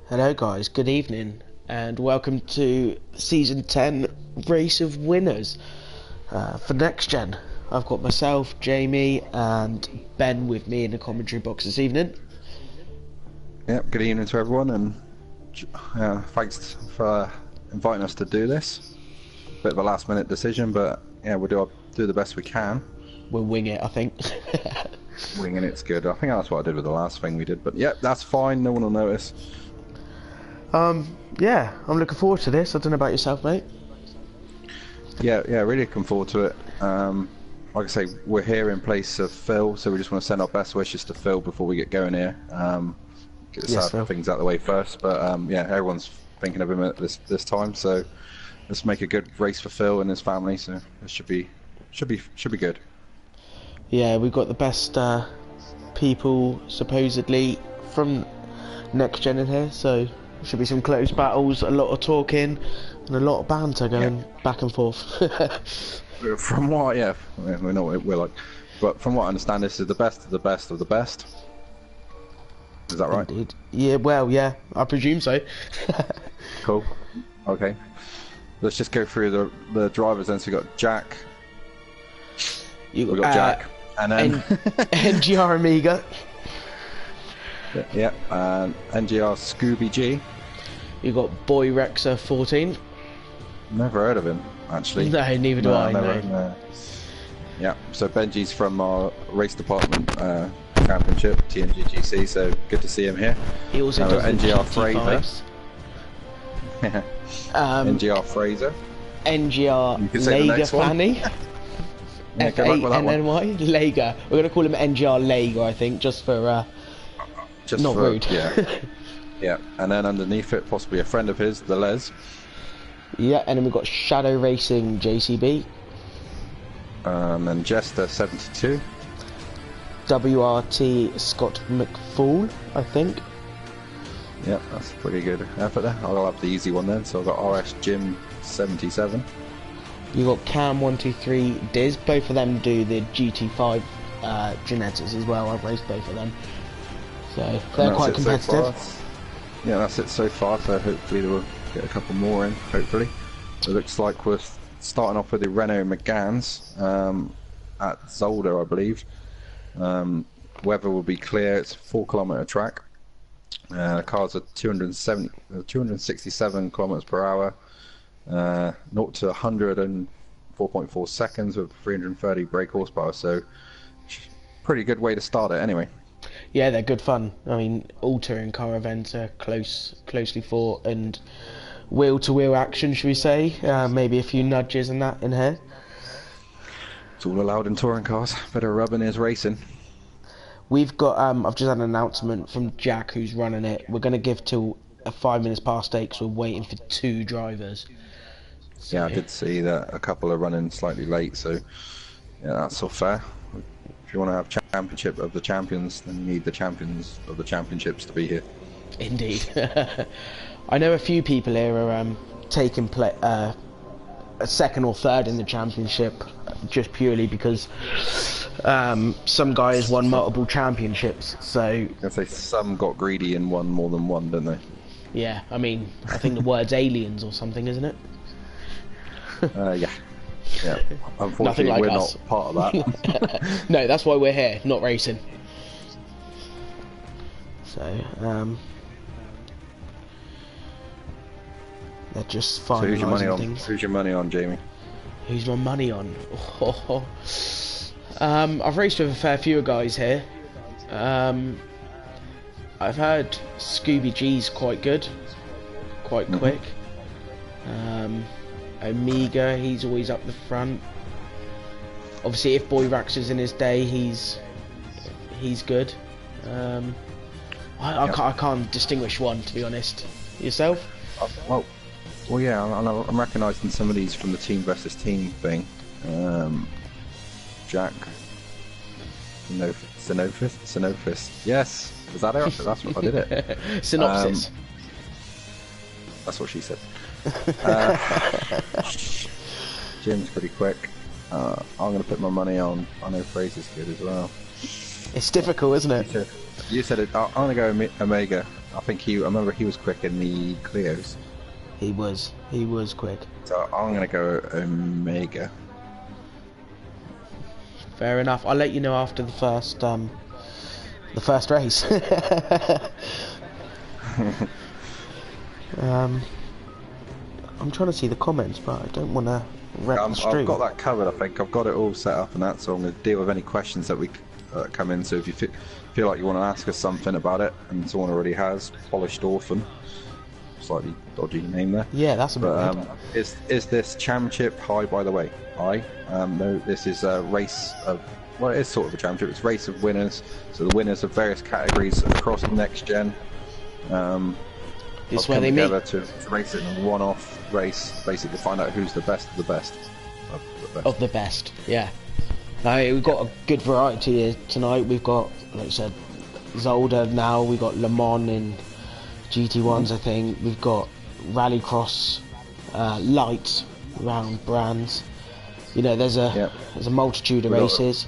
Hello guys, good evening and welcome to Season 10 Race of Winners for Next Gen. I've got myself, Jamie and Ben with me in the commentary box this evening. Yep, good evening to everyone, and thanks for inviting us to do this. Bit of a last minute decision, but yeah, we'll do the best we can. We'll wing it, I think. Winging it's good. I think that's what I did with the last thing we did, but yep, that's fine, no one will notice. Yeah, I'm looking forward to this. I don't know about yourself, mate. Yeah, really looking forward to it. Like I say, we're here in place of Phil, so we just want to send our best wishes to Phil before we get going here. Get things out of the way first, but yeah, everyone's thinking of him at this time, so let's make a good race for Phil and his family. So it should be good. Yeah, we've got the best people supposedly from Next Gen in here, so there should be some close battles, a lot of talking, and a lot of banter going back and forth. From what, we know what we're like, but from what I understand, this is the best of the best of the best. Is that right? Indeed. Yeah, well, yeah, I presume so. Cool. Okay. Let's just go through the drivers then. So we got Jack. We got Jack, and then NGR Amiga. Yeah, and NGR Scooby G. You got Boy Rexer 14. Never heard of him, actually. No, neither do I. No. Yeah, so Benji's from our race department championship, TMGGC, so good to see him here. He also does NGR Fraser. NGR Fraser. NGR Lager Fanny. F-A-N-N-Y, Lager. We're going to call him NGR Lager, I think, just for... not rude. Yeah. Yeah, and then underneath it, possibly a friend of his, the Les. Yeah, and then we've got Shadow Racing JCB. And Jester 72. WRT Scott McFall, I think. Yeah, that's pretty good effort there. I'll have the easy one then, so I've got RS Jim 77. You got Cam 123 Diz, both of them do the GT5 genetics as well. I've raced both of them. So they're quite competitive. Yeah, that's it so far, so hopefully we'll get a couple more in, hopefully. It looks like we're starting off with the Renault Megans at Zolder, I believe. Weather will be clear, it's a 4-kilometre track. The cars are 267 kilometers per hour, 0 to 100 in 4.4 seconds with 330 brake horsepower, so pretty good way to start it anyway. Yeah, they're good fun. I mean, all touring car events are closely fought and wheel-to-wheel action, should we say? Maybe a few nudges and that in here. It's all allowed in touring cars. Better rubbing is racing. We've got, I've just had an announcement from Jack, who's running it. We're going to give till 5 minutes past 8, because we're waiting for 2 drivers. So. Yeah, I did see that a couple are running slightly late, so yeah, that's all fair. If you want to have championship of the champions, then you need the champions of the championships to be here. Indeed. I know a few people here are taking a second or third in the championship, just purely because some guys won multiple championships. So I say some got greedy and won more than one, didn't they? Yeah, I mean, I think the word's aliens or something, isn't it? Yeah. Yeah, unfortunately like we're us. not part of that. No, that's why we're here, not racing. So, they're just finalising So who's your money on? things. Who's your money on, Jamie? Who's my money on? I've raced with a fair few guys here. I've heard Scooby G's quite good, quite quick. Amiga, he's always up the front. Obviously, if Boy Rax is in his day, he's good. I can't distinguish one, to be honest. Yourself? Well, yeah, I'm recognising some of these from the team versus team thing. Jack, Synopsis. Yes, is that it? That's what I did it. Synopsis. That's what she said. Jim's pretty quick. I'm going to put my money on. I know Fraser's good as well. It's difficult, isn't it? You said it. I'm gonna go Omega. I remember he was quick in the Clios. He was quick. So I'm gonna go Omega. Fair enough. I'll let you know after the first race. I'm trying to see the comments, but I don't want to wreck the stream. I've got that covered. I think I've got it all set up and that, so I'm going to deal with any questions that we come in. So if you feel like you want to ask us something about it, and someone already has, Polished Orphan, slightly dodgy name there. Yeah, that's a bit weird. Is this championship high, by the way? No, this is a race of, well, it is sort of a championship. It's race of winners. So the winners of various categories across the next gen. It's where they meet to race it in a one-off race, basically to find out who's the best of the best. Of the best, yeah. We've got a good variety here tonight. We've got, like I said, Zolder now. We've got Le Mans in GT1s, I think. We've got Rallycross light round brands. You know, there's a multitude of races.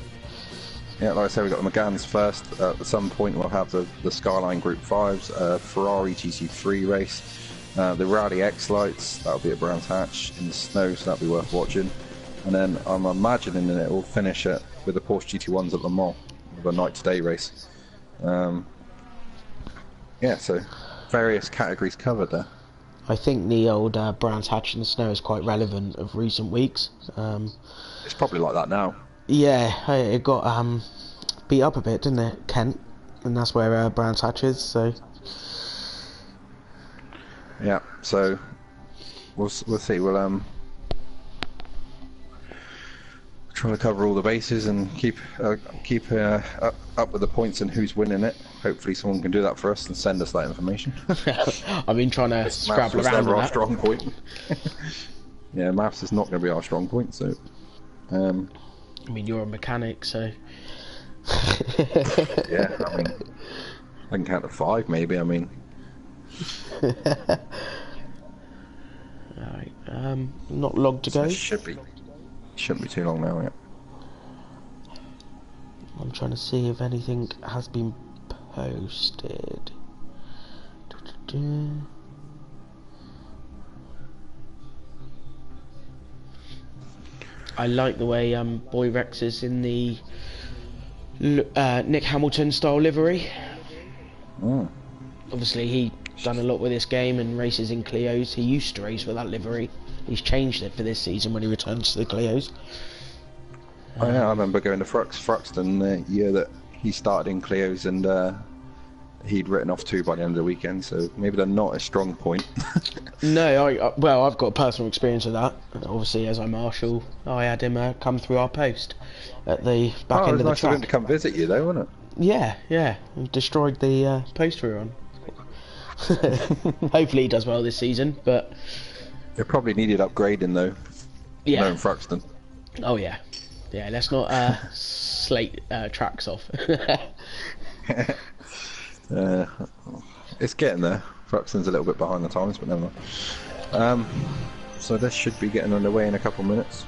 Yeah, like I said, we've got the Megans first. At some point we'll have the Skyline Group 5s, Ferrari GT3 race, the Rally X Lights, that'll be at Brands Hatch in the snow, so that'll be worth watching. And then I'm imagining that it will finish with the Porsche GT1s at Le Mans, with a night to day race. Yeah, so various categories covered there. I think the old Brands Hatch in the snow is quite relevant of recent weeks. It's probably like that now. Yeah, it got beat up a bit, didn't it, Kent? And that's where Brands Hatch is, so... Yeah, so we'll see. We'll try to cover all the bases and keep up with the points and who's winning it. Hopefully someone can do that for us and send us that information. I've been trying to scrabble around never with our that. strong point. Yeah, maths is not going to be our strong point, so... I mean, you're a mechanic, so... Yeah, I mean... I can count to 5, maybe, I mean... Alright, not long to go. So shouldn't be too long now, yeah. I'm trying to see if anything has been posted. I like the way Boy Rex is in the Nick Hamilton style livery. Obviously he's done a lot with this game and races in Clios. He used to race with that livery. He's changed it for this season when he returns to the Clios. Oh yeah, I remember going to Thruxton the year that he started in Clios, and he'd written off 2 by the end of the weekend, so maybe they're not a strong point. No, well, I've got personal experience of that. Obviously, as I marshal, I had him come through our post at the back end of the track. It was nice of him to come visit you, though, wasn't it? Yeah, he destroyed the post we were on. Hopefully, he does well this season, but it probably needed upgrading, though. Yeah. Knowing Thruxton. Oh yeah, let's not slate tracks off. It's getting there. Thruxton's a little bit behind the times, but never mind. So this should be getting underway in a couple of minutes.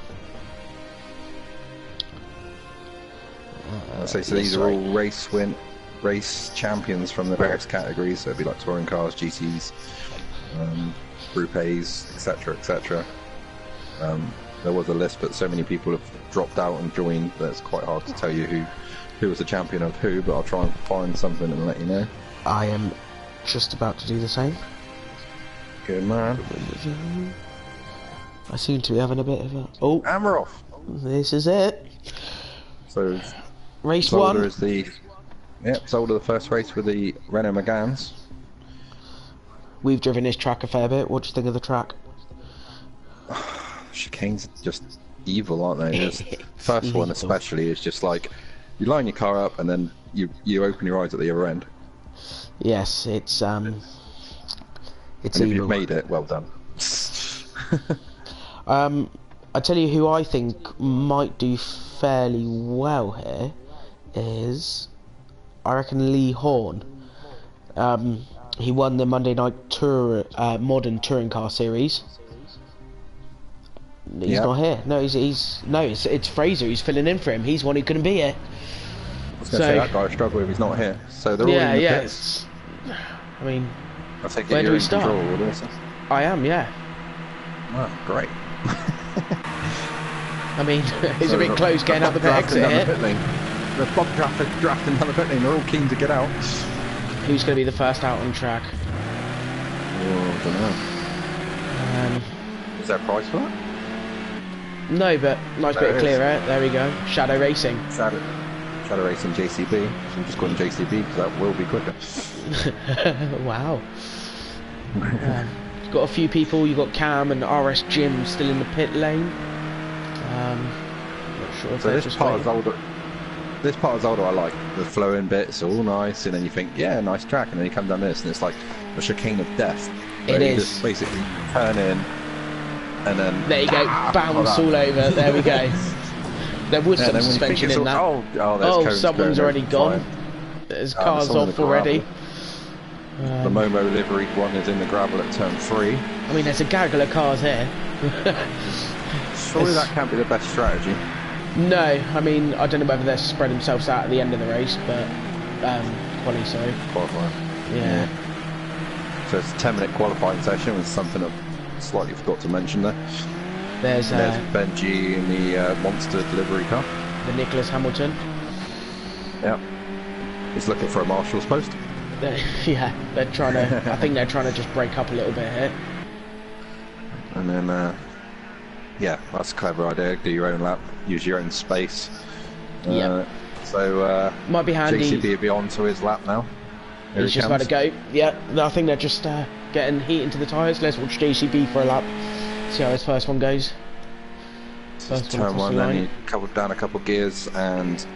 So these are all race champions from the various categories. So it'd be like touring cars, GTs, Group A's, etc., etc. There was a list, but so many people have dropped out and joined that it's quite hard to tell you who was the champion of who. But I'll try and find something and let you know. I am just about to do the same. Good man. I seem to be having a bit of a... Oh, hammer off. This is it. So race Zolder 1 is the Zolder the first race with the Renault Megans. We've driven this track a fair bit. What do you think of the track? Chicanes are just evil, aren't they? First one especially is just like you line your car up and then you open your eyes at the other end. Yes, it's and evil. If you've made it, well done. I tell you who I think might do fairly well here is, I reckon, Lee Horn. He won the Monday Night Tour Modern Touring Car Series. He's not here. No, it's Fraser. He's filling in for him. He's one who couldn't be here. was going to say, that guy will struggle if he's not here. So they're all in the pits. I mean, I think where do we start? I am, yeah. Wow, great. I mean, it's a bit close getting out the exit here. The Bob drafting down the pit lane. They're all keen to get out. Who's going to be the first out on track? Oh, I don't know. Is there a prize for that? No, but nice bit of clear air. There we go. Shadow Racing. Shadow Racing JCB. I'm just calling JCB because that will be quicker. Wow. You've got a few people. You've got Cam and RS Jim still in the pit lane. Not sure if so this part is older. This part is older. I like the flowing bits, all nice, and then you think, yeah, nice track, and then you come down this, and it's like a chicane of death. It is. Just basically turn in, and then there you go, bounce all over. There we go. There was some suspension in that. Oh, someone's already gone. There's cars off already. The Momo liveried one is in the gravel at turn 3. I mean, there's a gaggle of cars here. Surely that can't be the best strategy. No, I mean, I don't know whether they'll spread themselves out at the end of the race, but qualifying. Yeah. So it's a 10-minute qualifying session with something I slightly forgot to mention there. There's Benji in the monster delivery car. The Nicholas Hamilton. Yep. He's looking for a marshal's post. Yeah, they're trying to. I think they're trying to just break up a little bit here. And then, yeah, that's a clever idea. Do your own lap, use your own space. Yeah. So might be handy. JCB will be on to his lap now. Here he's just about to go. Yeah, I think they're just getting heat into the tyres. Let's watch JCB for a lap. See how his first one goes. First turn one, then you down a couple gears and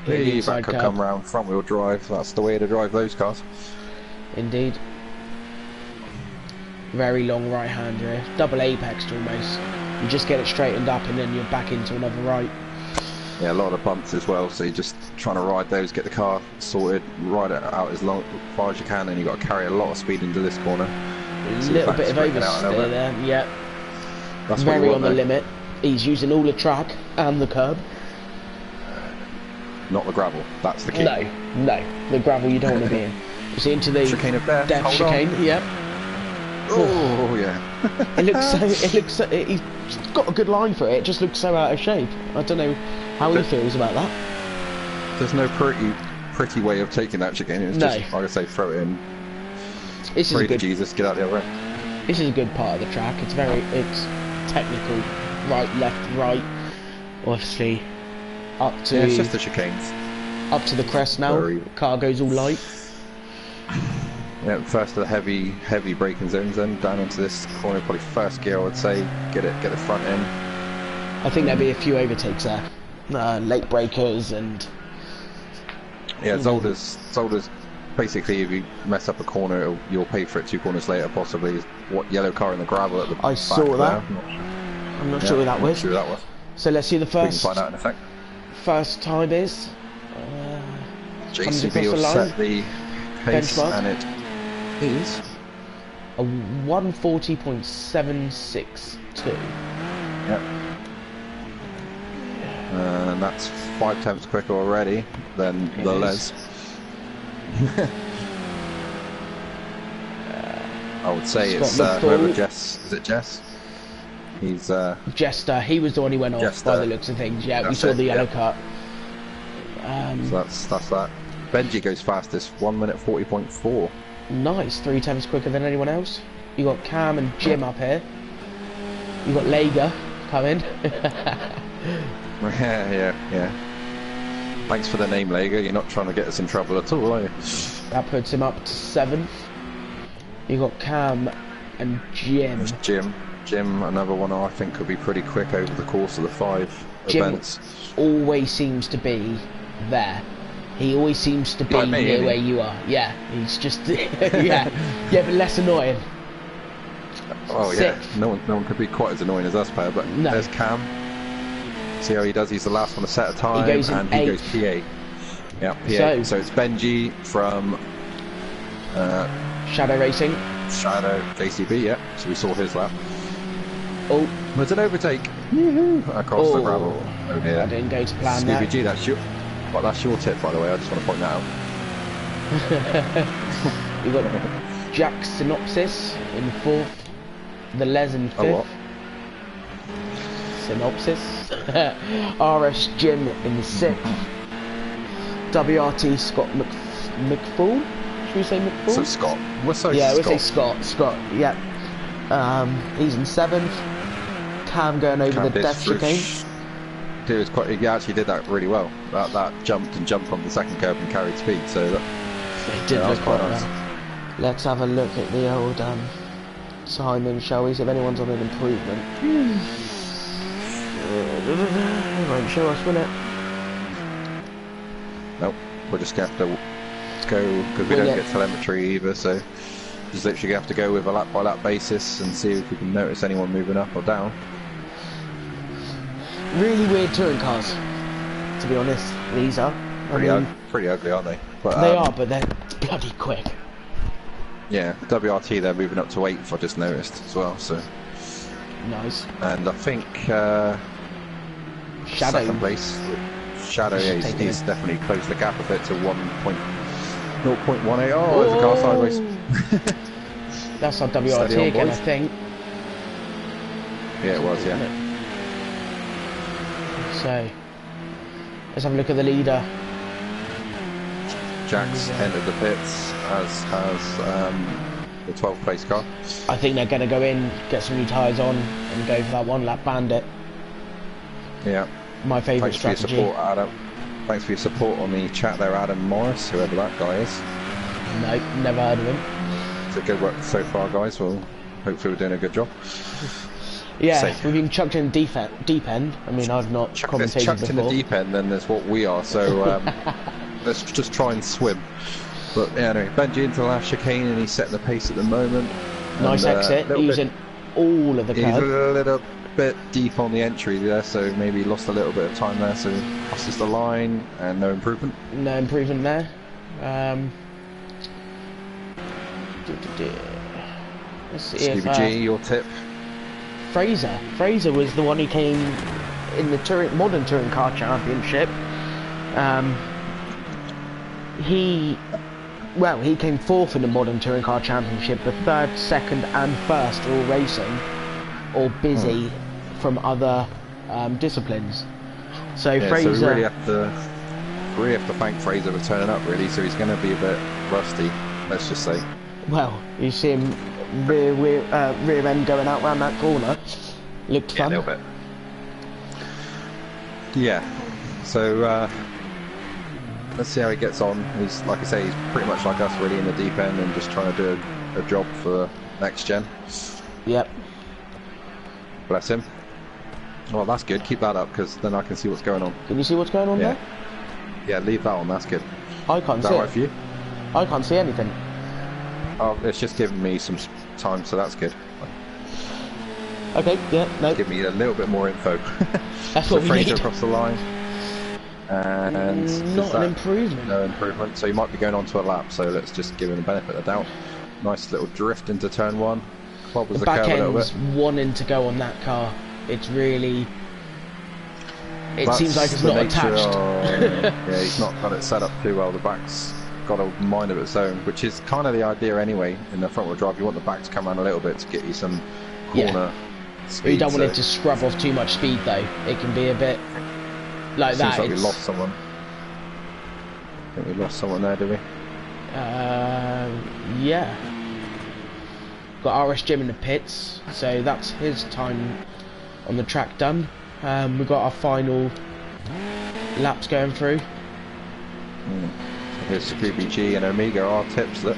the back could come round front wheel drive. That's the way to drive those cars. Indeed. Very long right hand here. Double apex almost. You just get it straightened up and then you're back into another right. Yeah, a lot of bumps as well, so you're just trying to ride those, get the car sorted, ride it out as far as you can, and you've got to carry a lot of speed into this corner. A little bit of oversteer there, yeah. That's very on the limit. He's using all the track and the curb. Not the gravel, that's the key. No, the gravel you don't want to be in. You see into the chicane of death chicane, yep. Oh yeah. It looks so, he's got a good line for it. It just looks so out of shape. I don't know how he feels about that. There's no pretty way of taking that chicane. It's just, like I say, throw it in. This Pray to Jesus, get out the other way. This is a good part of the track. It's technical. Right, left, right. Obviously, up to. Yeah, it's just the chicanes. Up to the crest now. Car goes all light. Yeah, first of the heavy braking zones, then down into this corner, probably first gear I would say, get the front in. I think there'll be a few overtakes there, late breakers and. Yeah, Zolder's basically if you mess up a corner, you'll pay for it 2 corners later, possibly. What yellow car in the gravel at the back. I saw that. I'm not sure who that was. So let's see the first. We can find out in a sec. First time is. JCB will set the pace, benchmark. And it is a 140.762. Yep. And that's 5 tenths quicker already than the Les. I would say it's whoever Jess. Is it Jess? He's Jester. He was the one who went off by the looks of things. Yeah, we saw the yellow cut. So that's that. Benji goes fastest, 1 minute 40.4. Nice, 3 tenths quicker than anyone else. You got Cam and Jim up here. You got Lager coming. yeah. Thanks for the name, Lager. You're not trying to get us in trouble at all, are you? That puts him up to 7th. You got Cam and Jim. Jim, another one I think could be pretty quick over the course of the 5 events. Always seems to be there. He always seems to be near where you are. Yeah, he's just yeah, but less annoying. Oh yeah, no one could be quite as annoying as us, player. But there's Cam. See how he does. He's the last one to set a time, he goes PA. Yeah, PA. So it's Benji from Shadow Racing. Shadow JCB. Yeah. So we saw his lap. Oh, was an overtake across the gravel. Oh dear. I didn't go to plan Scooby G, that's you. Well, that's your tip, by the way. I just want to point that out. You've got Jack Synopsis in 4th, the Les in 5th. Oh, what? Synopsis. RS Jim in 6th. WRT Scott McFall. Should we say McFall? So Scott. Yeah, we'll say Scott. Scott. Yeah. He's in 7th. Cam going over the death chicane. He actually did that really well. That jumped on the second curve and carried speed. So it did look quite nice. Let's have a look at the old Simon, shall we? See if anyone's on an improvement. Won't show us, will it? Nope. We're just gonna have to go because we don't get telemetry either. So just literally have to go with a lap by lap basis and see if we can notice anyone moving up or down. Really weird touring cars, to be honest. These are pretty ugly, aren't they? But, they are, but they're bloody quick. Yeah, WRT they're moving up to 8th. I just noticed as well. So nice. And I think Shadow. Second place. Shadow, yeah, he's definitely closed the gap a bit to 1.0.18. Oh, there's a car sideways. That's our WRT again, I think. Yeah, it was, yeah. So, let's have a look at the leader. Jack's entered the pits, as has the 12th place car. I think they're going to go in, get some new tyres on, and go for that one lap bandit. Yeah. My favourite strategy. Thanks for your support, Adam. Thanks for your support on the chat there, Adam Morris, whoever that guy is. Nope, never heard of him. It's a good work so far, guys. Well, hopefully we're doing a good job. Yeah, we've been chucked in the deep end. I mean, I've not commentated chucked before. in the deep end, then there's what we are. So let's just try and swim. But yeah, anyway, Benji into the last chicane, and he's setting the pace at the moment. Nice exit, using all of the curve. He's a little bit deep on the entry there, so maybe lost a little bit of time there. So crosses the line, and no improvement. No improvement there. Let's see Stevie G, your tip. Fraser was the one who came in the modern touring car championship. He came 4th in the modern touring car championship, but 3rd, 2nd and 1st are all racing or busy from other disciplines. So yeah, Fraser, so we really have to thank Fraser for turning up, really. So he's going to be a bit rusty, let's just say. Well, you see him rear end going out round that corner. Looked fun. A little bit. Yeah. So let's see how he gets on. He's, like I say, he's pretty much like us, really, in the deep end and just trying to do a job for next gen. Yep. Bless him. Well, that's good. Keep that up, because then I can see what's going on. Can you see what's going on there? Yeah, leave that on. That's good. I can't see it. Is that right for you? I can't see anything. Oh, it's just giving me some time, so that's good. Okay, yeah, no. Give me a little bit more info. That's what we need. Across the line. And not an improvement. No improvement, so you might be going on to a lap, so let's just give him the benefit of the doubt. Nice little drift into turn 1. Clobbers the back curve a little end's bit. wanting to go on that car. It's really... That's seems like it's not attached. Yeah, he's not got it set up too well. The back's got a mind of its own, which is kind of the idea anyway. In the front wheel drive, you want the back to come around a little bit to get you some corner speed. You don't want it to scrub off too much speed though. It can be a bit like that. Seems like we lost someone. I think we lost someone there, did we? Yeah. Got RS Jim in the pits, so that's his time on the track done. We've got our final laps going through. Here's Scooby G and Omega, our tips that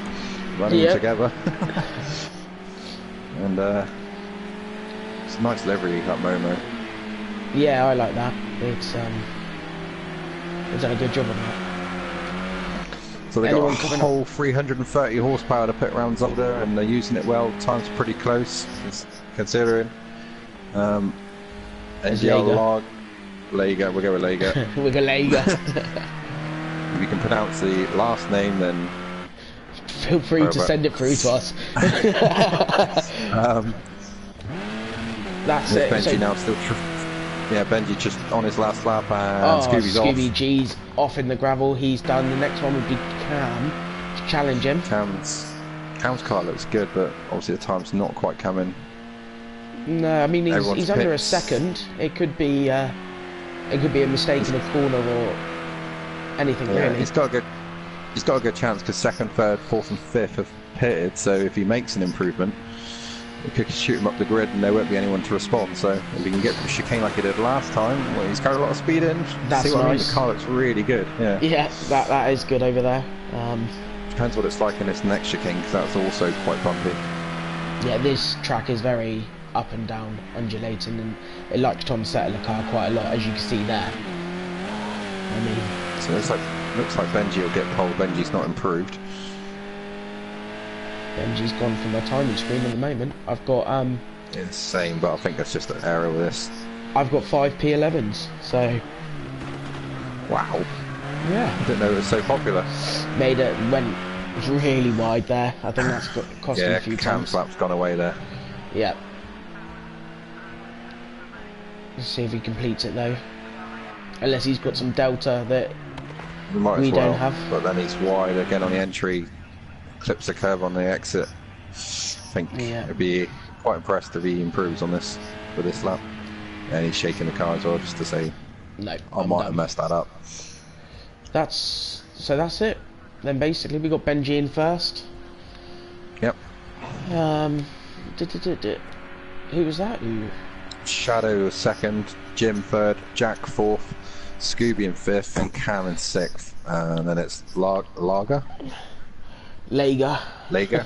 running together. And it's a nice livery, that Momo. Yeah, I like that. It's done a good job on that. So they got a whole 330 horsepower to put around Zolder, and they're using it well. Time's pretty close, considering. NGL Log, Lega, we'll go with Lega. We'll go Lega. If you can pronounce the last name, then feel free to send it through to us. That's it. Benji now Yeah, Benji just on his last lap, and Oh, Scooby's Scooby off. G's off in the gravel. He's done. The next one would be Cam to challenge him. Cam's car looks good, but obviously the time's not quite coming. No, I mean he's under a pits. second. It could be a mistake in a corner or anything really. He's got a good chance because second, third, fourth, and fifth have pitted. So if he makes an improvement, we could shoot him up the grid, and there won't be anyone to respond. So if he can get the chicane like he did last time, well, he's got a lot of speed in. That's See what nice. I mean? The car looks really good. Yeah. Yeah, that is good over there. Depends what it's like in this next chicane, because that's also quite bumpy. Yeah, this track is very up and down, undulating, and it likes to unsettle the car quite a lot, as you can see there. I mean, so looks like Benji will get pole. Benji's not improved. Benji's gone from the timing screen at the moment. I've got Insane, but I think that's just an error with this. I've got 5 P11s, so Wow. yeah. I didn't know it was so popular. Went really wide there. I think that's cost him a few Cam's times. lap's gone away there. Yeah. Let's see if he completes it though. Unless he's got some delta that We might as we well, don't have. but then he's wide again on the entry, clips the curve on the exit. I think I'd be quite impressed if he improves on this for this lap. And he's shaking the car as well, just to say, No, I might have messed that up. That's it. Then basically we got Benji in first. Yep. Who was that? Shadow second, Jim third, Jack fourth, Scooby in fifth, and Cam in sixth. And then it's Lager. Lager. Lager.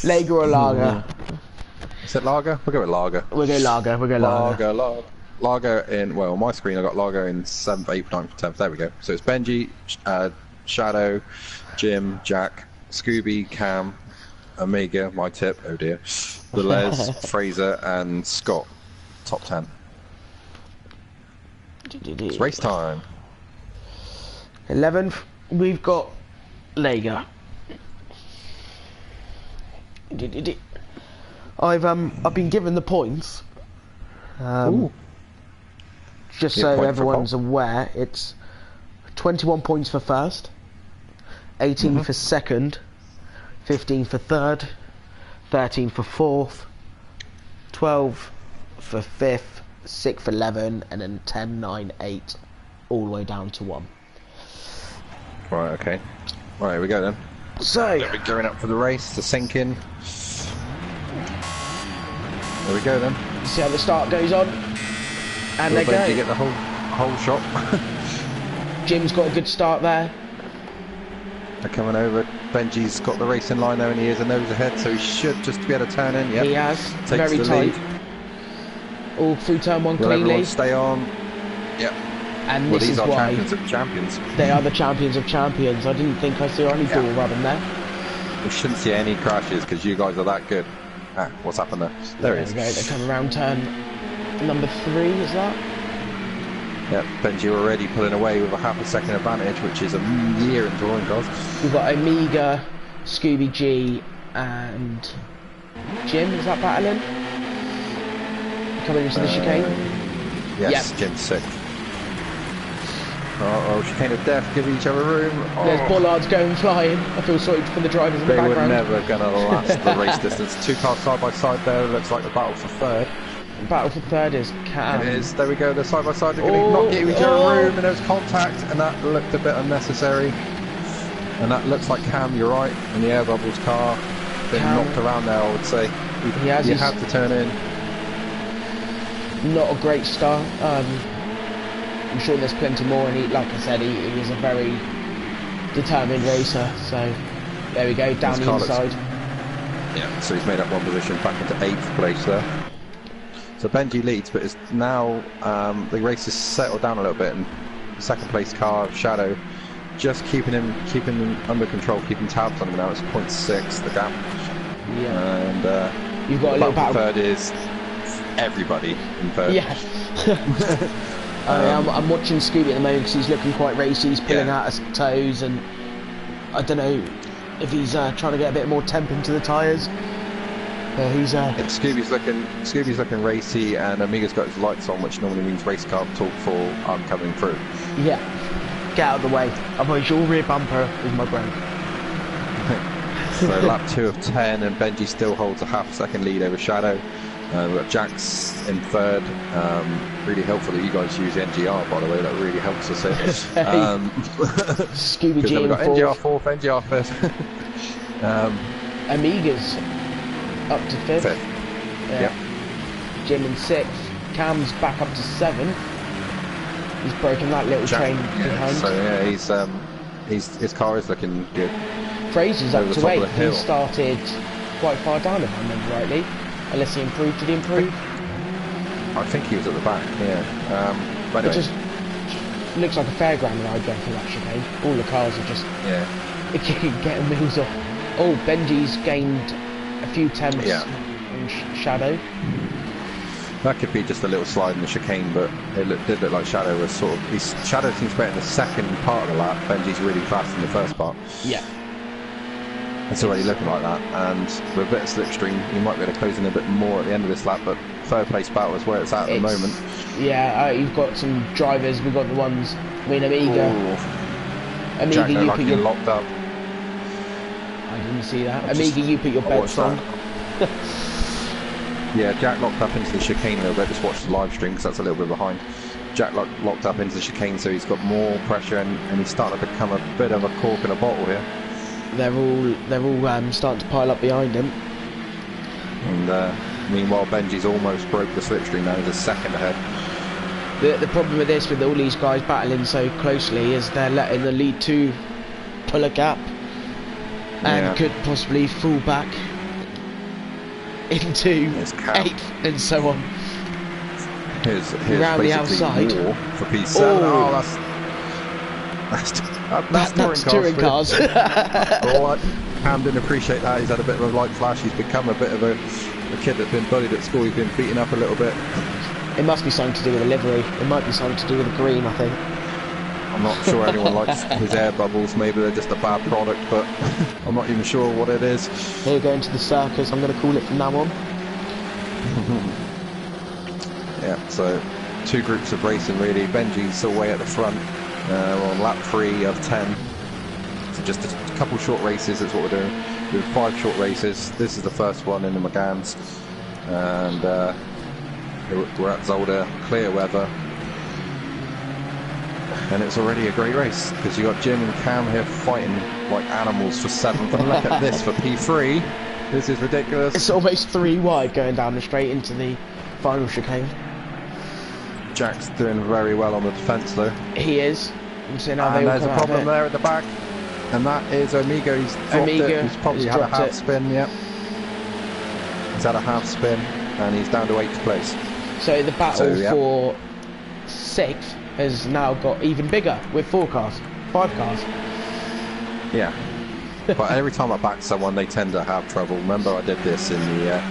Lager or Lager? Is it Lager? We'll go with Lager. We'll go Lager. Lager in, well, on my screen I got Lager in 7th, 8th, 9th, 10th. There we go. So it's Benji, Shadow, Jim, Jack, Scooby, Cam, Omega, my tip, oh dear, Velez, Fraser, and Scott. Top 10. It's race time. 11th, we've got Lager. I've been given the points. Just so everyone's aware, it's 21 points for first, 18 for second, 15 for third, 13 for fourth, 12 for fifth, 6 for 11, and then 10, 9, 8, all the way down to 1. Right, okay. Right, here we go then. So, we're going up for the race, to sink in. There we go then. See how the start goes on. And they go. You get the whole shot. Jim's got a good start there. They're coming over. Benji's got the race in line there, and he is a nose ahead, so he should just be able to turn in. Yep. He has. Takes Very the tight. lead. All through turn 1 Will cleanly. everyone stay on? Yep. And Well, this these is are why champions of champions. they are the champions of champions. I didn't think I saw any ball rubbing there. We shouldn't see any crashes because you guys are that good. Ah, what's happened there? There it is. There we go. They come around turn number 3, is that? Yep, Benji already pulling away with a half a second advantage, which is a year in touring cars. We've got Omega, Scooby G, and Jim. Is that battling? Coming into the chicane? Yes, Yep. Jim's sick. Oh, chicane of death, give each other room. Oh. There's bollards going flying. I feel sorry for the drivers in the They were background. never going to last the race distance. 2 cars side by side there, looks like the battle for third. Battle for third is Cam. It is, there we go, they're side by side, they're going to not give each other room, and there's contact, and that looked a bit unnecessary. And that looks like Cam, you're right, in the air bubbles car. Been knocked around there, I would say. You had to turn in. Not a great start. I'm sure there's plenty more, and like I said, he is a very determined racer. So there we go, down the inside. Yeah, so he's made up 1 position, back into 8th place there. So Benji leads, but it's now the race has settled down a little bit, and the 2nd place car, Shadow, just keeping him under control, keeping tabs on him now. It's 0.6 the gap. Yeah. And you've got a little battle. Third is everybody in third. Yeah. I'm watching Scooby at the moment because he's looking quite racy. He's pulling out his toes, and I don't know if he's trying to get a bit more temp into the tyres. He's Scooby's looking racy, and Omega's got his lights on, which normally means race car talk for I'm coming through. Yeah, get out of the way, otherwise your rear bumper is my brain. So lap 2 of 10, and Benji still holds a half-second lead over Shadow. We've got Jax in third. Really helpful that you guys use NGR, by the way. That really helps us here. Scooby G in in NGR fourth. NGR fifth. Amiga's up to fifth. Yeah. Yep. Jim in sixth. Cam's back up to seventh. He's broken that little train behind. So yeah, his car is looking good. Fraser's up to eighth. He started quite far down, if I remember rightly. Unless he improved. Did he improve? I think he was at the back, yeah. But anyway. It just looks like a fairground ride going through that chicane. All the cars are just getting wheels off. Oh, Benji's gained a few tenths in Shadow. That could be just a little slide in the chicane, but it did look like Shadow was sort of... Shadow seems better in the second part of the lap. Benji's really fast in the first part. Yeah. It's already looking like that, and with a bit of slipstream, you might be able to close in a bit more at the end of this lap, but third place battle is where it's at the moment. Yeah, you've got some drivers, we've got the ones, Amiga. Jack looked like you're locked up. I didn't see that. Amiga, you put your bets on. Yeah, Jack locked up into the chicane a little bit, just watch the live stream because that's a little bit behind. Jack locked up into the chicane, so he's got more pressure, and he's starting to become a bit of a cork in a bottle here. They're all starting to pile up behind him. And meanwhile, Benji's almost broke the slipstream now. He's a second ahead. The problem with this, with all these guys battling so closely, is they're letting the lead two pull a gap and could possibly fall back into 8th and so on. Here's around the outside for P7. Oh, that's touring cars. Cam didn't appreciate that. He's had a bit of a light flash. He's become a bit of a kid that's been bullied at school. He's been beaten up a little bit. It must be something to do with the livery. It might be something to do with the green, I think. I'm not sure anyone likes his air bubbles. Maybe they're just a bad product, but I'm not even sure what it is. Here we go into the circus. I'm going to call it from now on. Yeah, so 2 groups of racing really. Benji's away at the front. We're on lap 3 of 10. So just a couple short races, that's what we're doing. We're doing 5 short races. This is the first one in the McGanns. And we're at Zolder, clear weather. And it's already a great race, because you got Jim and Cam here fighting like animals for 7th. And look at this for P3. This is ridiculous. It's almost 3 wide going down the straight into the final chicane. Jack's doing very well on the defence though. He is. And there's a problem there at the back, and that is Amiga. He's dropped it. He's probably had a half spin. Yep. He's had a half spin, and he's down to 8th place. So the battle for 6th has now got even bigger with 4 cars, 5 cars. Yeah. But every time I back someone, they tend to have trouble. Remember, I did this in the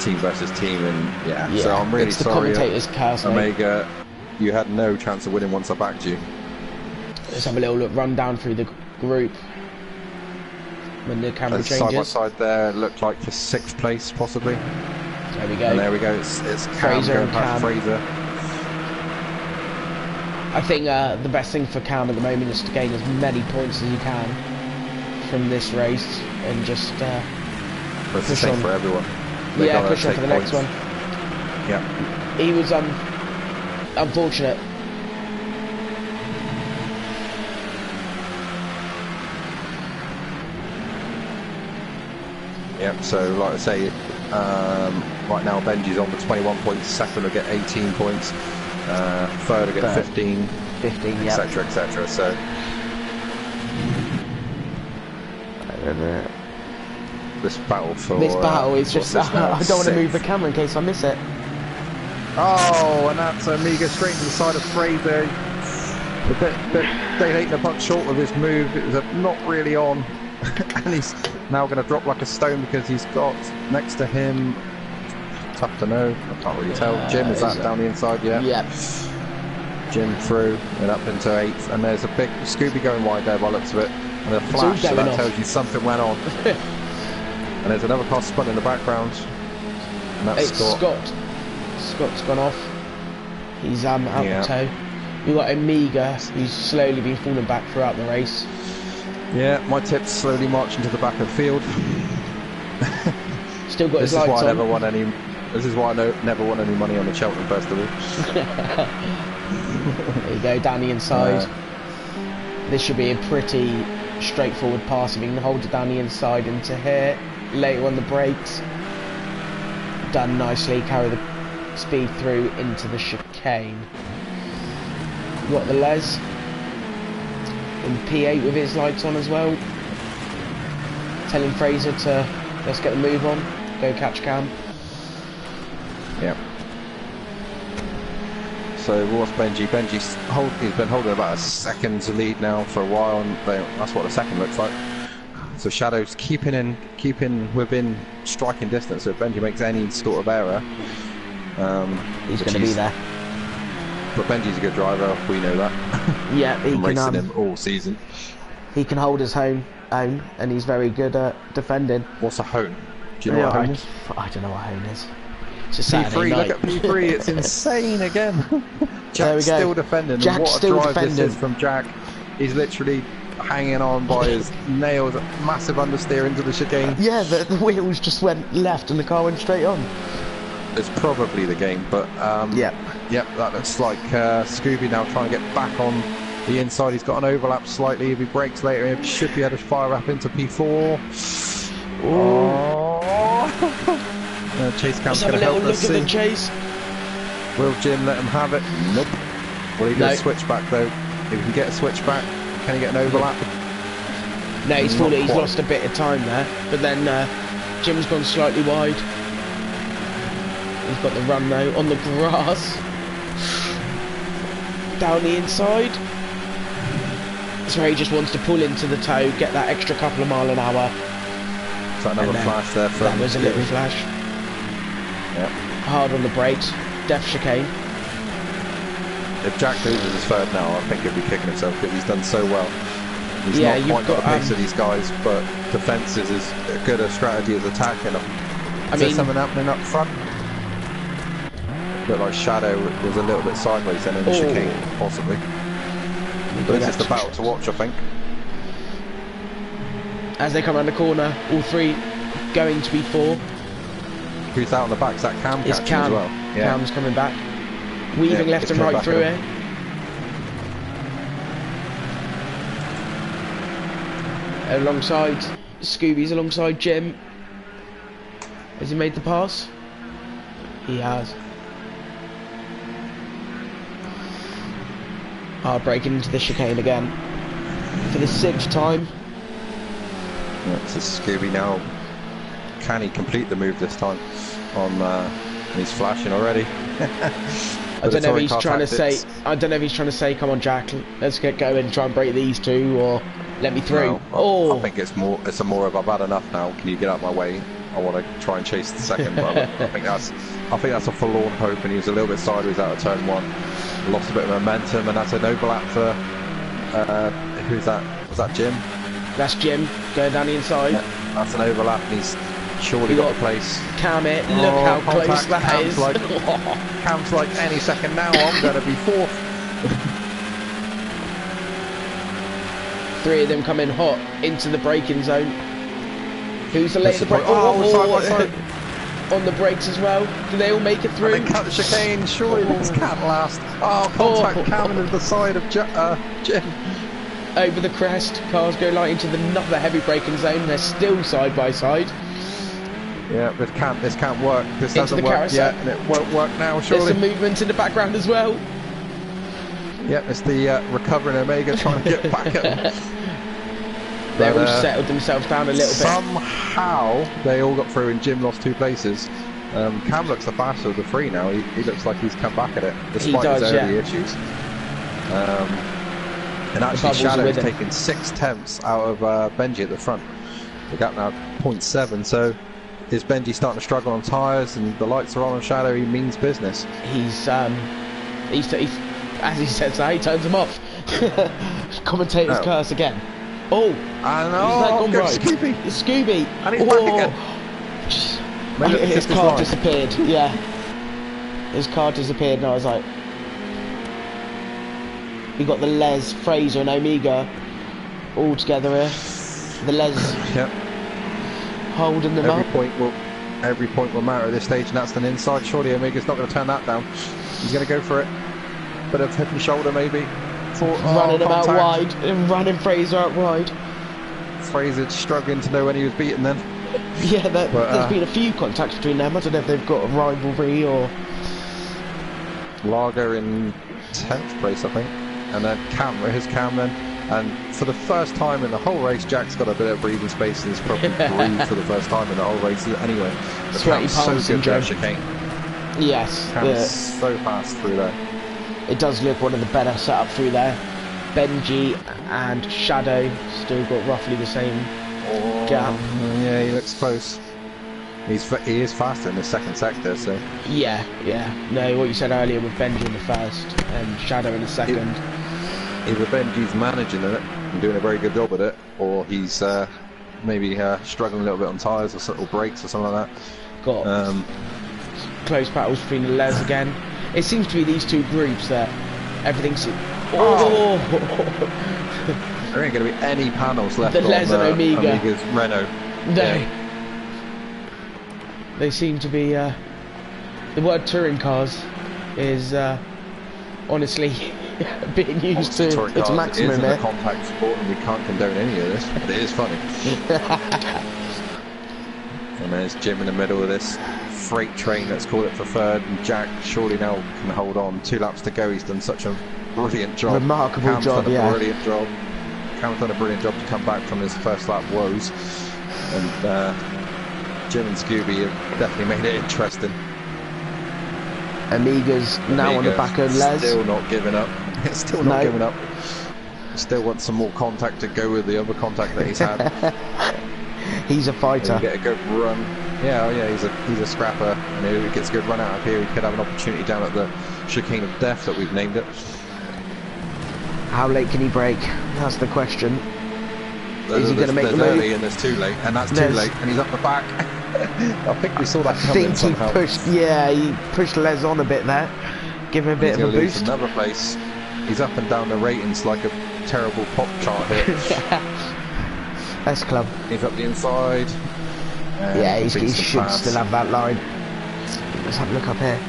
team versus team, and so I'm really sorry, Omega. You had no chance of winning once I backed you. Let's have a little look, run down through the group when the camera changes. Side by side there, it looked like for 6th place possibly. There we go. And there we go. It's Cam going past Fraser. I think the best thing for Cam at the moment is to gain as many points as he can from this race and just it's the same for everyone. Push on for the next one. Yeah. He was unfortunate. Yeah, so like I say, right now Benji's on for 21 points, second will get 18 points, third will get 15, etc, etc, so... This battle is just... I don't want to move the camera in case I miss it. Oh, and that's Amiga straight to the side of Fraser. A bit they a buck short of his move. It was not really on. And he's now going to drop like a stone because he's got next to him... Tough to know. I can't really tell. Jim, is that down the inside? Yeah. Yep. Jim through and up into 8th. And there's a big Scooby going wide there by the looks of it. And a flash, so that tells you something went on. And there's another car spun in the background. And that's It's Scott. Scott's gone off. He's out the toe. We've got Omega, who's slowly been falling back throughout the race. Yeah, my tip's slowly marching to the back of the field. Still got his lights on. This is why I never won any money on the Cheltenham Festival. There you go, down the inside. This should be a pretty straightforward pass if you can hold it down the inside into here. Later on the brakes. Done nicely, carry the speed through into the chicane. We've got the Les in P8 with his lights on as well. Telling Fraser to let's get the move on, go catch Cam. Yeah. So what's Benji? Benji's he's been holding about a second's lead now for a while, and that's what the second looks like. So Shadow's keeping within striking distance. So if Benji makes any sort of error, he's going to be there. But Benji's a good driver, we know that. Yeah, he can racing him all season. He can hold his own, and he's very good at defending. What's a hone? Do you know what a hone is? I don't know what a hone is. It's a Saturday P3, night. look at P3, it's insane again. Jack's still defending. Jack's what still a drive defending. This is from Jack. He's literally hanging on by his nails, massive understeer into the chicane. Yeah, the wheels just went left and the car went straight on. It's probably the game, but yep, that looks like Scooby now trying to get back on the inside. He's got an overlap slightly. If he brakes later, he should be able to fire up into P4. Chase Cam's going to help us see. The chase. Will Jim let him have it? Nope. Will he do a switchback though? If he can get a switchback, can he get an overlap? No, he's lost a bit of time there, but then Jim's gone slightly wide. He's got the run though on the grass. Down the inside. So he just wants to pull into the toe, get that extra couple of mile an hour. Is that another flash there? That was a little flash. Yep. Hard on the brakes. Def chicane. If Jack loses his third now, I think he'll be kicking himself because he's done so well. He's not quite got the pace of these guys, but defence is as good a strategy as attacking them. Is there something happening up front? Looked like Shadow was a little bit sideways then in the chicane, possibly. But this is the battle to watch, I think. As they come around the corner, all three going to P4. Who's out on the back? Is that Cam catching as well? Yeah. Cam's coming back. Weaving left and right through here. Alongside Scooby's alongside Jim. Has he made the pass? He has. Breaking into the chicane again. For the 6th time. It's a Scooby now. Can he complete the move this time? He's flashing already. I don't know if he's trying to say. I don't know if he's trying to say, "Come on, Jack, let's get going, try and break these two, or let me through." No, I think it's more. It's more of I've had enough now. Can you get out of my way? I want to try and chase the second. But I think that's a forlorn hope. And he was a little bit sideways out of turn 1. Lost a bit of momentum, and that's an overlap for who's that? Was that Jim? That's Jim going down the inside. Yeah, that's an overlap, and he's surely got the place. Cam it. Look how close that is. Cam's like any second now. I'm going to be 4th. 3 of them coming hot into the braking zone. Who's the later break? Side by side. On the brakes as well. Do they all make it through? And they cut the chicane. Surely this can't last. Contact Cam into the side of Jim. Over the crest. Cars go light into another heavy braking zone. They're still side by side. Yeah, this can't work. This doesn't work yet, and it won't work now. Surely. There's some movement in the background as well. Yep, it's the recovering Omega trying to get back at them. They've all settled themselves down a little bit. Somehow they all got through and Jim lost 2 places. Cam looks the faster of the 3 now. He looks like he's come back at it despite his early issues. And actually Shadow's taken 6 tenths out of Benji at the front. The gap now 0.7. So is Benji starting to struggle on tyres and the lights are on Shadow? He means business. He's as he says that, he turns them off. Commentators curse again. I know. Right. Scooby. Scooby. And he's back again. his car disappeared. Yeah, his car disappeared, and I was like, we got the Les, Fraser, and Omega all together here. The Les, yep, holding them up. Every point will matter at this stage, and that's an inside. Surely Omega's not going to turn that down. He's going to go for it. Bit of hip and shoulder, maybe. Running him out wide, and running Fraser out wide. Fraser struggling to know when he was beaten then. Yeah, there's been a few contacts between them. I don't know if they've got a rivalry or... Lager in 10th place, I think. And then here's Cameron. And for the first time in the whole race, Jack's got a bit of breathing space and he's probably breathed for the first time in the whole race anyway. The Cam's so good there, chicane. Yes. Cam's so fast through there. It does look one of the better setup through there. Benji and Shadow still got roughly the same gap. Yeah, he looks close. He is faster in the second sector, so... Yeah. No, what you said earlier with Benji in the first and Shadow in the second. Either Benji's managing it and doing a very good job at it, or he's maybe struggling a little bit on tyres or brakes or something like that. Got close battles between the Les again. It seems to be these two groups that everything's... Oh! There ain't going to be any panels left the Les on and Omega. Omega's Renault. No. Yeah. They seem to be... the word touring cars is honestly being used to its maximum. It is a compact sport and we can't condone any of this, but it is funny. And there's Jim in the middle of this freight train, let's call it, for third, and Jack surely now can hold on. 2 laps to go. He's done such a brilliant job. Remarkable job, yeah. Brilliant job. Cam's done a brilliant job to come back from his first lap woes, and Jim and Scooby have definitely made it interesting. Omega's now on the back of Les. Still not giving up. Still not giving up. Still wants some more contact to go with the other contact that he's had. He's a fighter. Get a good run. Yeah, he's a scrapper. And if he gets a good run out of here, he could have an opportunity down at the chicane of death that we've named it. How late can he brake? That's the question. Is he going to make the move? Early and there's too late, and that's too late, and he's up the back. I think we saw that coming somehow. He pushed Les on a bit there. Give him a bit of a boost. Another place. He's up and down the ratings like a terrible pop chart hit. S Club. He's up the inside. Yeah, he should still have that line. Let's have a look up here.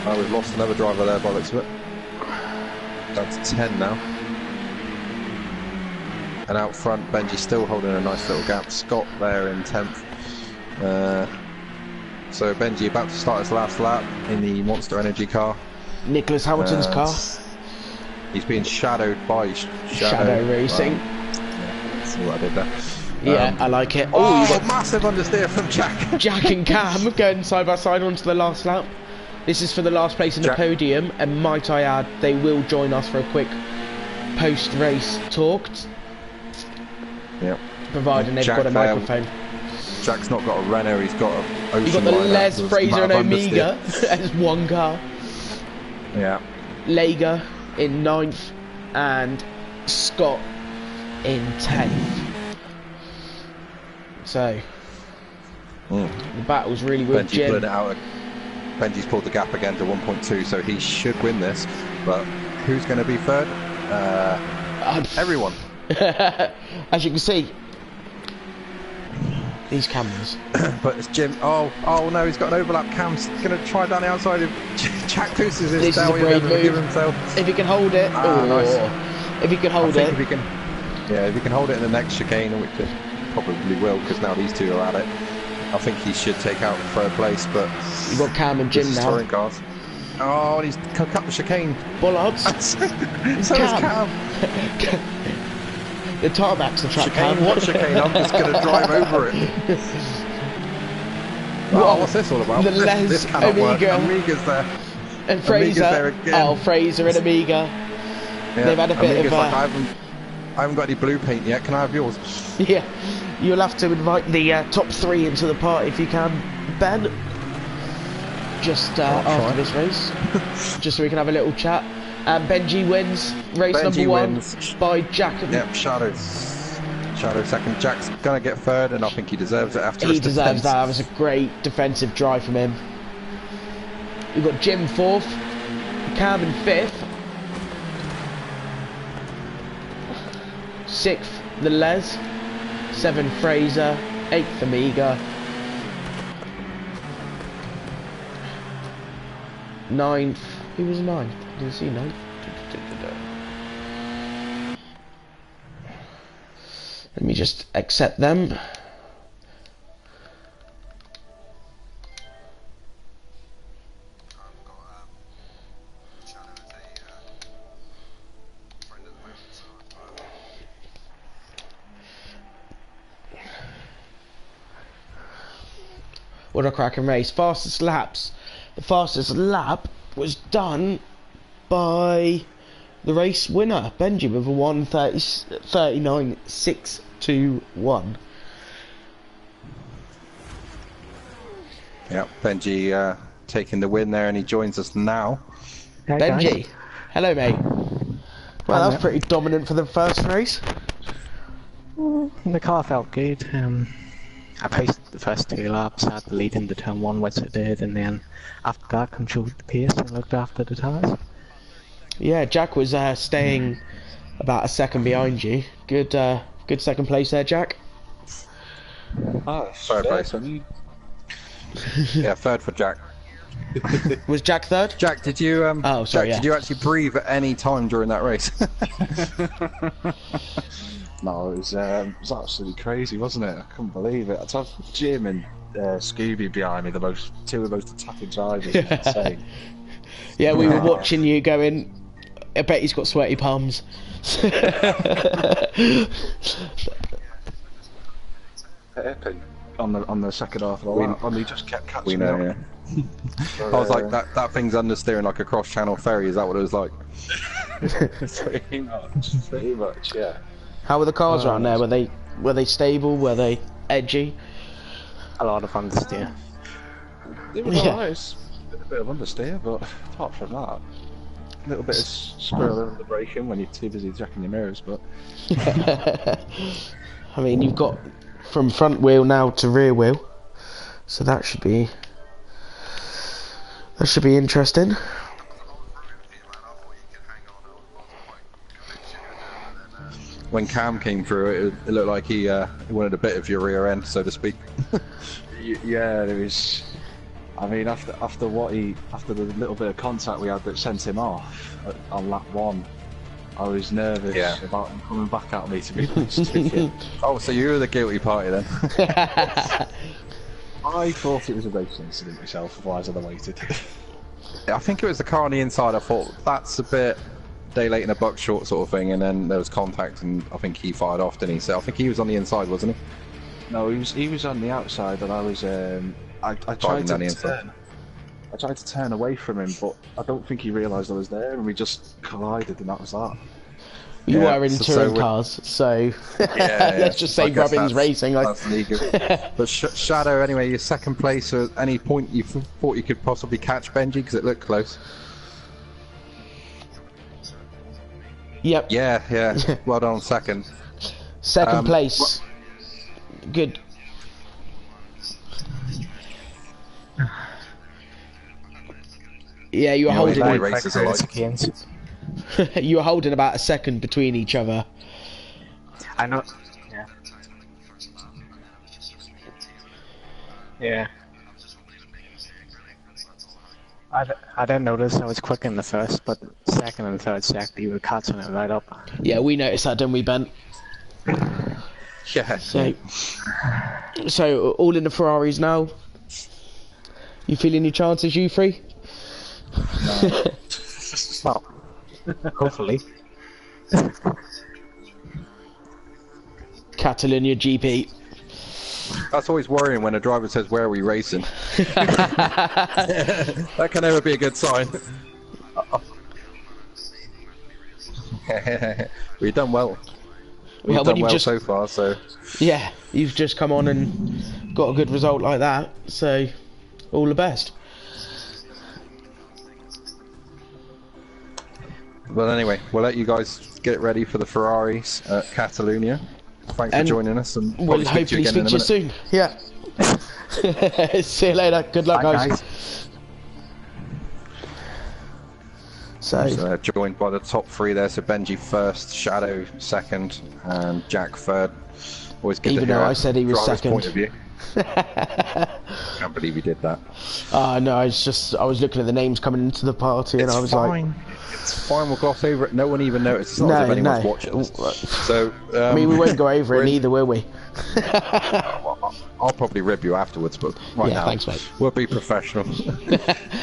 Oh, we've lost another driver there by the looks of it. That's 10 now. And out front, Benji's still holding a nice little gap. Scott there in 10th. So Benji about to start his last lap in the Monster Energy car. Nicholas Hamilton's car. He's being shadowed by Shadow Racing. Yeah, that's what I did there. Yeah, I like it. Oh, you've got massive understeer from Jack. Jack and Cam going side by side onto the last lap. This is for the last place in the podium, and might I add, they will join us for a quick post-race talk. Yep. Providing they've got a microphone. Jack's not got a Renault, he's got a Ocean. You've got the Les, Fraser and Omega as one car. Yeah. Lager in 9th and Scott in 10th. So the battle's really with Jim. Benji's pulled the gap again to 1.2, so he should win this. But who's going to be third? Everyone. As you can see, these cameras. But it's Jim. Oh no, he's got an overlap. Cam's going to try down the outside. Jack loses his tail. If he can hold it. Nice. If he can hold it. If he can hold it in the next chicane, which he probably will, because now these two are at it. I think he should take out third place, but you've got Cam and Jim now. Cars. Oh, and he's cut the chicane. Bollards. So is Cam. The tarmac's the track. Chicane, what chicane? I'm just going to drive over it. What's this all about? The Les, Omega. Omega's there. And Fraser. There again. Oh, Fraser and Omega. Yeah. They've had a bit of like, I haven't got any blue paint yet. Can I have yours? Yeah. You'll have to invite the top 3 into the party if you can, Ben. Just after this race. Just so we can have a little chat. And Benji wins race number 1 by Jack. Yep, Shadow second. Jack's gonna get third, and I think he deserves it after He deserves that. That was a great defensive drive from him. We've got Jim fourth, Cam in fifth, sixth the Les, 7th Fraser, 8th Amiga, 9th. Who was 9th? Didn't see 9th. Let me just accept them. What a cracking race. Fastest laps. The fastest lap was done by the race winner, Benji, with a 1:39.621. Yep, Benji taking the win there, and he joins us now. Hey, Benji, guys. Hello, mate. Well, that was pretty dominant for the first race. The car felt good. I paced the first 2 laps, had the lead into turn 1, which it did, and then after that controlled the pace and looked after the tyres. Yeah, Jack was staying about a second behind you. Good second place there, Jack. Oh, third place. Yeah, third for Jack. Was Jack third? Jack, did you oh, sorry, Jack, did you actually breathe at any time during that race? No, it was absolutely crazy, wasn't it? I couldn't believe it. I'd have Jim and Scooby behind me, two of the most attacking drivers. It was insane. Yeah, we were watching you going, I bet he's got sweaty palms. on the second half of the lap, and he just kept catching me up. Yeah. I was like, that thing's understeering like a cross-channel ferry. Is that what it was like? Pretty much, yeah. How were the cars around there? Were they stable? Were they edgy? A lot of understeer. It was alright. A bit of understeer, but apart from that, a little bit of squirrel under the braking when you're too busy checking your mirrors. But I mean, you've got from front wheel now to rear wheel, so that should be interesting. When Cam came through, it looked like he wanted a bit of your rear end, so to speak. Yeah, there was. I mean, after the little bit of contact we had that sent him off on lap 1, I was nervous about him coming back at me to be honest. Oh, so you were the guilty party then? I thought it was a racing incident myself, otherwise I'd have waited. I think it was the car on the inside. I thought that's a bit day late in a buck short sort of thing, and then there was contact, and I think he fired off, didn't he? So I think he was on the inside, wasn't he? No, he was on the outside, and I was I tried to turn away from him, but I don't think he realised I was there, and we just collided, and that was that. You are in touring cars, so let's just say Robin's racing. That's legal. But Shadow, anyway, your second place. At any point you thought you could possibly catch Benji, because it looked close. Yep. Yeah. Well done on second. Second place. Good. Yeah, you were holding. You were holding about a second between each other. I know. Yeah. Yeah. I didn't notice I was quick in the first, but second and third sector you were catching it right up. Yeah, we noticed that, didn't we, Ben? Yeah. So all in the Ferraris now. You feeling your chances, you three? No. Well, hopefully. Catalonia GP. That's always worrying when a driver says, "Where are we racing?" That can never be a good sign. We've done well. We've done well so far, so... Yeah, you've just come on and got a good result like that, so all the best. Well, anyway, we'll let you guys get ready for the Ferraris at Catalonia. thanks for joining us, and we'll hopefully speak to you soon. Yeah. See you later. Good luck, guys. So joined by the top 3 there. So Benji first, Shadow second, and Jack third. Always good to hear. Even though I said he was second. Point of view. Can't believe he did that. No, I was looking at the names coming into the party, and I was like, it's fine. We'll gloss over it. No one even noticed. It's not as if anyone's watching this. So I mean, we won't go over it either, will we? I'll probably rib you afterwards, but now thanks, mate. We'll be professional.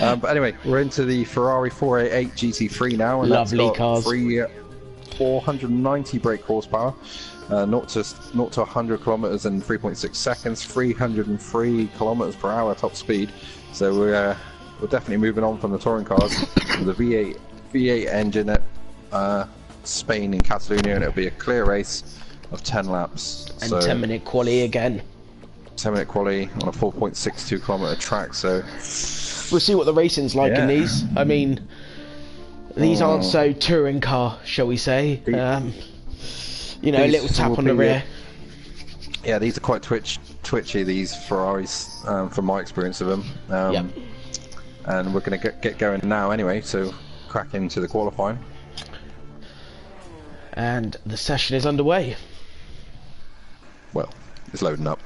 But anyway, we're into the Ferrari 488 GT3 now, and lovely that's got cars. 490 brake horsepower. 0 to 100 kilometers in 3.6 seconds, 303 kilometers per hour top speed. So we're definitely moving on from the touring cars with the V8 engine at Spain in Catalonia, and it'll be a clear race of 10 laps. And 10-minute quali again. 10-minute quali on a 4.62 kilometer track. So we'll see what the racing's like in these. I mean, these aren't so touring car, shall we say? You know, a little tap on the rear. Yeah, these are quite twitchy, these Ferraris, from my experience of them. And we're going to get going now anyway, so crack into the qualifying. And the session is underway. Well, it's loading up.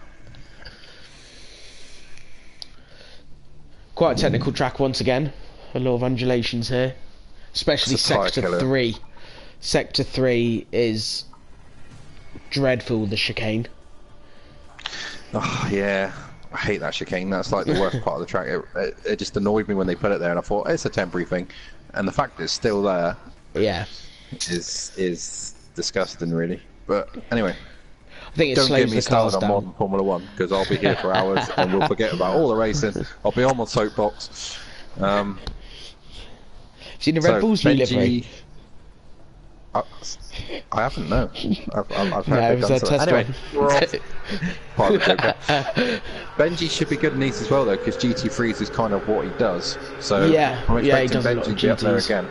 Quite a technical track once again. A lot of undulations here. Especially Sector 3. Sector 3 is dreadful, the chicane. Oh yeah, I hate that chicane. That's like the worst part of the track. It just annoyed me when they put it there, and I thought it's a temporary thing, and the fact that it's still there, is disgusting, really. But anyway, I think it don't slows get me the cars started on down. modern Formula 1, because I'll be here for hours and we'll forget about all the racing. I'll be on my soapbox. Seen the Red Bulls livery? I haven't, no. I've no, it was a test anyway, we're off. Part of the joke. Benji should be good in these as well, though, because GT3s is kind of what he does. So I'm expecting Benji to be up there again.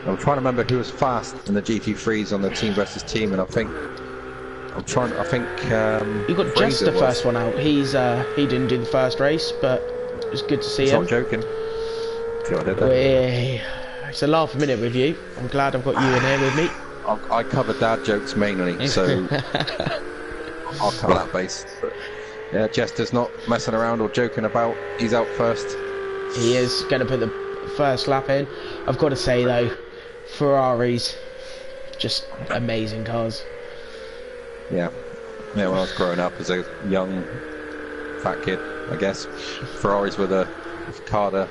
I'm trying to remember who was fast in the GT3s on the team versus team, and I think you got Jester first one out. He didn't do the first race, but it was good to see him. Not joking. See what I did there? It's a laugh a minute with you. I'm glad I've got you in here with me. I cover dad jokes mainly, so I'll cover that base. But yeah, Jester's not messing around or joking about. He's out first. He is going to put the first lap in. I've got to say though, Ferraris, just amazing cars. Yeah, when I was growing up as a young fat kid, I guess Ferraris were the car to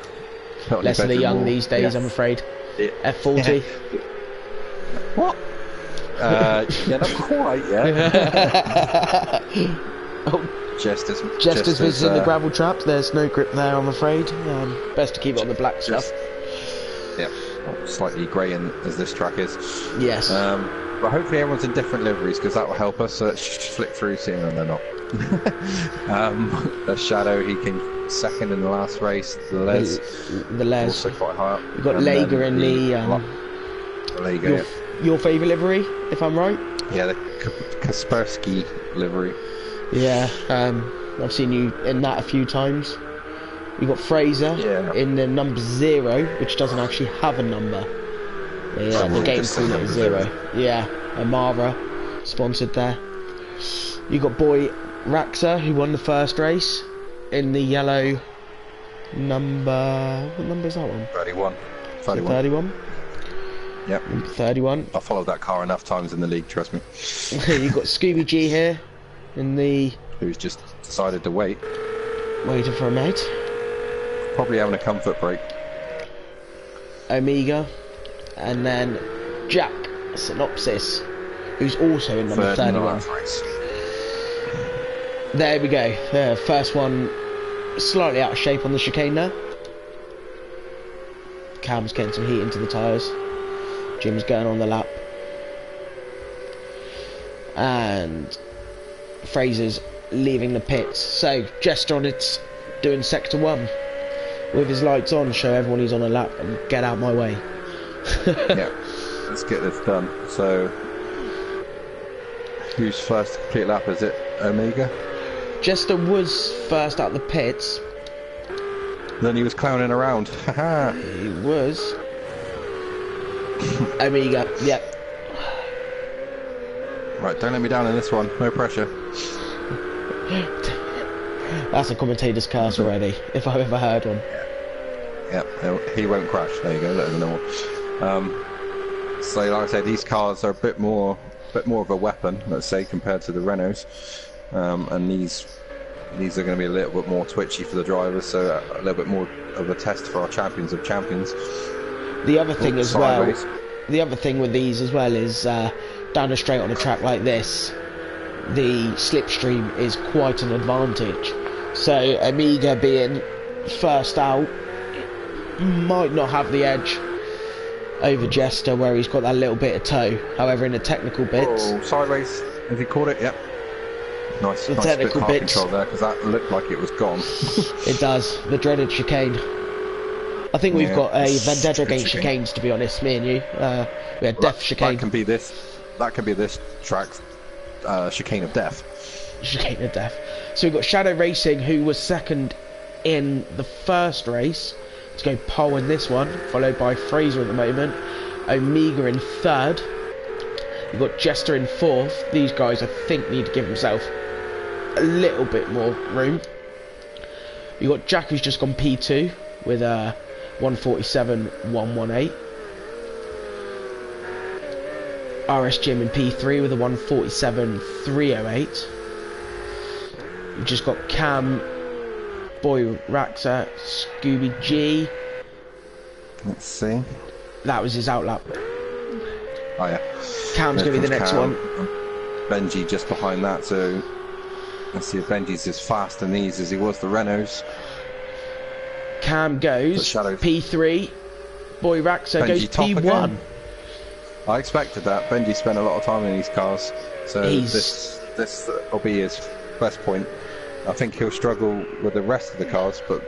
put on less of the young wall. these days, I'm afraid. Yeah. F40. What? Yeah, not quite. Yeah. Jester's visiting the gravel trap. There's no grip there, I'm afraid. Best to keep it on the black stuff. Yeah, slightly grey as this track is. Yes. But hopefully everyone's in different liveries, because that will help us. So let's flick through, seeing them they're not. The Shadow, he came second in the last race. The Les also quite high up. You've got Lager in your favourite livery, if I'm right. Yeah, the Kaspersky livery. Yeah, I've seen you in that a few times. You've got Fraser in the number 0, which doesn't actually have a number. Yeah, the game called it 0. Yeah, Amara sponsored there. You got boy Raxa, who won the first race in the yellow number. What number is that one? 31. 31. Yep. Number 31. I followed that car enough times in the league, trust me. You got Scooby G here in the. Who's just decided to wait. Waiting for a mate. Probably having a comfort break. Omega, and then Jack Synopsis, who's also in number 31. There we go. The first one slightly out of shape on the chicane there. Cam's getting some heat into the tyres. Jim's going on the lap. And Fraser's leaving the pits. So Jester on it's doing sector 1 with his lights on, show everyone he's on a lap and get out my way. Yeah, let's get this done. So Who's first to complete lap? Is it Omega? Jester was first out the pits. Then he was clowning around. Haha. He was. Omega, yep. Right, don't let me down in this one. No pressure. That's a commentator's curse already, if I've ever heard one. Yep, he won't crash. There you go. Let him know. So, like I said, these cars are a bit more of a weapon, let's say, compared to the Renaults, and these are going to be a little bit more twitchy for the drivers, so a little bit more of a test for our champions of champions. The other thing as well, the other thing with these as well is down the straight on a track like this, the slipstream is quite an advantage. So Omega being first out might not have the edge over Jester, where he's got that little bit of toe. However, in the technical bits, sideways, has he caught it? Yep. Nice technical bit of car control there, because that looked like it was gone. It does. The dreaded chicane. I think we've got a vendetta against chicanes, to be honest, me and you. We had death chicane. That can be this track's chicane of death. Chicane of death. So we've got Shadow Racing, who was second in the first race, to go pole in this one, followed by Fraser at the moment. Omega in third. You've got Jester in fourth. These guys, I think, need to give themselves a little bit more room. You've got Jack, who's just gone P2 with a 147.118. RS Jim in P3 with a 147.308. You've just got Cam, Boy Raxa, Scooby G. Let's see. That was his outlap. Oh yeah. Cam's going to be the next one. Benji just behind that, so let's see if Benji's as fast in these as he was the Renaults. Cam goes P3. Boy Raxa Benji goes P1. Again. I expected that. Benji spent a lot of time in these cars, so this will be his best point. I think he'll struggle with the rest of the cars, but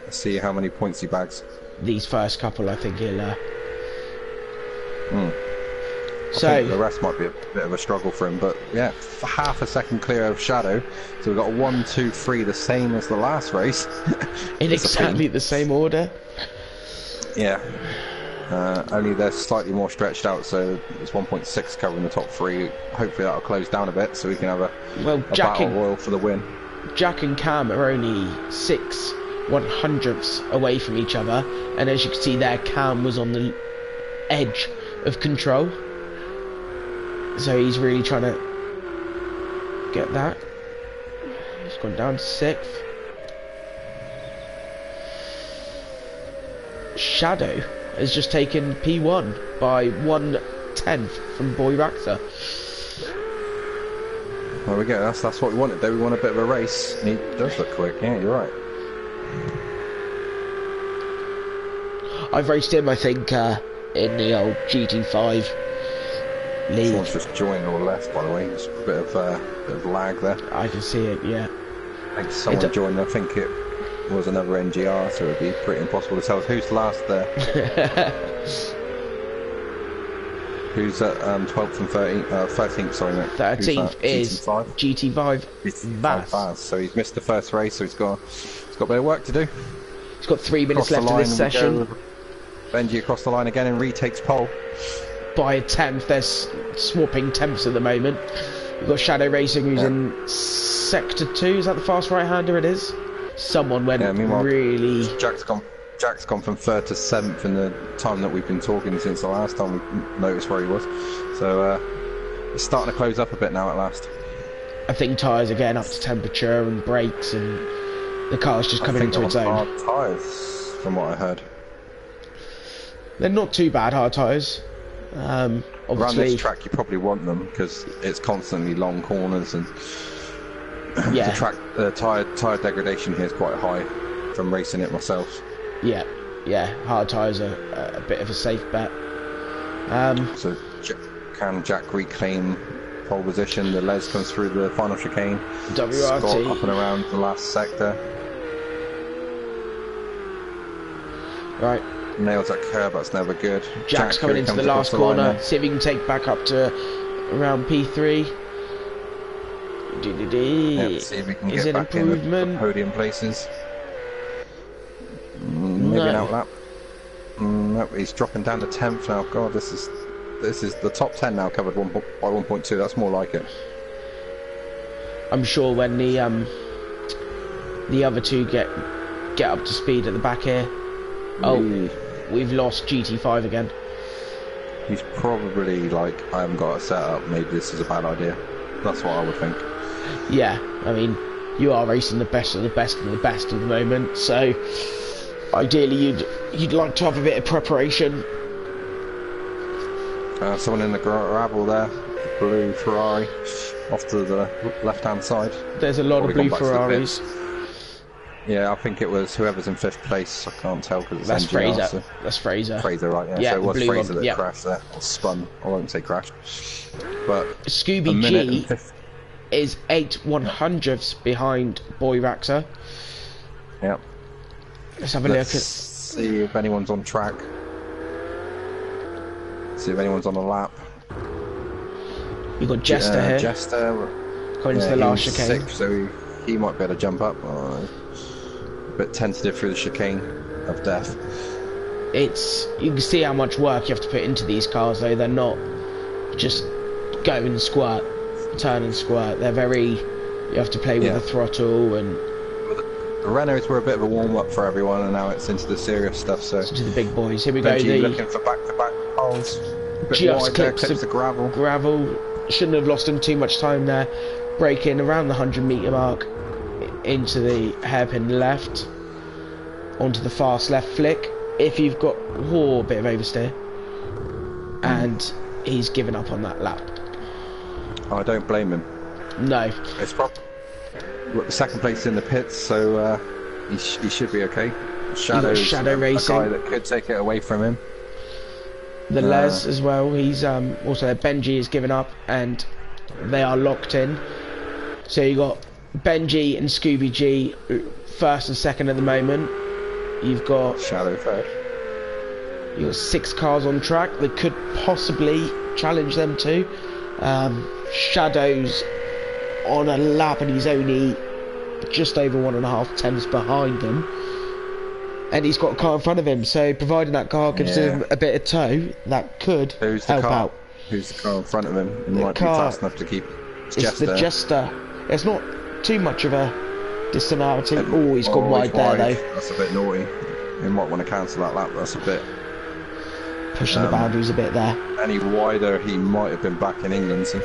let's see how many points he bags. These first couple, I think he'll. I think the rest might be a bit of a struggle for him, but yeah, half a second clear of Shadow. So we've got 1, 2, 3, the same as the last race. In exactly the same order. Yeah. Only they're slightly more stretched out, so it's 1.6 covering the top 3. Hopefully that'll close down a bit, so we can have a battle royal for the win. Jack and Cam are only 6 100ths away from each other, and as you can see there, Cam was on the edge of control, so he's really trying to get that. He's gone down to 6th. Shadow has just taken P1 by 1/10 from Boy Raxa. There we go, that's what we wanted though. We want a bit of a race, and he does look quick. Yeah, you're right. I've raced him, I think, in the old GT5 league. Someone's just joined or left, by the way. There's a bit of lag there. I can see it, yeah. I think someone joined. I think it was another NGR, so it'd be pretty impossible to tell who's last there. Who's at 12th and 13th, sorry mate. 13th is GT5 Vaz. So he's missed the first race, so he's got a bit of work to do. He's got 3 minutes left in this session. Benji across the line again and retakes pole. By a 10th, they're swapping temps at the moment. We've got Shadow Racing, who's in Sector 2, is that the fast right-hander it is? Someone went really... Jack's gone from 3rd to 7th in the time that we've been talking since the last time we noticed where he was. So it's starting to close up a bit now at last. I think tyres are getting up to temperature and brakes, and the car's just coming into its own. Hard tyres, from what I heard. They're not too bad, hard tyres. Around this track you probably want them, because it's constantly long corners, and the tyre degradation here is quite high from racing it myself. Yeah, hard tyres are a bit of a safe bet. So can Jack reclaim pole position? The Les comes through the final chicane. WRT Scott up and around the last sector. Right. Nails that curb, that's never good. Jack's coming into the last corner. See if he can take back up to around P3. Let's see if we can get back in the podium places. Maybe an outlap. Nope, he's dropping down to 10th now. God, this is the top 10 now covered by 1.2. That's more like it. I'm sure when the other two get up to speed at the back here. Oh, we've lost GT5 again. He's probably like, I haven't got it set up. Maybe this is a bad idea. That's what I would think. Yeah, I mean, you are racing the best of the best of the best at the moment, so ideally you'd like to have a bit of preparation. Someone in the gravel there, blue Ferrari, off to the left-hand side. There's a lot of blue Ferraris. Yeah, I think it was whoever's in 5th place. I can't tell because it's That's NGR, Fraser. So. That's Fraser. Fraser, right? Yeah. So it was Fraser that crashed there, or spun. I won't say crashed, but Scooby G is 8/100ths behind Boy Raxa. Yep. Let's have a look at. See if anyone's on track. See if anyone's on a lap. You've got Jester here. Jester. Going to the last chicane. 6th, so he might be able to jump up. A bit tentative through the chicane of death. You can see how much work you have to put into these cars, though. They're not just go and squirt, turn and squirt. They're very. You have to play with the throttle and. The Renaults were a bit of a warm-up for everyone, and now it's into the serious stuff. So to the big boys. Here we go. Looking for back-to-back poles. Just clips the gravel. Gravel. Shouldn't have lost him too much time there. Braking around the 100-meter mark into the hairpin left, onto the fast left flick. If you've got a bit of oversteer, and he's given up on that lap. I don't blame him. No. It's probably second place in the pits, so he should be okay. Shadow Racing, a guy that could take it away from him. The Les as well. He's also Benji is given up, and they are locked in. So you got Benji and Scooby G first and second at the moment. You've got Shadow third. You've got 6 cars on track that could possibly challenge them too. Shadow's on a lap and he's only just over 1.5 tenths behind them, and he's got a car in front of him, so providing that car gives him a bit of tow, that could help out. Who's the car in front of him? He might be fast enough to keep. It's the Jester. It's not too much of a dissimilarity. Oh, he's gone wide there though. That's a bit naughty. He might want to cancel that lap. That's a bit pushing the boundaries a bit there. Any wider, he might have been back in England. So.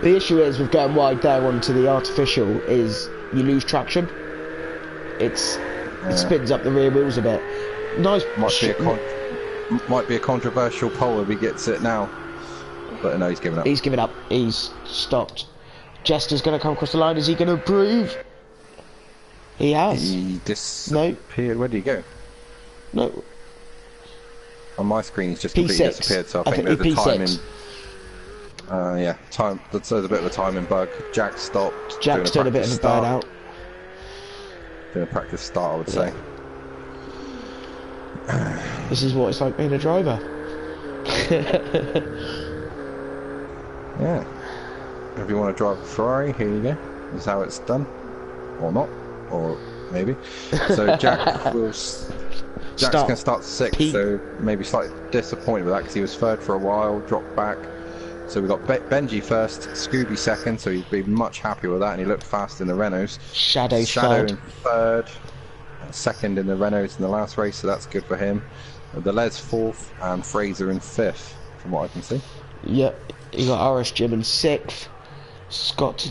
The issue is with going wide there onto the artificial is you lose traction. It spins up the rear wheels a bit. Nice. Might be a controversial poll if he gets it now. But no, he's given up. He's given up. He's stopped. Jester's going to come across the line. Is he going to improve? He has. He disappeared. Where did he go? No. On my screen, he's just completely disappeared. So I think there's a timing. Time. There's a bit of a timing bug. Jack stopped. Jack's doing a bit of a burnout. Doing a practice start, I would say. This is what it's like being a driver. Yeah. If you want to drive a Ferrari, here you go. This is how it's done. Or not. Or maybe. So Jack's going to start 6th, so maybe slightly disappointed with that because he was 3rd for a while, dropped back. So we got Benji first, Scooby second, so he'd be much happier with that, and he looked fast in the Renaults. Shadow in 3rd, 2nd in the Renaults in the last race, so that's good for him. The Les 4th, and Fraser in 5th, from what I can see. Yep, you got RS Jim in 6th, Scott.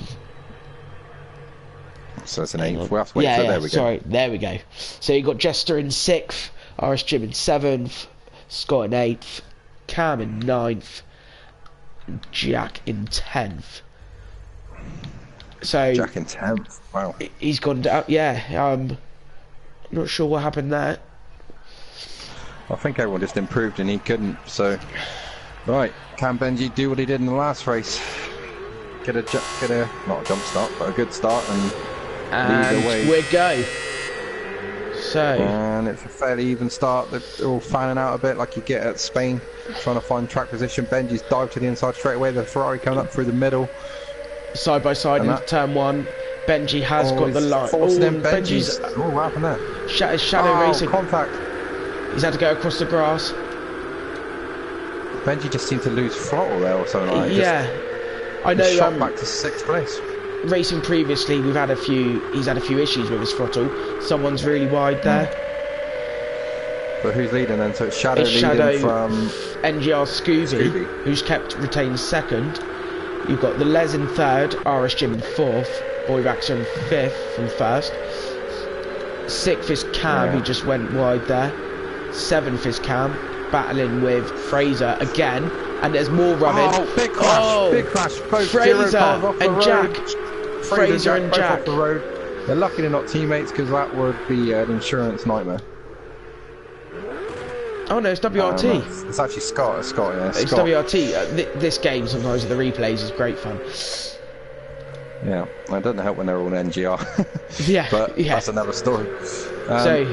So it's an 8th. We'll have to wait there we go. Sorry, there we go. So you got Jester in 6th, RS Jim in 7th, Scott in 8th, Cam in 9th, Jack in 10th. So Jack in 10th. Wow. He's gone down. Yeah. Not sure what happened there. I think everyone just improved and he couldn't. So right, can Benji do what he did in the last race? Get a not a jump start, but a good start and lead the way. We go. So. And it's a fairly even start. They're all fanning out a bit like you get at Spain, trying to find track position. Benji's dived to the inside straight away. The Ferrari coming up through the middle. Side by side into turn 1. Benji has got the line. Benji's. Oh, what happened there? Shadow racing. Contact. He's had to go across the grass. Benji just seemed to lose throttle there or something like that. Yeah. I know. Shot back to 6th place. Racing previously, he's had a few issues with his throttle. Someone's really wide there. But who's leading then? So it's Shadow leading from NGR Scooby, who's retained 2nd. You've got the Les in 3rd, RS Jim in 4th, Boy Raxer in 5th from 1st. 6th is Cam, who just went wide there. 7th is Cam, battling with Fraser again, and there's more running. Oh, big crash! Big crash! Both Fraser and Jack. Fraser and Jack off the road. They're lucky they're not teammates because that would be an insurance nightmare. Oh no, it's WRT. It's actually Scott. It's Scott, yeah. It's Scott. WRT. This game sometimes with the replays is great fun. Yeah, it doesn't help when they're all in NGR. Yeah, but that's another story. So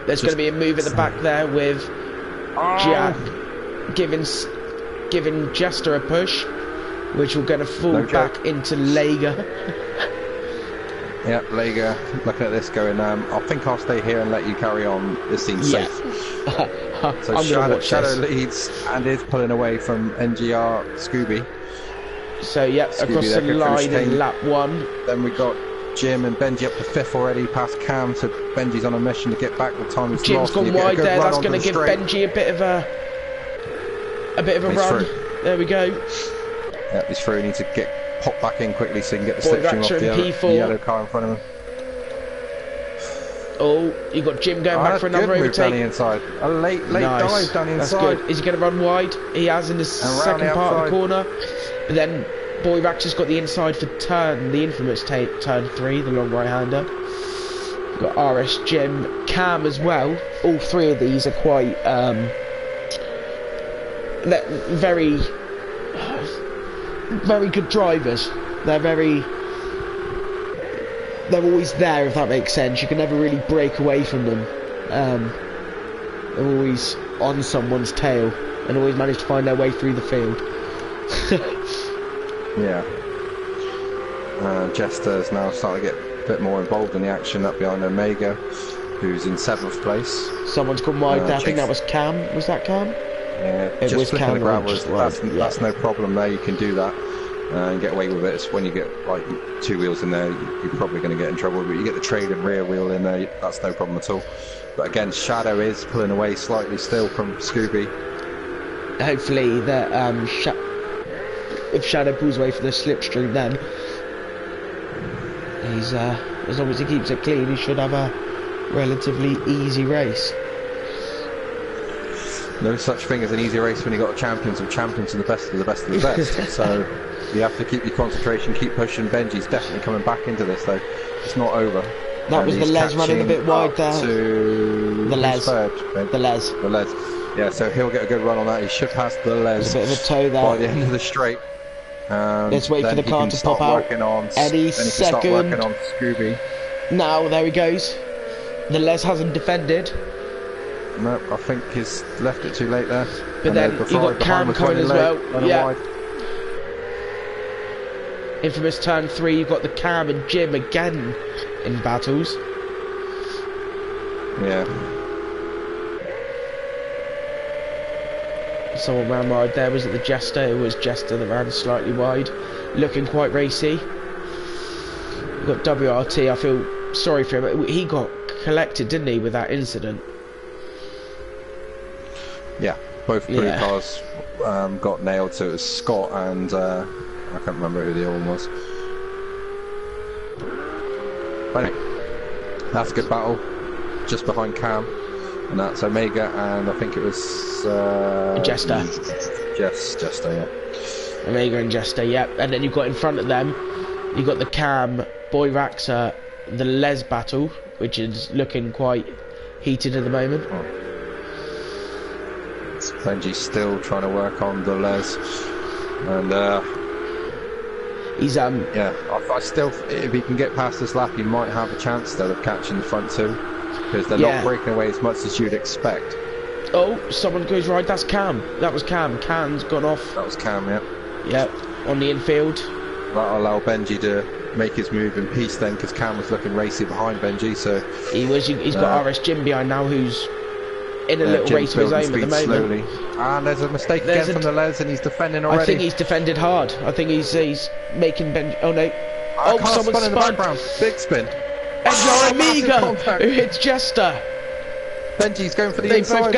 there's going to be a move at the back there with Jack giving Jester a push, which will going to fall back into Lager. Yeah, Lager looking at this going, I think I'll stay here and let you carry on. This seems safe. So Shadow leads and is pulling away from NGR Scooby. So across the line in lap 1. Then we got Jim and Benji up to 5th already, past Cam, so Benji's on a mission to get back. The time is Jim's lost. gone wide there. That's going to give Benji a bit of a run. There we go. Yeah, he's through. He needs to pop back in quickly so he can get the slipstream off the yellow car in front of him. Oh, you got Jim going back for another overtake. Down the inside. A late dive down the inside. That's good. Is he going to run wide? He has in the second part of the corner. But then Boy Rax has got the inside for the infamous turn 3, the long right-hander. We've got RS Jim, Cam as well. All 3 of these are quite very good drivers. They're always there, if that makes sense. You can never really break away from them. They're always on someone's tail and always manage to find their way through the field. Yeah. Jester's now starting to get a bit more involved in the action up behind Omega, who's in 7th place. Someone's gone wide there. I think that was Cam. Was that Cam? Yeah, it just flicking the gravel. That's no problem there. You can do that and get away with it. It's when you get like 2 wheels in there, you're probably going to get in trouble. But you get the trailing rear wheel in there, that's no problem at all. But again, Shadow is pulling away slightly still from Scooby. Hopefully that if Shadow pulls away for the slipstream, then he's as long as he keeps it clean, he should have a relatively easy race. No such thing as an easy race when you've got champions, and champions are the best of the best of the best. So you have to keep your concentration, keep pushing. Benji's definitely coming back into this though. It's not over. That was the Les running a bit wide there. The Les. The Les. The Les. Yeah, so he'll get a good run on that. He should pass the Les. There's a bit of a toe there. By the end of the straight. Let's wait for the car to pop out. Any second. Start working on Scooby. Now, there he goes. The Les hasn't defended. No, I think he's left it too late there. But then you got Cam coming as well. Yeah. Wide. Infamous turn 3, you've got the Cam and Jim again in battles. Yeah. Someone ran wide there. Was it the Jester? It was Jester that ran slightly wide, looking quite racy. You've got WRT. I feel sorry for him. He got collected, didn't he, with that incident? Yeah, both blue cars got nailed, so it was Scott and I can't remember who the other one was. But anyway, that's a good battle, just behind Cam, and that's Omega, and I think it was Jester. Jester, yeah. Omega and Jester, yeah. And then you've got in front of them, you've got the Cam, Boy Raxer, the Les battle, which is looking quite heated at the moment. Benji's still trying to work on the Les, and he's yeah, I still, if he can get past this lap, he might have a chance though of catching the front 2. because they're not breaking away as much as you'd expect. Oh, someone goes right. That's Cam. That was Cam. Cam's gone off. That was Cam, yeah. Yep, on the infield. That'll allow Benji to make his move in peace then, because Cam was looking racy behind Benji, so... He's got RS Jim behind now, who's in a little race of his own at the moment. Slowly. And there's a mistake again from the Les, and he's defending already. I think he's defended hard. I think he's making Benji... Oh, no. Someone spun in the background. Big spin. Edgar Amiga, who hits Jester. Benji's going for the inside.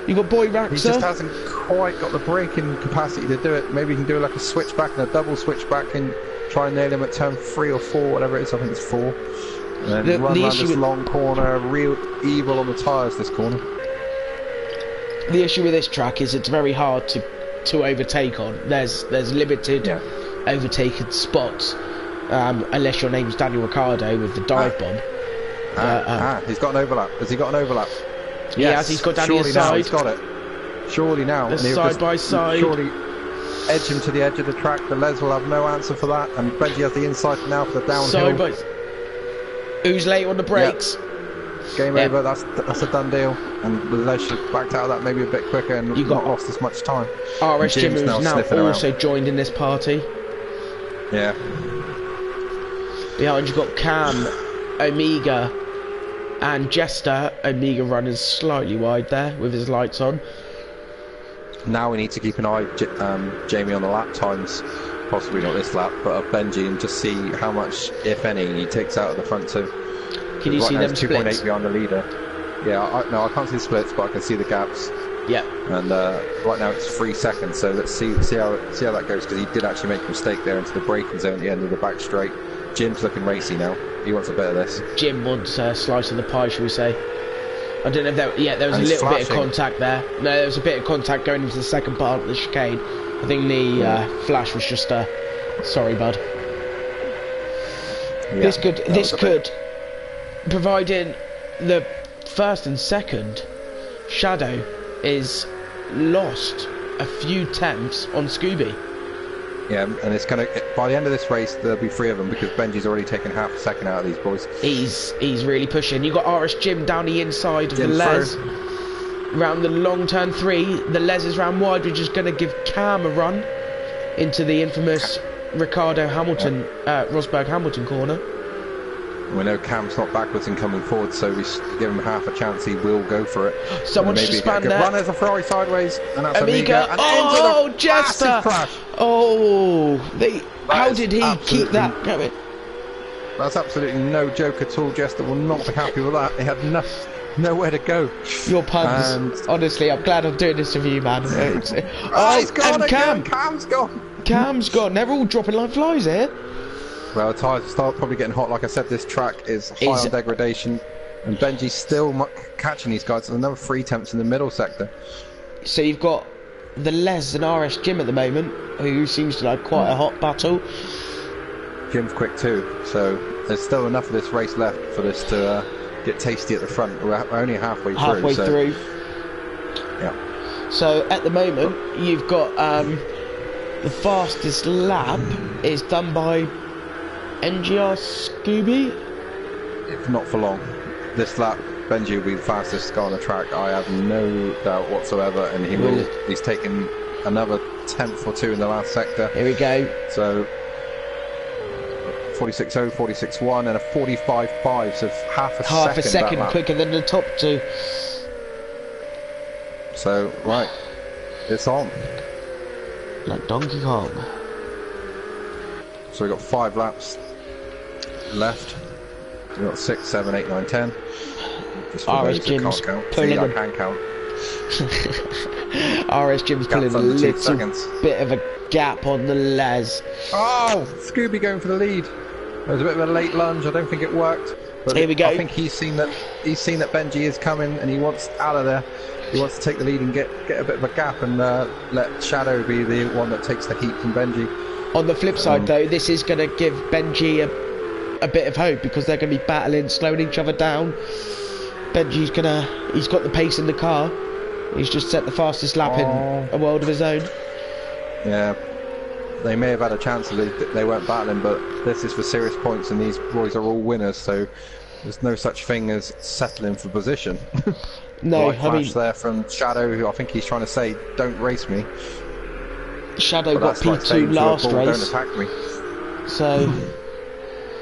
You got Boy Raxer. He just hasn't quite got the braking capacity to do it. Maybe he can do like a switchback and a double switchback and try and nail him at turn 3 or 4, whatever it is. I think it's 4. And then run around this long corner, real evil on the tyres this corner. The issue with this track is it's very hard to overtake on. There's limited overtaken spots, unless your name's Daniel Ricciardo with the dive bomb. He's got an overlap. Has he got an overlap? Yes, he's got Danny inside. Now he's got it. Surely now. And side by side. Surely edge him to the edge of the track. The Les will have no answer for that, and Benji has the inside now for the downhill. Who's late on the brakes? Yep. Game over. That's a done deal. And the Les should have backed out of that maybe a bit quicker and not lost as much time. RS Jim who's now also joined in this party. Yeah. Behind you've got Cam, Omega, and Jester. Omega running slightly wide there with his lights on. Now we need to keep an eye, Jamie, on the lap times. Possibly not this lap, but of Benji, and just see how much, if any, he takes out of the front two. Can you see them splits? 2.8 behind the leader. Yeah, I can't see the splits, but I can see the gaps. Yeah. And right now it's 3 seconds, so let's see how that goes, because he did actually make a mistake there into the braking zone at the end of the back straight. Jim's looking racy now. He wants a bit of this. Jim wants a slice of the pie, shall we say? I don't know if there was a little bit of contact there. No, there was a bit of contact going into the second part of the chicane. I think the flash was just a sorry, bud. Yeah, this could, providing the first and second, Shadow is lost a few tenths on Scooby. Yeah, and it's gonna, by the end of this race there'll be 3 of them, because Benji's already taken half a second out of these boys. He's really pushing. You got RS Jim down the inside of the Les. Round the long turn 3, the Les is round wide, which is going to give Cam a run into the infamous Ricardo Hamilton, Rosberg Hamilton corner. We know Cam's not backwards and coming forward, so we give him half a chance. He will go for it. Someone should span there. Run as a Ferrari sideways, and that's Amiga. Oh, Jester! Oh, how did he keep that going? That's absolutely no joke at all. Jester will not be happy with that. He had nowhere to go. Your puns. Honestly, I'm glad I'm doing this with you, man. He's gone again. Cam's gone. Cam's gone. They're all dropping like flies here. Well, the tyres start probably getting hot. Like I said, this track is high on degradation, and Benji's still catching these guys. There's another 3 attempts in the middle sector. So you've got the Les and RS Jim at the moment, who seems to like quite a hot battle. Jim's quick too, so there's still enough of this race left for this to get tasty at the front. We're only halfway through. Yeah. So at the moment, you've got the fastest lap is done by NGR Scooby. If not for long, this lap Benji will be the fastest guy on the track. I have no doubt whatsoever, and he's taken another 10th or 2 in the last sector. Here we go. So 46.0, 46.1, and a 45.5, so half a second quicker than the top 2. So right, it's on. Like Donkey Kong. So we've got 5 laps left. We've got 6, 7, 8, 9, 10. Just for those that can't count. See, I can count. RS Jim's pulling a little bit of a gap on the Les. Oh, Scooby going for the lead. There was a bit of a late lunge. I don't think it worked. But here we go. I think he's seen that Benji is coming, and he wants out of there. He wants to take the lead and get a bit of a gap, and let Shadow be the one that takes the heat from Benji. On the flip side, though, this is going to give Benji a bit of hope, because they're going to be battling, slowing each other down. Benji's he's got the pace in the car. He's just set the fastest lap in a world of his own. Yeah, they may have had a chance if they weren't battling, but this is for serious points, and these boys are all winners, so There's no such thing as settling for position. No, right, I mean there from Shadow, who I think he's trying to say, "Don't race me." Shadow got P2 last race. Don't attack me. So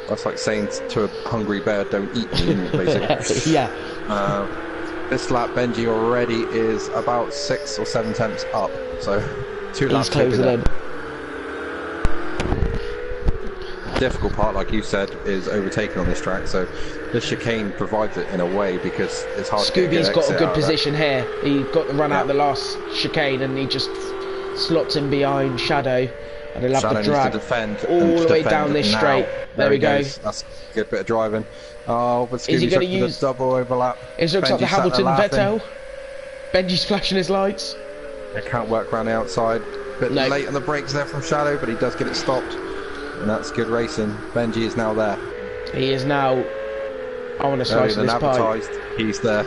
that's like saying to a hungry bear, "Don't eat me," basically. yeah. This lap, Benji already is about 6 or 7 tenths up, so 2 laps. He's closing in. The difficult part, like you said, is overtaking on this track. So the chicane provides it in a way because it's hard. Scooby's got a good position here. He got the run out of the last chicane, and he just slots in behind Shadow, and he'll have Shadow the drag needs to defend all the way down this straight. There we go. That's a good bit of driving. Oh, but is he going to use the double overlap? It looks like the Hamilton Vettel. Benji's flashing his lights. It can't work around the outside. Bit late on the brakes there from Shadow, but he does get it stopped, and that's good racing. Benji is now there. He is now. I want to slice this pie. He's there.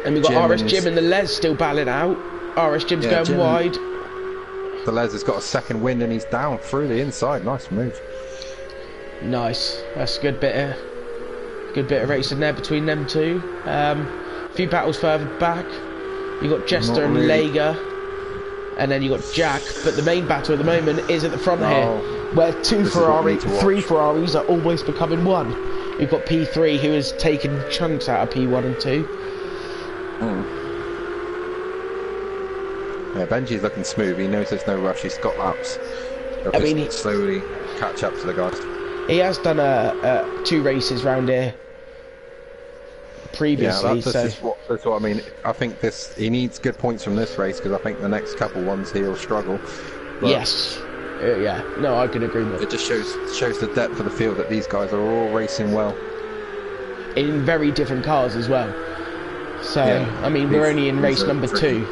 And we've got RS Jim and the Les still battling out. RS Jim's going wide. The Les has got a second wind and he's down through the inside. Nice move. Nice. That's a good bit of racing there between them two. A few battles further back. You got Jester and Lager, and then you got Jack. But the main battle at the moment is at the front here, where three Ferraris are almost becoming one. You've got P3 who has taken chunks out of P1 and 2. Yeah, Benji's looking smooth. He knows there's no rush. He's got laps. I mean, he slowly catch up to the guys. He has done 2 races round here previously. Yeah, that's what I mean. I think he needs good points from this race because I think the next couple ones he'll struggle. But yes. Yeah. No, I can agree with it. It just shows the depth of the field that these guys are all racing well. In very different cars as well. So, yeah, I mean, we're only in race number 2.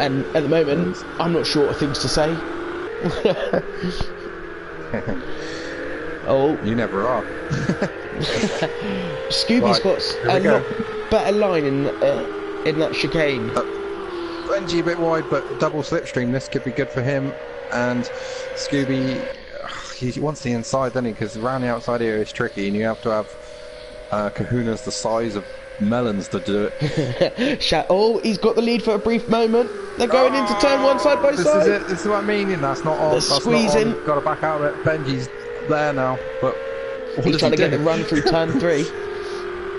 And at the moment, I'm not short of things to say. Oh. You never are. Scooby's got a lot better line in that chicane. Benji a bit wide, but double slipstream. This could be good for him. And Scooby, he wants the inside, doesn't he? Because around the outside here is tricky, and you have to have kahunas the size of melons to do it. Oh, he's got the lead for a brief moment. They're going into turn 1 side by side. This is it. This is what I mean. And that's not on. They're squeezing. Got to back out of it. Benji's there now, but he's trying to get the run through turn 3.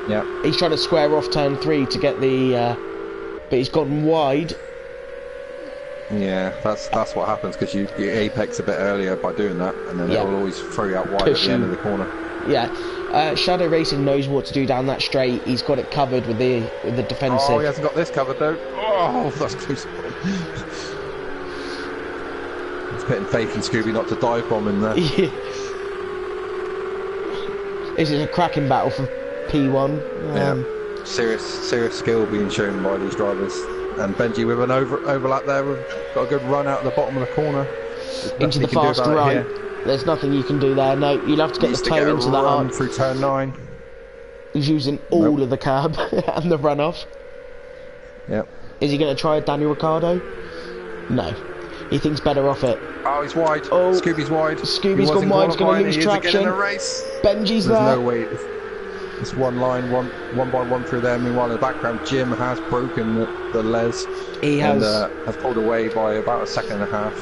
Yeah. He's trying to square off turn 3 to get the. But he's gone wide. Yeah, that's what happens because you apex a bit earlier by doing that, and then it will always throw you out wide at the end of the corner. Yeah. Shadow Racing knows what to do down that straight. He's got it covered with the defensive. Oh, he hasn't got this covered though. Oh, that's close. He's putting faith in Scooby not to dive bomb in there. Yeah. This is a cracking battle for P1. Serious skill being shown by these drivers. And Benji with an overlap there. We've got a good run out of the bottom of the corner. Into the fast right. There's nothing you can do there. No, you'll have to get the toe into the hard. Through turn 9. He's using all of the curb and the runoff. Yep. Is he going to try Daniel Ricciardo? No. He thinks better off it. Oh, he's wide. Oh, Scooby's wide. Scooby's gone wide. He's going to lose traction. Benji's there. There's no way. It's one line, one by one through there. Meanwhile, in the background, Jim has broken the Les. He has. And has pulled away by about a second and a half.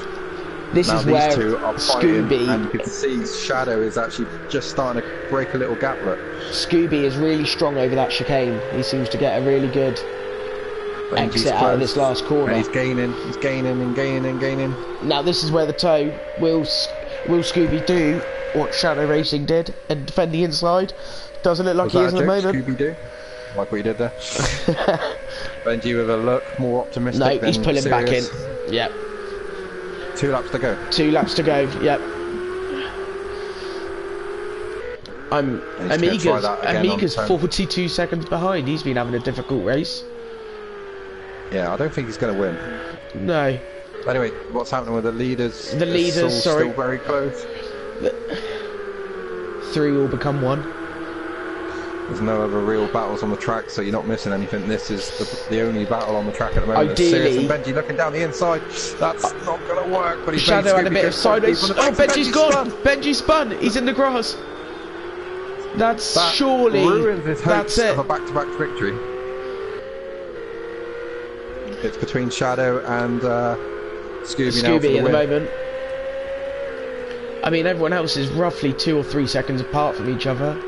This is where two are fighting, Scooby, and you can see Shadow is actually just starting to break a little gaplet. Scooby is really strong over that chicane. He seems to get a really good exit out of this last corner. And he's gaining and gaining. Now this is where the toe will Scooby do what Shadow Racing did and defend the inside. Doesn't look like he is at the moment. Scooby do like what he did there. Benji with a look more optimistic. No, he's pulling back in. Yep. 2 laps to go. 2 laps to go. Yep. Amiga's 42 seconds behind. He's been having a difficult race. Yeah, I don't think he's going to win. No. Anyway, what's happening with the leaders? The leaders, still very close. 3 will become 1. There's no other real battles on the track, so you're not missing anything. This is the only battle on the track at the moment. Ideally, and Benji looking down the inside. That's not going to work. But Shadow had a bit of sideways. Oh, Benji's gone. Benji spun. He's in the grass. That surely ruins his hopes that's it. of a back-to-back victory. It's between Shadow and Scooby now for the at win. the moment. I mean, everyone else is roughly 2 or 3 seconds apart from each other.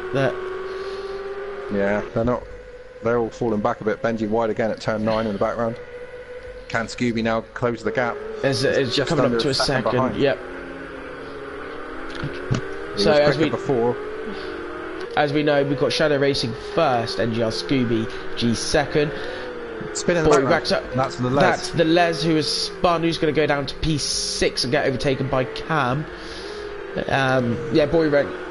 Yeah, they're not. They're all falling back a bit. Benji wide again at turn 9 in the background. Can Scooby now close the gap? It's just coming up to a second. Behind. Yep. So as we know, we've got Shadow racing first, NGR Scooby G second. Spinning the background. That's the Les. That's the Les who has spun, who's going to go down to P6 and get overtaken by Cam. Yeah, Boy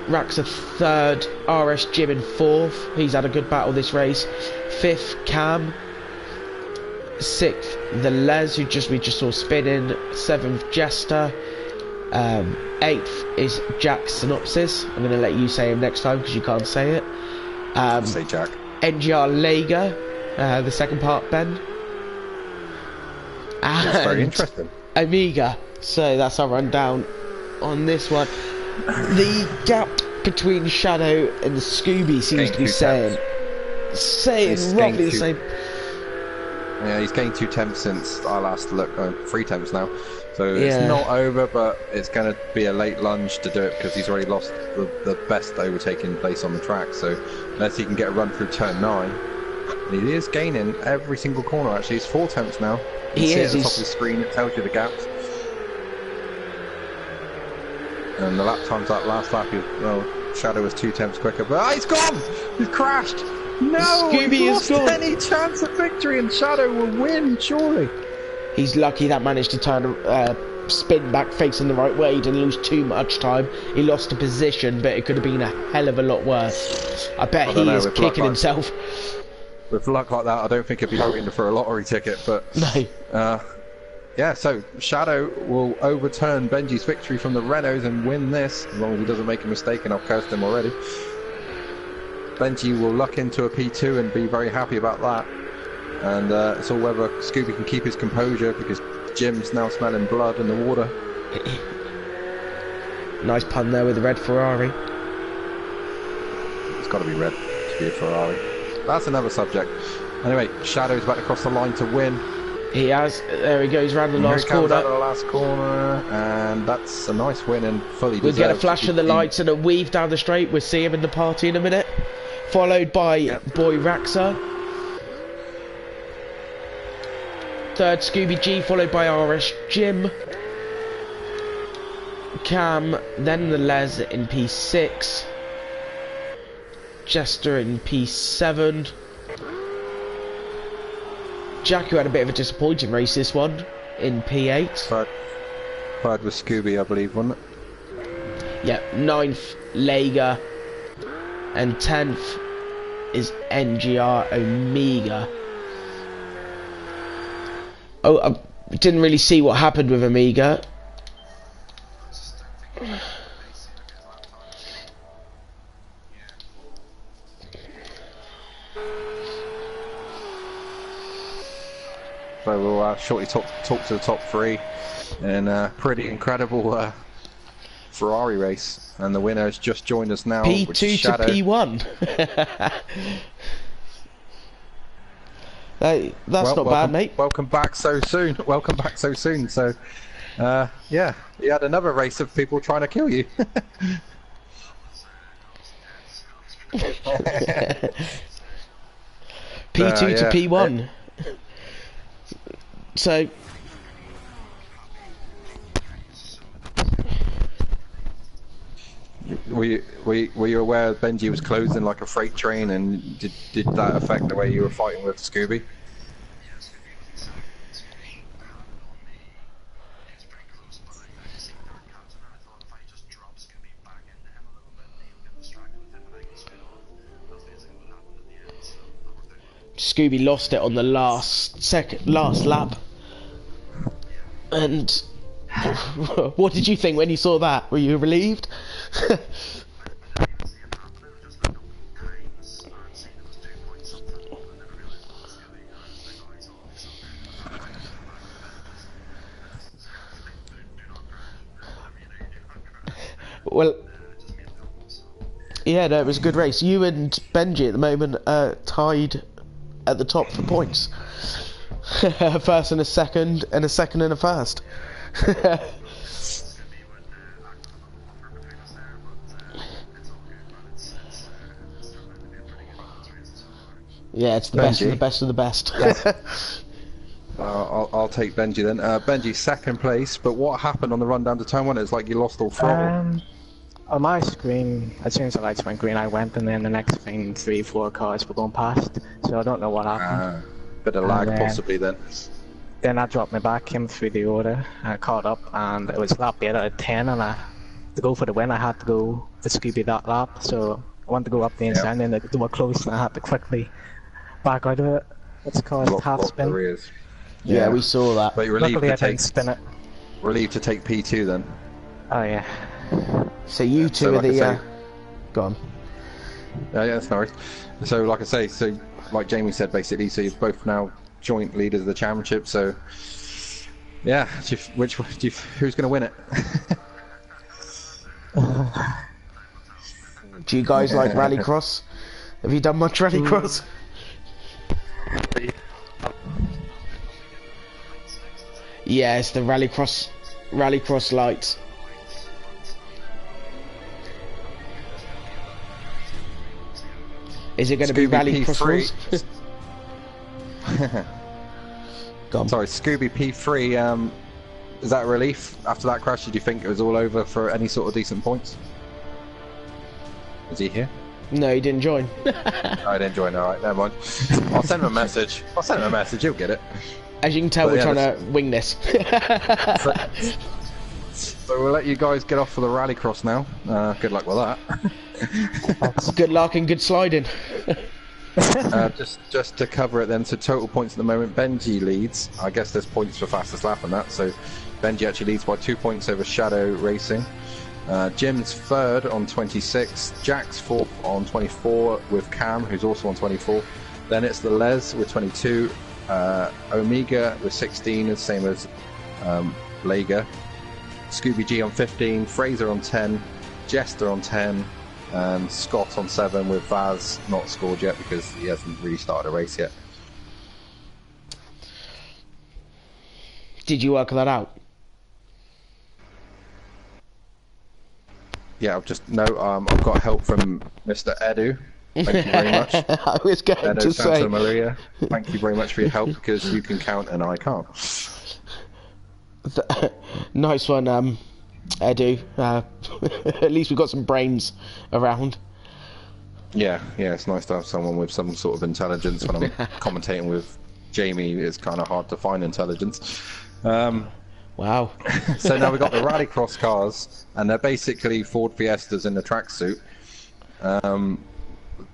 Rack's a third, RS Jim in fourth. He's had a good battle this race. Fifth, Cam. Sixth, the Les who we just saw spinning. Seventh, Jester. Eighth is Jack Synopsis. I'm going to let you say him next time because you can't say it. Say Jack. NGR Lager, the second part, Ben. That's very interesting. Amiga. So that's our rundown on this one. The gap between Shadow and the Scooby seems to be saying roughly the same. Yeah, he's gained 2 temps since I last looked. 3 temps now. So it's not over, but it's going to be a late lunge to do it because he's already lost the best overtaking place on the track. So unless he can get a run through turn 9, and he is gaining every single corner. Actually, he's 4 temps now. You see at the top of the screen, it tells you the gaps. And the lap times that last lap, Shadow was 2 temps quicker, but he's gone! He's crashed! No! Scooby has lost any chance of victory, and Shadow will win, surely. He's lucky that managed to turn spin back facing the right way. He didn't lose too much time. He lost a position, but it could have been a hell of a lot worse. I bet he is kicking himself. With luck like that, I don't think he'd be hoping for a lottery ticket, but... No. Yeah, so Shadow will overturn Benji's victory from the Renaults and win this, as long as he doesn't make a mistake, and I've cursed him already. Benji will luck into a P2 and be very happy about that. And it's all whether Scooby can keep his composure, because Jim's now smelling blood in the water. Nice pun there with the red Ferrari. It's got to be red to be a Ferrari. That's another subject. Anyway, Shadow's about to cross the line to win. He has. There he goes round the last corner. Out of the last corner, and that's a nice win and fully deserved. We'll get a flash of the lights and a weave down the straight. We'll see him in the party in a minute. Followed by Boy Raxa. Third, Scooby G, followed by RS Jim. Cam, then the Les in P6. Jester in P7. Jack, who had a bit of a disappointing race this one, in P8. Third was Scooby, I believe, wasn't it? Yeah, 9th, Lager. And 10th is NGR Omega. Oh, I didn't really see what happened with Omega. So we'll shortly talk to the top 3 in a pretty incredible Ferrari race, and the winner has just joined us now. P2 to P1. Hey, that's not bad, mate. Welcome back so soon. Welcome back so soon. So, yeah, you had another race of people trying to kill you. P2 to P1. So, were you aware Benji was closing like a freight train, and did that affect the way you were fighting with Scooby? Scooby lost it on the last lap. And what did you think when you saw that? Were you relieved? Well, yeah, no, it was a good race. You and Benji at the moment tied at the top for points. A first and a second, and a second and a first. Yeah, it's the best of the best of the best. I'll take Benji then. Benji, second place, but what happened on the run down to turn one? It's like you lost all throttle. On my screen, as soon as the lights went green, I went, and then the next thing, 3-4 cars were going past, so I don't know what happened. Bit of lag possibly then. Then I dropped my back, came through the order, I caught up, and it was lap 8 out of 10, and to go for the win, I had to go for Scooby that lap, so I wanted to go up the inside, and then they were close, and I had to quickly back out of it. It's called half spin. Yeah, we saw that. But you're relieved Luckily, to I take didn't spin it. Relieved to take P2 then. Oh yeah. So you two are the. Go on. Yeah, that's no worries. So, like I say, so like Jamie said, basically, so you're both now joint leaders of the championship. So, yeah, who's going to win it? Do you guys like rallycross? Have you done much rallycross? Yeah, it's the rallycross lights. Is it going to be rallycross rules? Sorry, Scooby P3. Is that a relief after that crash? Did you think it was all over for any sort of decent points? Is he here? No, he didn't join. I didn't join. All right, never mind. I'll send him a message. He'll get it. As you can tell, we're trying to wing this. So we'll let you guys get off for the rallycross now. Good luck with that. Good luck and good sliding. Just to cover it then, so total points at the moment, Benji leads. I guess there's points for fastest lap and that, so Benji actually leads by 2 points over Shadow Racing. Jim's third on 26, Jack's fourth on 24 with Cam, who's also on 24. Then it's the Les with 22, Omega with 16, the same as Lager. Scooby G on 15, Fraser on 10, Jester on 10, and Scott on 7, with Vaz not scored yet because he hasn't really started a race yet. Did you work that out? Yeah, I've got help from Mr. Edu. Thank you very much. I was going Edu to Santa say. Maria. Thank you very much for your help, because you can count and I can't. Nice one, Edu. At least we've got some brains around. Yeah, it's nice to have someone with some sort of intelligence. When I'm commentating with Jamie, it's kind of hard to find intelligence. Wow. So now we've got the rallycross cars, and they're basically Ford Fiestas in the tracksuit.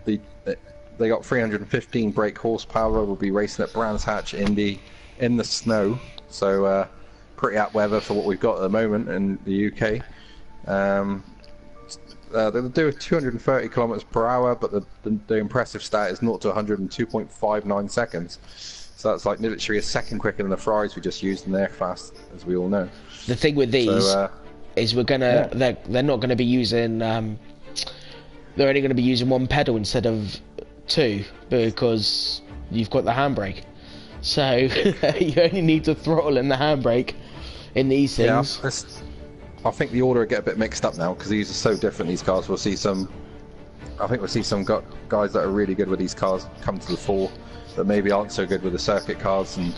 They got 315 brake horsepower. We'll be racing at Brands Hatch Indy in the snow, so pretty apt weather for what we've got at the moment in the UK. They'll do 230 kilometers per hour, but the impressive stat is 0 to 100 in 2.59 seconds. So that's like literally a second quicker than the Ferraris we just used, and they're fast, as we all know. The thing with these is they're not gonna be using they're only gonna be using one pedal instead of two, because you've got the handbrake. So you only need to throttle in the handbrake in these things. Yeah, I think the order will get a bit mixed up now, because these are so different, these cars. We'll see some guys that are really good with these cars come to the fore that maybe aren't so good with the circuit cars, and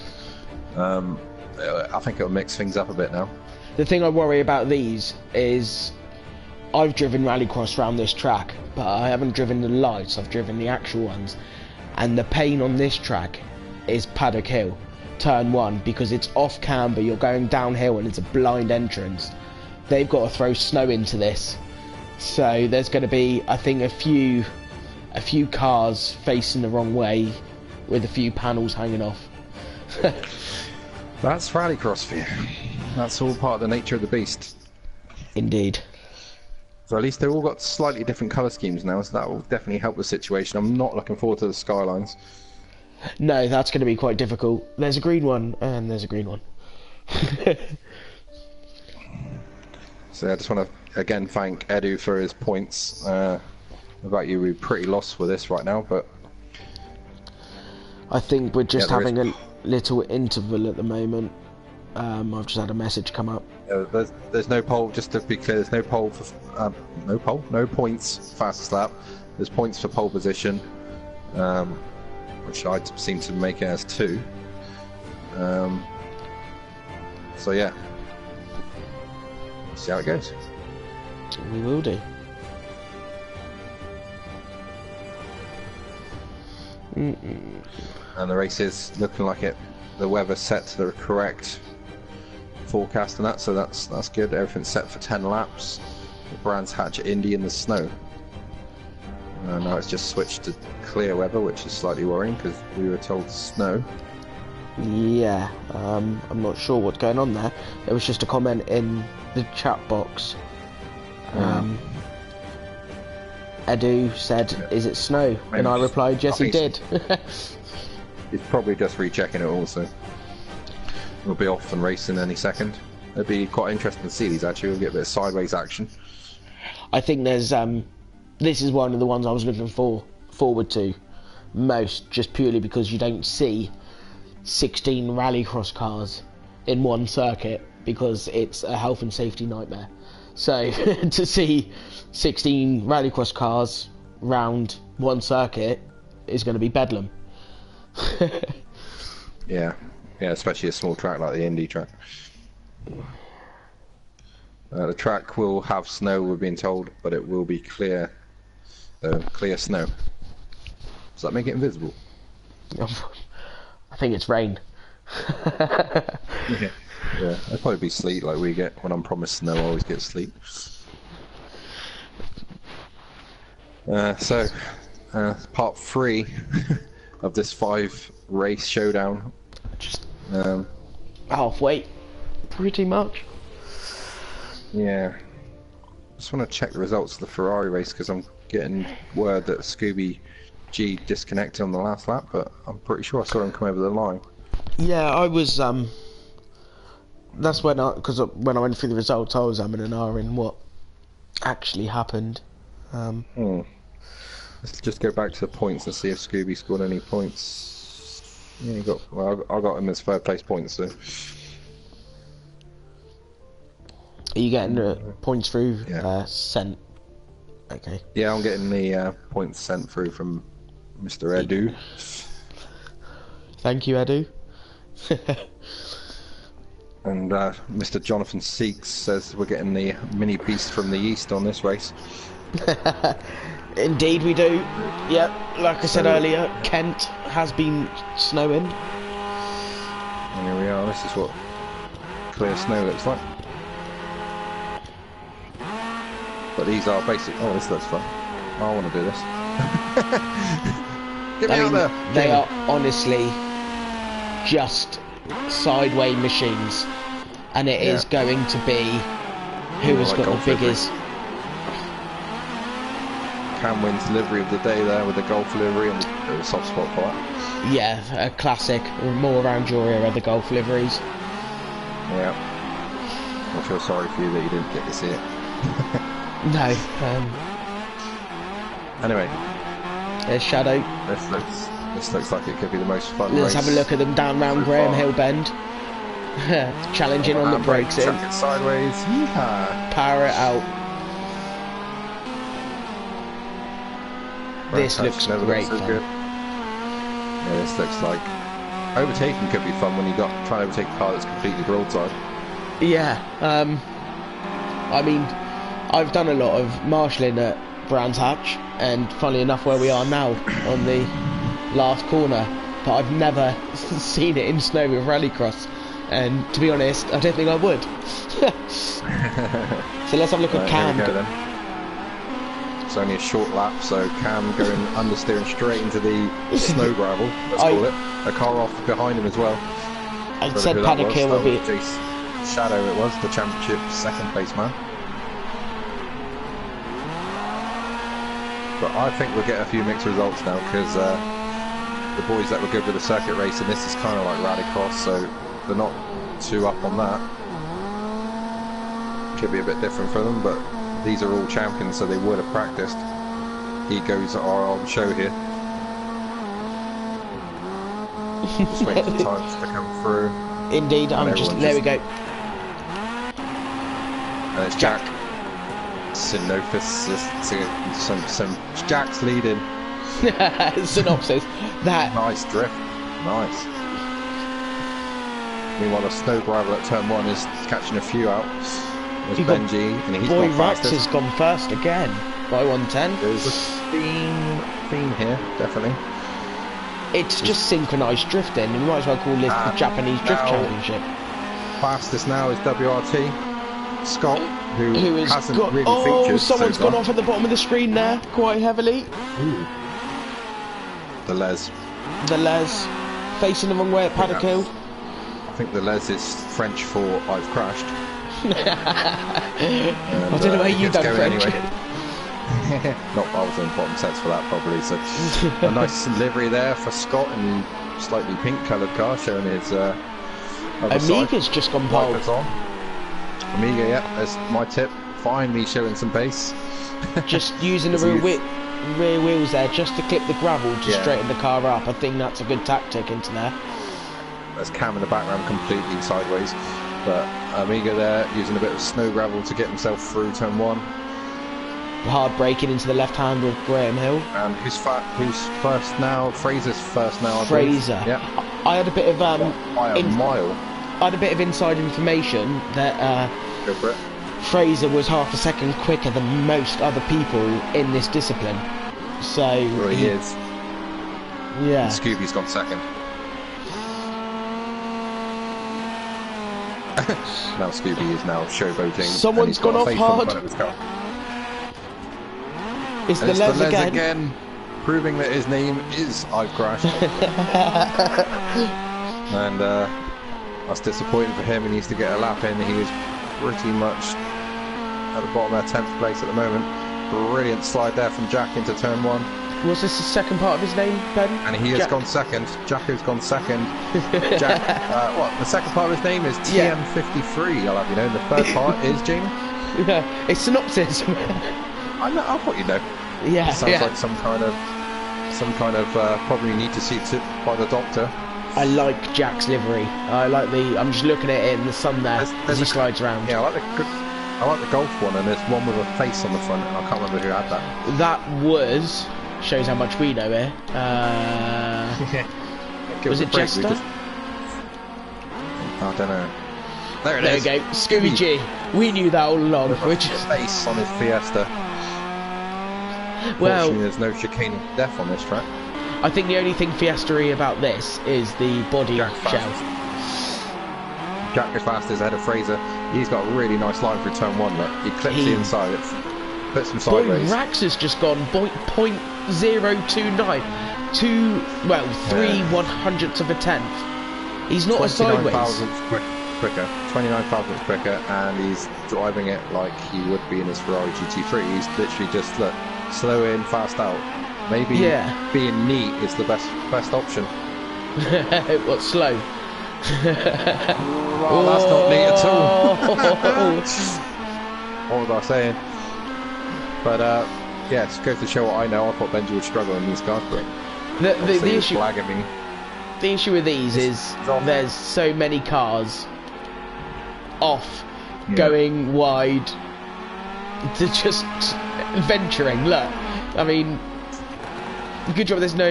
I think it'll mix things up a bit now. The thing I worry about these is I've driven rallycross around this track, but I haven't driven the lights, I've driven the actual ones, and the pain on this track is Paddock Hill, turn 1, because it's off camber, you're going downhill and it's a blind entrance. They've got to throw snow into this, so there's going to be, I think, a few cars facing the wrong way with a few panels hanging off. That's rallycross for you. That's all part of the nature of the beast. Indeed. So at least they've all got slightly different colour schemes now, so that will definitely help the situation. I'm not looking forward to the Skylines. No, that's going to be quite difficult. There's a green one, and there's a green one. So I just want to again thank Edu for his points. About you, we're pretty lost with this right now, but I think we're just having a little interval at the moment. I've just had a message come up. There's no pole. Just to be clear, there's no pole for no points fastest lap. There's points for pole position, which I seem to make it as 2. So yeah, see how it goes. We will do. And the race is looking like it. The weather's set to the correct forecast and that, so that's good. Everything's set for 10 laps. The Brands Hatch Indy in the snow. Now it's just switched to clear weather, which is slightly worrying because we were told snow. Yeah, I'm not sure what's going on there. There was just a comment in the chat box. Edu said, "Is it snow?" Maybe. And I replied, "Yes, he did." He's probably just rechecking it also. We'll be off and racing any second. It'd be quite interesting to see these actually. We'll get a bit of sideways action. I think there's this is one of the ones I was looking forward to most, just purely because you don't see 16 rallycross cars in one circuit because it's a health and safety nightmare. So to see 16 rallycross cars round one circuit is going to be bedlam. Yeah, especially a small track like the Indy track. The track will have snow, we're being told, but it will be clear snow. Does that make it invisible? I think it's rain. Yeah, it'll probably be sleet like we get. When I'm promised snow, I always get sleet. So, part 3 of this 5-race showdown. Just halfway, pretty much. Yeah. Just want to check the results of the Ferrari race because I'm getting word that Scooby G disconnected on the last lap, but I'm pretty sure I saw him come over the line. Yeah, I was. That's when when I went through the results, I was umming and ahhing what actually happened. Let's just go back to the points and see if Scooby scored any points. Yeah, he got. Well, I got him as 3rd place points. So. Are you getting the points through sent? Okay. Yeah, I'm getting the points sent through from Mr. Edu. Thank you, Edu. And Mr. Jonathan Seeks says we're getting the mini beast from the east on this race. Indeed we do. Yep, like I said earlier, Kent has been snowing. And here we are, this is what clear snow looks like. But these are basic. Oh, this looks fun. I want to do this. Get me out there! They are honestly just sideway machines. And it is going to be who has got the biggest. Cam wins livery of the day there with the Golf livery and the soft spot for it. Yeah, a classic. More around your era, the Golf liveries. Yeah. I feel sorry for you that you didn't get to see it. No. Anyway. There's Shadow. This looks like it could be the most fun Let's race. have a look at them down round Graham Hill Bend. Challenging on the brakes in. Chuck it sideways. Yeehaw. Power it out. This looks great fun. Good. Yeah, this looks like overtaking could be fun when you try to overtake a car that's completely broadside. Yeah, I mean, I've done a lot of marshalling at Brands Hatch, and funnily enough, where we are now on the last corner, but I've never seen it in snow with rallycross. And to be honest, I don't think I would. So let's have a look at Cam. It's only a short lap, so Cam going understeering straight into the snow gravel, let's call it. A car off behind him as well. I said Paddock Hill will be... Shadow it was, the championship 2nd place man. But I think we'll get a few mixed results now, because the boys that were good with the circuit racing, this is kind of like rallycross, so they're not too up on that. Could be a bit different for them, but these are all champions, so they would have practiced. Egos are on show here. Just waiting for the times to come through. Indeed, there we go. And it's Jack. Synopsis, Jack's leading. Synopsis. That nice drift. Nice. Meanwhile, the snow gravel at turn 1 is catching a few out. There's Benji, and he's Boy gone Rex fastest. has gone first again by 110. There's a theme here, definitely. It's just synchronised drifting. You might as well call this the Japanese Drift Championship. Fastest now is WRT. Scott, who hasn't really featured. Someone's gone off at the bottom of the screen there, quite heavily. Ooh. The Les. The Les. Facing the wrong way at Paddock Hill. I think the Les is French for I've crashed. I don't know where you done French. Anyway. Not I was in bottom sets for that probably. So a nice livery there for Scott in slightly pink coloured car showing his Amiga's side. Just gone pole. Amiga, yeah, that's my tip. Finally showing some pace. Just using the rear wheels there just to clip the gravel to straighten the car up. I think that's a good tactic into there. There's Cam in the background completely sideways. But Amiga there using a bit of snow gravel to get himself through turn 1. Hard braking into the left hand with Graham Hill. And who's first now? Fraser's first now. Fraser. Yeah. I had a bit of by a mile. I had a bit of inside information that Go for it. Fraser was half a second quicker than most other people in this discipline. So well, he is. Yeah. And Scooby's gone second. Now Scooby is now showboating. Someone's gone off hard. It's the Les again. Proving that his name is I've crashed. And that's disappointing for him. He needs to get a lap in. He was pretty much at the bottom of 10th place at the moment. Brilliant slide there from Jack into turn 1. Was this the second part of his name, Ben? And he has gone second. Jack has gone second. Jack, the second part of his name is TM53, I'll have you know. The third part is Jamie. Yeah, it's Synopsis. I thought you know. Yeah. It sounds like some kind of probably need to see to by the doctor. I like Jack's livery. I'm just looking at it in the sun there as he slides around. Yeah, I like the golf one, and there's one with a face on the front, and I can't remember who had that. That shows how much we know here. Was it Jester? I don't know. There we go, Scooby G. We knew that all along. Which face on his Fiesta. Well, there's no chicane of death on this track. I think the only thing Fiesta-y about this is the body shell. Jack is fastest ahead of Fraser. He's got a really nice line through turn 1. Look, he clips the inside. It puts him sideways. Boy, Rax has just gone 0.029 to 3/100th of a tenth. He's not a sideways. 29 thousandths quicker, and he's driving it like he would be in his Ferrari GT3. He's literally just slow in, fast out. Maybe being neat is the best option. What, slow? Oh, that's not neat at all. What was I saying? But yeah, it goes to show what I know. I thought Benji would struggle in these cars, but the issue blagging me. The issue with these is there's so many cars off going wide to just venturing. Look, I mean, good job there's no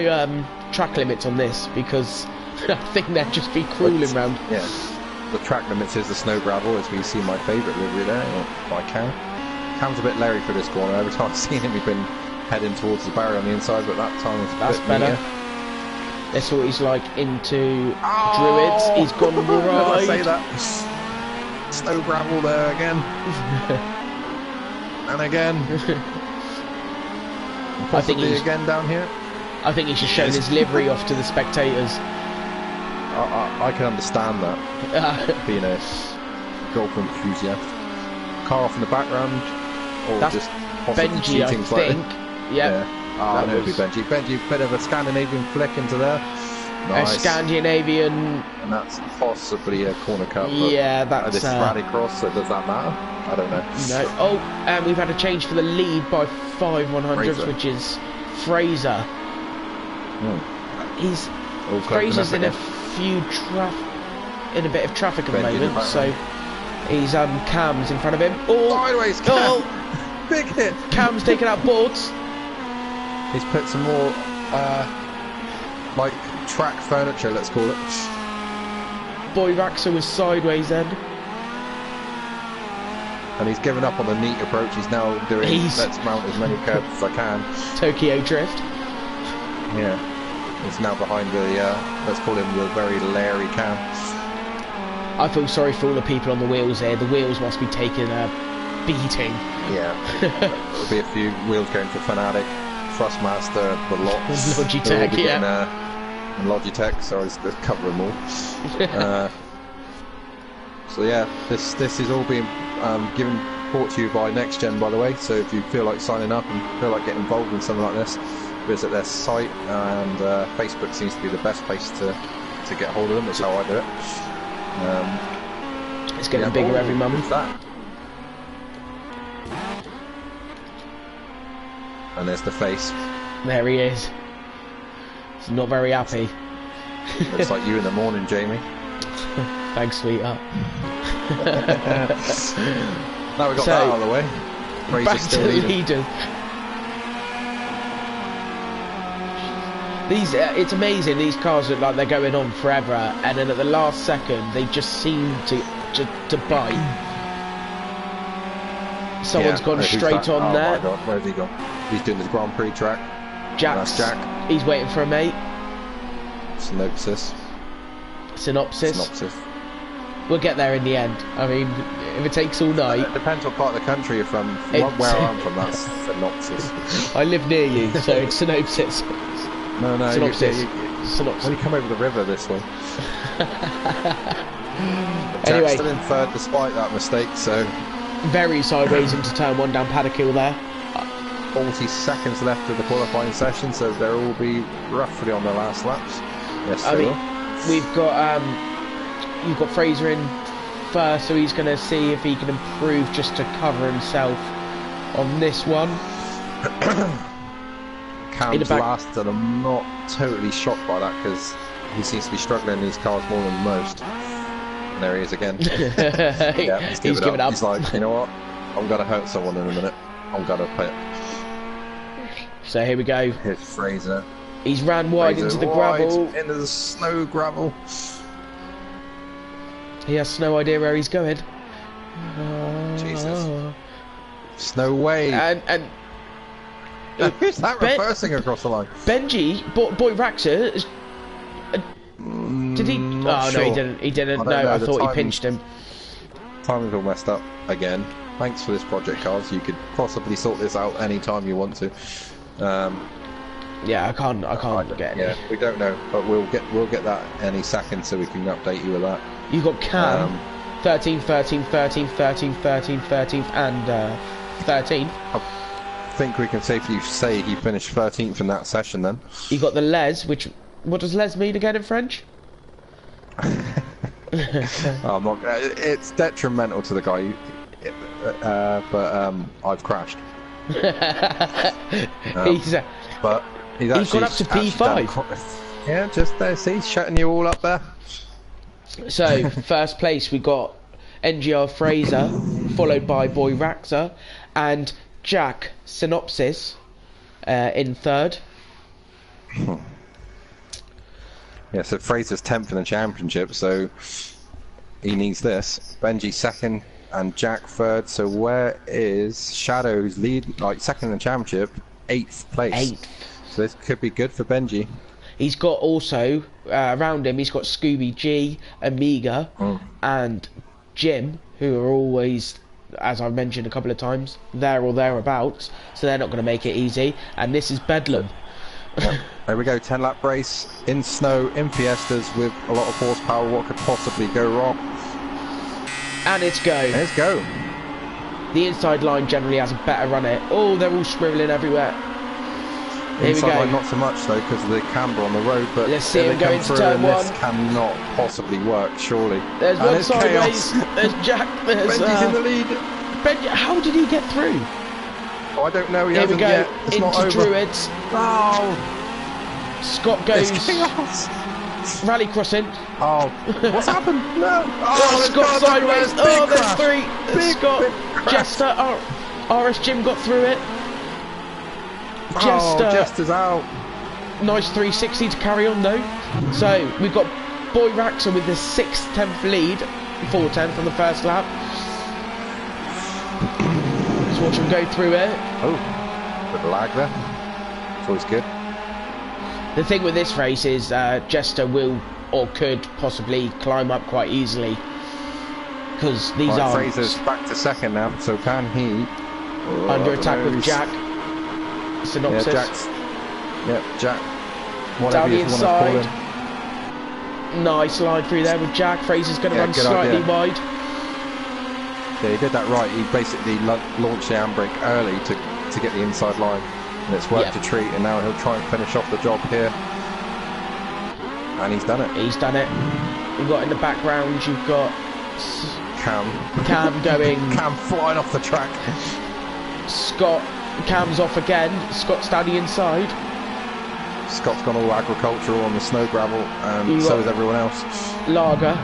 track limits on this, because I think they'd just be cruising around. Yeah, the track limits is the snow gravel, as we see my favourite livery there by Cam. Cam's a bit leery for this corner. Every time I've seen him, he's been heading towards the barrier on the inside, but that time it's a bit better. That's what he's like into Druids. He's gone right. I say that. Snow gravel there again. And again. I think he's again down here. I think he's just shown his livery off to the spectators. I can understand that. Being a golf enthusiast. Car off in the background. Or that's just Benji, I think. Yeah. Oh, that would be Benji. Benji, bit of a Scandinavian flick into there. Nice. A Scandinavian. And that's possibly a corner cut. Yeah, that's. This is rallycross, so does that matter? I don't know. No. Oh, and we've had a change for the lead by 5 100s, which is Fraser. He's Fraser's in a bit of traffic at the moment, so he's Cam's in front of him. Oh, sideways, Cam. Big hit. Cam's taken out boards. He's put some more like track furniture, let's call it. Boy Raxa was sideways then. And he's given up on the neat approach. He's now doing let's mount as many curbs as I can. Tokyo Drift. Yeah. He's now behind the let's call him the very Larry Cam. I feel sorry for all the people on the wheels there. The wheels must be taking a beating. Yeah. There'll be a few wheels going for Fanatic, Thrustmaster, the lot. Logitech, yeah. And Logitech, so let's cover them all. So yeah, this is all being brought to you by Next Gen, by the way. So if you feel like signing up and feel like getting involved in something like this, visit their site, and Facebook seems to be the best place to get hold of them. That's how I do it. It's getting bigger every month. And there's the face. There he is. He's not very happy. Looks like you in the morning, Jamie. Thanks, sweetheart. Now we got that out of the way. Back to leaders. These, it's amazing. These cars look like they're going on forever, and then at the last second, they just seem to bite. Someone's gone straight on there. Oh my God, where's he gone? He's doing the Grand Prix track. That's Jack. He's waiting for a mate. Synopsis. We'll get there in the end. I mean, if it takes all night. It depends what part of the country you're from. Where I'm from, that's Synopsis. I live near you, so it's Synopsis. No, Synopsis. Synopsis. When you come over the river this way. Anyway, still in third despite that mistake, so. Very sideways into turn 1 down Paddock Hill there. 40 seconds left of the qualifying session, so they'll all be roughly on their last laps. Yes, we've got you've got Fraser in first, so he's going to see if he can improve just to cover himself on this one. Cam's last, and I'm not totally shocked by that because he seems to be struggling in these cars more than most. And there he is again. Yeah, he's given up. He's like, you know what? I'm going to hurt someone in a minute. I'm going to pit. So here we go. Here's Fraser. He's ran wide into the gravel. Into the snow gravel. He has no idea where he's going. Jesus. Snow wave. And who's that reversing across the line? Benji, Boy Raxa. Did he? Oh sure. No, he didn't. He didn't. No, I thought he pinched him. Timing's all messed up again. Thanks for this project, Cars. You could possibly sort this out anytime you want to. Yeah, I can't get it. Yeah, we don't know, but we'll get that any second, so we can update you with that. You got Cam, 13, 13, 13, 13, 13, 13, and 13. I think we can safely say he finished 13th in that session. Then you got the Les, which what does Les mean again in French? I'm not. It's detrimental to the guy, but I've crashed. But he's gone up to P5. Yeah, just there. See, shutting you all up there. So first place we got NGR Fraser, followed by Boy Raxa, and Jack Synopsis in third. Yeah, so Fraser's 10th in the championship, so he needs this. Benji second and Jack third. So where is Shadow's lead? Like second in the championship, 8th place. 8th. So this could be good for Benji. He's got also around him. He's got Scooby G, Amiga, and Jim, who are always, as I've mentioned a couple of times, there or thereabouts. So they're not going to make it easy. And this is Bedlam. Yep. There we go, 10-lap race in snow, in Fiestas with a lot of horsepower. What could possibly go wrong? And it's go. Let's go. The inside line generally has a better run it. Oh, they're all scribbling everywhere. Here we go. Line not so much though because of the camber on the road, but let's see him go into turn one. This cannot possibly work, surely. There's one sideways. There's Jack. There's Benji's in the lead. Benji, how did he get through? Oh, I don't know. He Here we hasn't go yet. It's into not over. Druids. Oh, Scott goes. it's chaos. Rally crossing. Oh, what's happened? No. Oh, Scott sideways. Oh, there's three. Scott, big Jester, RS Jim got through it. Jester. Jester's out. Nice 360 to carry on though. So we've got Boy Raxon with the 6th, 10th lead, 4:10 from the first lap. Let's watch him go through it. Oh, bit of lag there. It's always good. The thing with this race is Jester will or could possibly climb up quite easily because these are. Fraser's back to second now, so can he? Under attack with Jack. Synopsis. Jack. Down the inside. Nice line through there with Jack. Fraser's going to run slightly wide. Yeah, he did that right. He basically launched the handbrake early to get the inside line. And it's worked a treat, and now he'll try and finish off the job here. And he's done it. He's done it. You've got in the background, you've got Cam going. Cam flying off the track. Scott, Cam's off again. Scott's standing inside. Scott's gone all agricultural on the snow gravel, and so is everyone else. Lager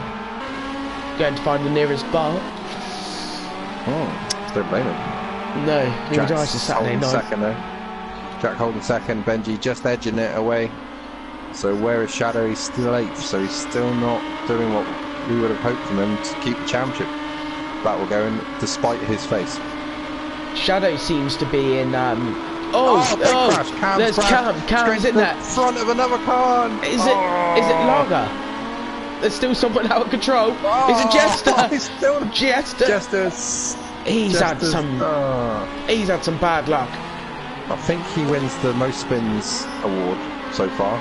going to find the nearest bar. Don't blame him. No, he dies to Saturday night. Second though. Jack holding second, Benji just edging it away. So where is Shadow? He's still 8th, so he's still not doing what we would have hoped from him to keep the championship battle going, despite his face. Shadow seems to be in. Crash. There's Cam. Cam's in there. Front of another car. Is it Lager? There's still someone out of control. Is it Jester? He's still Jester. He's had some bad luck. I think he wins the most spins award so far.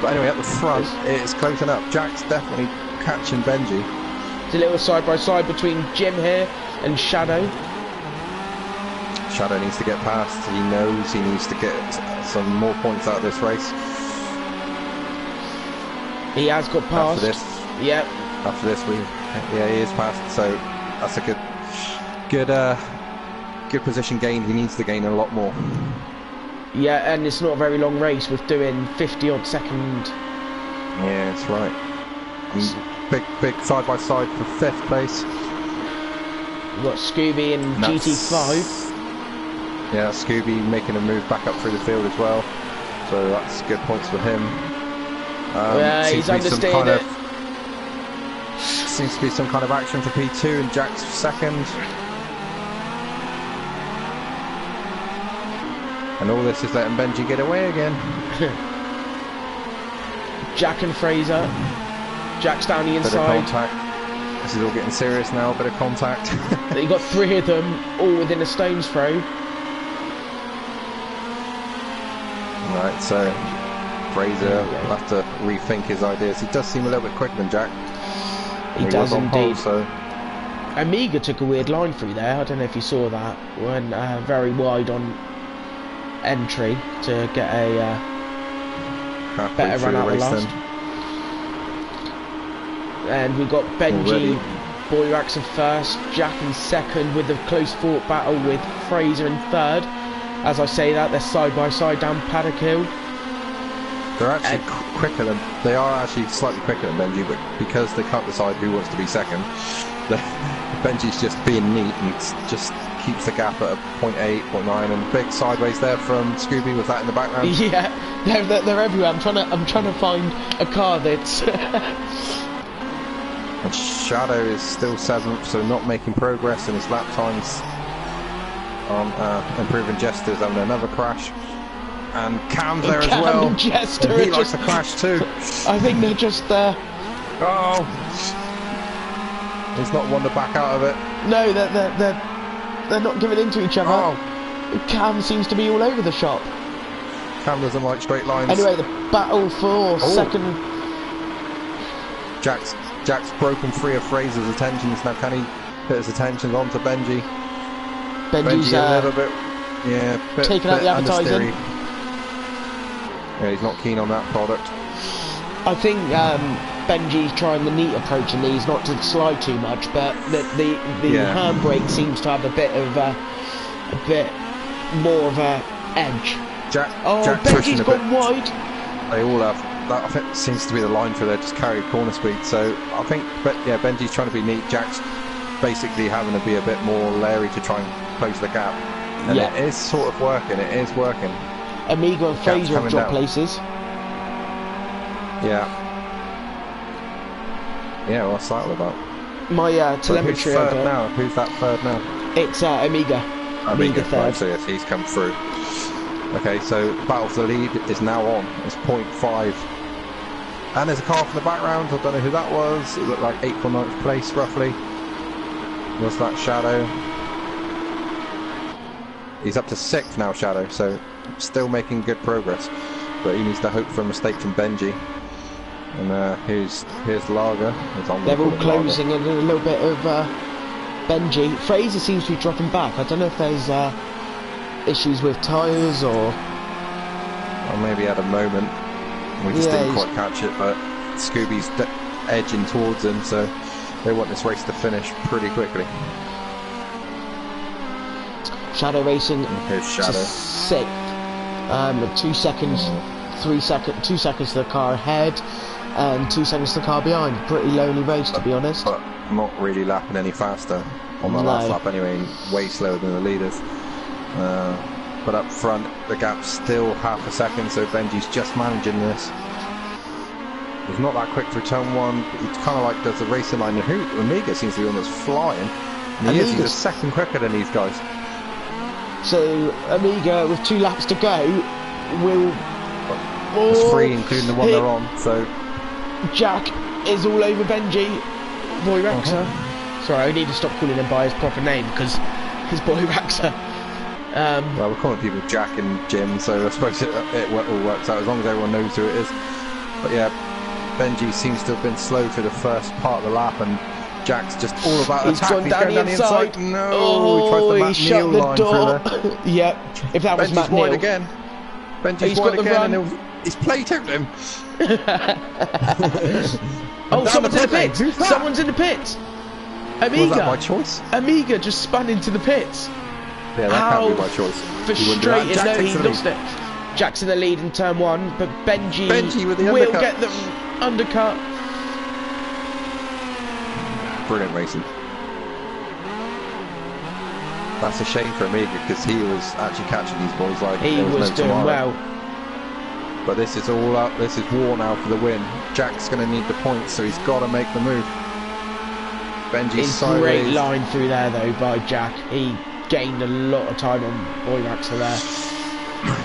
But anyway, at the front, it's closing up. Jack's definitely catching Benji. It's a little side by side between Jim here and Shadow. Shadow needs to get past. He knows he needs to get some more points out of this race. He has got past. After this, yep. After this, he is past. So that's a good position gained. He needs to gain a lot more. Yeah, and it's not a very long race with doing 50-odd second. Yeah, that's right. Big side by side for 5th place. We've got Scooby and GT5. Yeah, Scooby making a move back up through the field as well. So that's good points for him. Yeah, he's understated it. Seems to be some kind of action for P2 and Jack's second. And all this is letting Benji get away again. Jack and Fraser. Jack's down the inside. Bit of contact. This is all getting serious now, bit of contact. You got 3 of them all within a stone's throw. Right, so Fraser will have to rethink his ideas. He does seem a little bit quicker than Jack. He does indeed. So. Amiga took a weird line through there. I don't know if you saw that. Went very wide on entry to get a better run out of last. And we've got Benji, Boy Raxon first, Jack in second with a close fought battle with Fraser in third. As I say that, they're side by side down Paddock Hill. They're actually quicker than, they are actually slightly quicker than Benji, but because they can't decide who wants to be second, Benji's just being neat and just keeps the gap at a 0.8, 0.9, and big sideways there from Scooby with that in the background. Yeah, they're everywhere. I'm trying to find a car that's. And Shadow is still 7th, so not making progress in his lap times. Improving Jester's having another crash. And Cam's there as well. And Jester he likes to crash too. I think they're just there. Oh! He's not one to back out of it. No, they're not giving in to each other. Oh. Cam seems to be all over the shop. Cam doesn't like straight lines. Anyway, the battle for second. Jack's broken free of Fraser's attentions. Now can he put his attentions onto Benji? Benji's a little bit, bit taking out the advertising. Yeah, he's not keen on that product. I think Benji's trying the neat approach in these, not to slide too much, but the handbrake seems to have a bit more of a edge. Jack Benji's gone wide. They all have. That I think seems to be the line for their just carry corner speed. So I think, Benji's trying to be neat. Jack's basically having to be a bit more leery to try and close the gap, and it is sort of working. It is working. Amiga and Fraser have dropped places. Yeah. Yeah, what's that all about? My telemetry. Who's third now? Who's that third now? It's Amiga. Amiga third. Right, so yes, he's come through. Okay, so battle for the lead is now on. It's 0.5. And there's a car from the background. I don't know who that was. It looked like 8th or 9th place, roughly. Was that Shadow? He's up to 6th now, Shadow, so still making good progress. But he needs to hope for a mistake from Benji. And here's Lager. They're all closing in a little bit of Benji. Fraser seems to be dropping back. I don't know if there's issues with tyres or maybe at a moment. We just didn't quite catch it, but Scooby's edging towards him, so they want this race to finish pretty quickly. Shadow Racing Here's Shadow. 6th. 2 seconds, 3 seconds, 2 seconds to the car ahead, and 2 seconds to the car behind. Pretty lonely race, to be honest. But not really lapping any faster on the last lap anyway, way slower than the leaders. But up front, the gap's still half a second, so Benji's just managing this. He's not that quick through turn 1. It's kind of like does the racing line. And Amiga seems to be almost flying. And he's a second quicker than these guys. So Amiga, with 2 laps to go, will. It's 3, including the one they're on. So Jack is all over Benji. Boy Raxa. Sorry, I need to stop calling him by his proper name because his Boy Raxa. Well, we're calling people Jack and Jim, so I suppose it all works out as long as everyone knows who it is. But yeah, Benji seems to have been slow through the first part of the lap, and Jack's just all about attack. He's going down the inside. No, he tries to Matt Neal line through there. Yep, if that was Matt Benji's wide Neal. again. Benji's wide again, and he's played-out him. Oh, someone's in the pits! Someone's in the pits! Amiga! Was that by choice? Amiga just spun into the pits. Yeah, that can't be by choice. Frustrated, no, he lost it. Jack's in the lead in turn 1, but Benji with the will get the undercut. Brilliant racing. That's a shame for Amiga because he was actually catching these boys like he was doing well. But this is all up. This is war now for the win. Jack's going to need the points, so he's got to make the move. Benji's sideways. Great line through there though by Jack. He gained a lot of time on Boy Raxa there.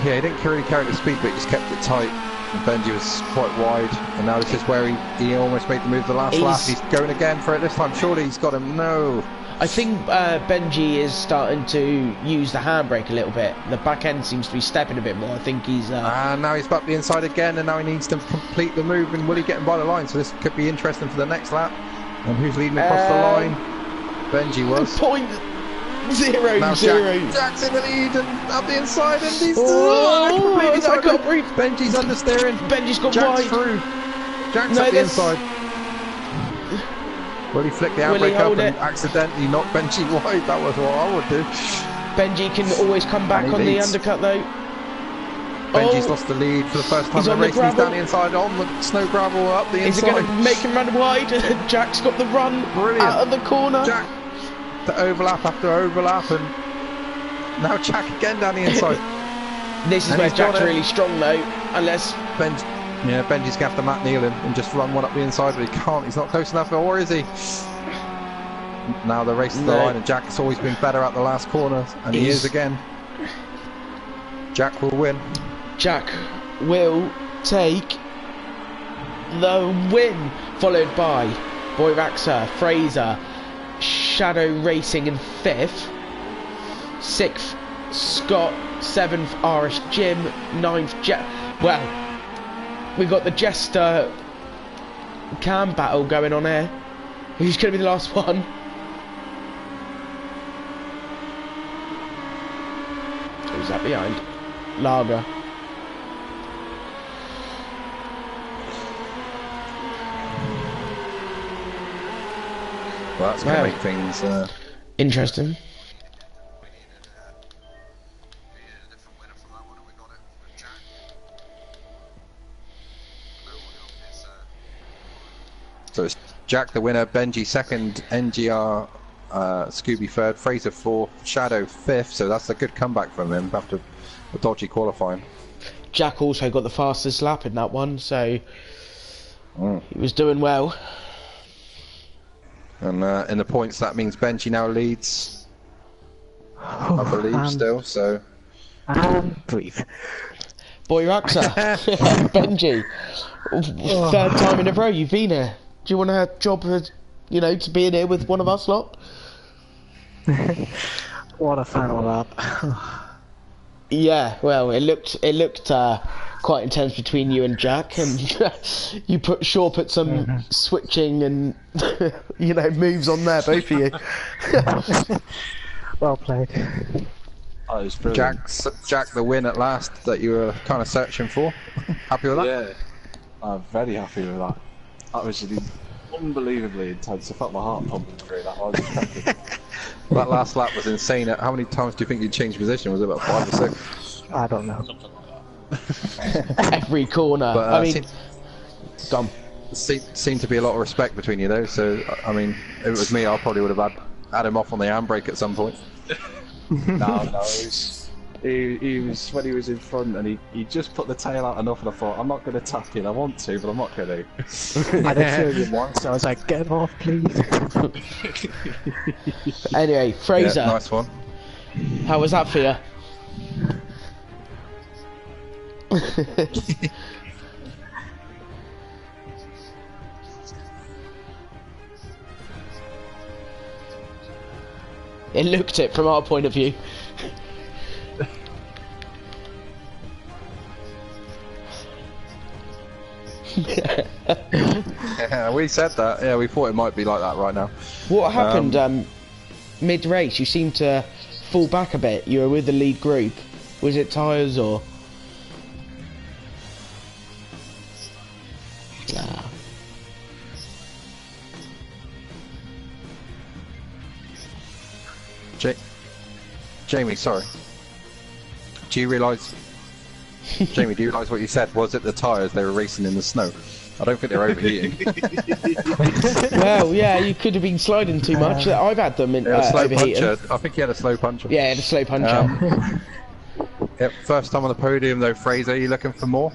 Yeah, he didn't really carry the speed, but he just kept it tight. And Benji was quite wide, and now this is where he almost made the move the last lap. He's going again for it this time. Surely he's got him. No. I think Benji is starting to use the handbrake a little bit. The back end seems to be stepping a bit more. I think he's... And now he's back the inside again, and now he needs to complete the move, and will he get him by the line? So this could be interesting for the next lap. And who's leading across the line? Benji was. .00. Jack's in the lead and up the inside, and he's I got brief. Benji's understeering. Benji's got Jack's wide. through. Jack's up the inside. Will he flick the handbrake up and accidentally knock Benji wide? That was what I would do. Benji can always come back on the undercut though. Benji's lost the lead for the first time in the race. He's down the inside on the snow gravel up the inside. Is it going to make him run wide? Jack's got the run out of the corner. Jack, the overlap after overlap, and now Jack again down the inside. This is where Jack's really strong though, unless... Benji's going to have to Matt Neal him and just run one up the inside, but he can't. He's not close enough, or is he? Now the race to the line, and Jack's always been better at the last corner, and he is again. Jack will win. Jack will take the win, followed by Boy Raxa, Fraser, Shadow Racing in 5th, 6th Scott, 7th Irish Jim, 9th Jet. Well, we got the Jester Cam battle going on here. Who's going to be the last one? Who's that behind? Lager. Well, that's going to make things interesting. So it's Jack the winner, Benji second, NGR Scooby third, Fraser fourth, Shadow fifth. So that's a good comeback from him after a dodgy qualifying. Jack also got the fastest lap in that one, so he was doing well. And in the points, that means Benji now leads, I believe, still. So breathe. Boy Raxa, Benji, third time in a row you've been here. Do you want a job, you know, to be in here with one of us lot? What a final lap. Yeah, well, it looked quite intense between you and Jack, and you put some switching and you know, moves on there, both of you. Well played. Oh, it was brilliant. Jack the win at last that you were kind of searching for. Happy with that? Yeah, I'm very happy with that. That was unbelievably intense. I felt my heart pumping through that. I was expecting. That last lap was insane. How many times do you think you changed position? Was it about 5 or 6? I don't know. Every corner. But, I mean, gone. Seemed to be a lot of respect between you though. So I mean, if it was me, I probably would have had him off on the handbrake at some point. No, he was when he was in front and he just put the tail out enough, and I thought, I'm not going to tap in. I want to, but I'm not going to. I didn't feel you once, so I was like, get off, please. Anyway, Fraser. Yeah, nice one. How was that for you? It looked it from our point of view. Yeah, we said that. Yeah, we thought it might be like that right now. What happened mid-race? You seemed to fall back a bit. You were with the lead group. Was it tyres or? Nah. Jamie, sorry. Do you realise? Jamie, do you realise what you said? Was it the tyres? They were racing in the snow. I don't think they're overheating. Well, yeah, you could have been sliding too much. I've had them in slow overheating. puncher. I think he had a slow puncher. Yeah, he had a slow puncher. Yep, first time on the podium though, Fraser. Are you looking for more?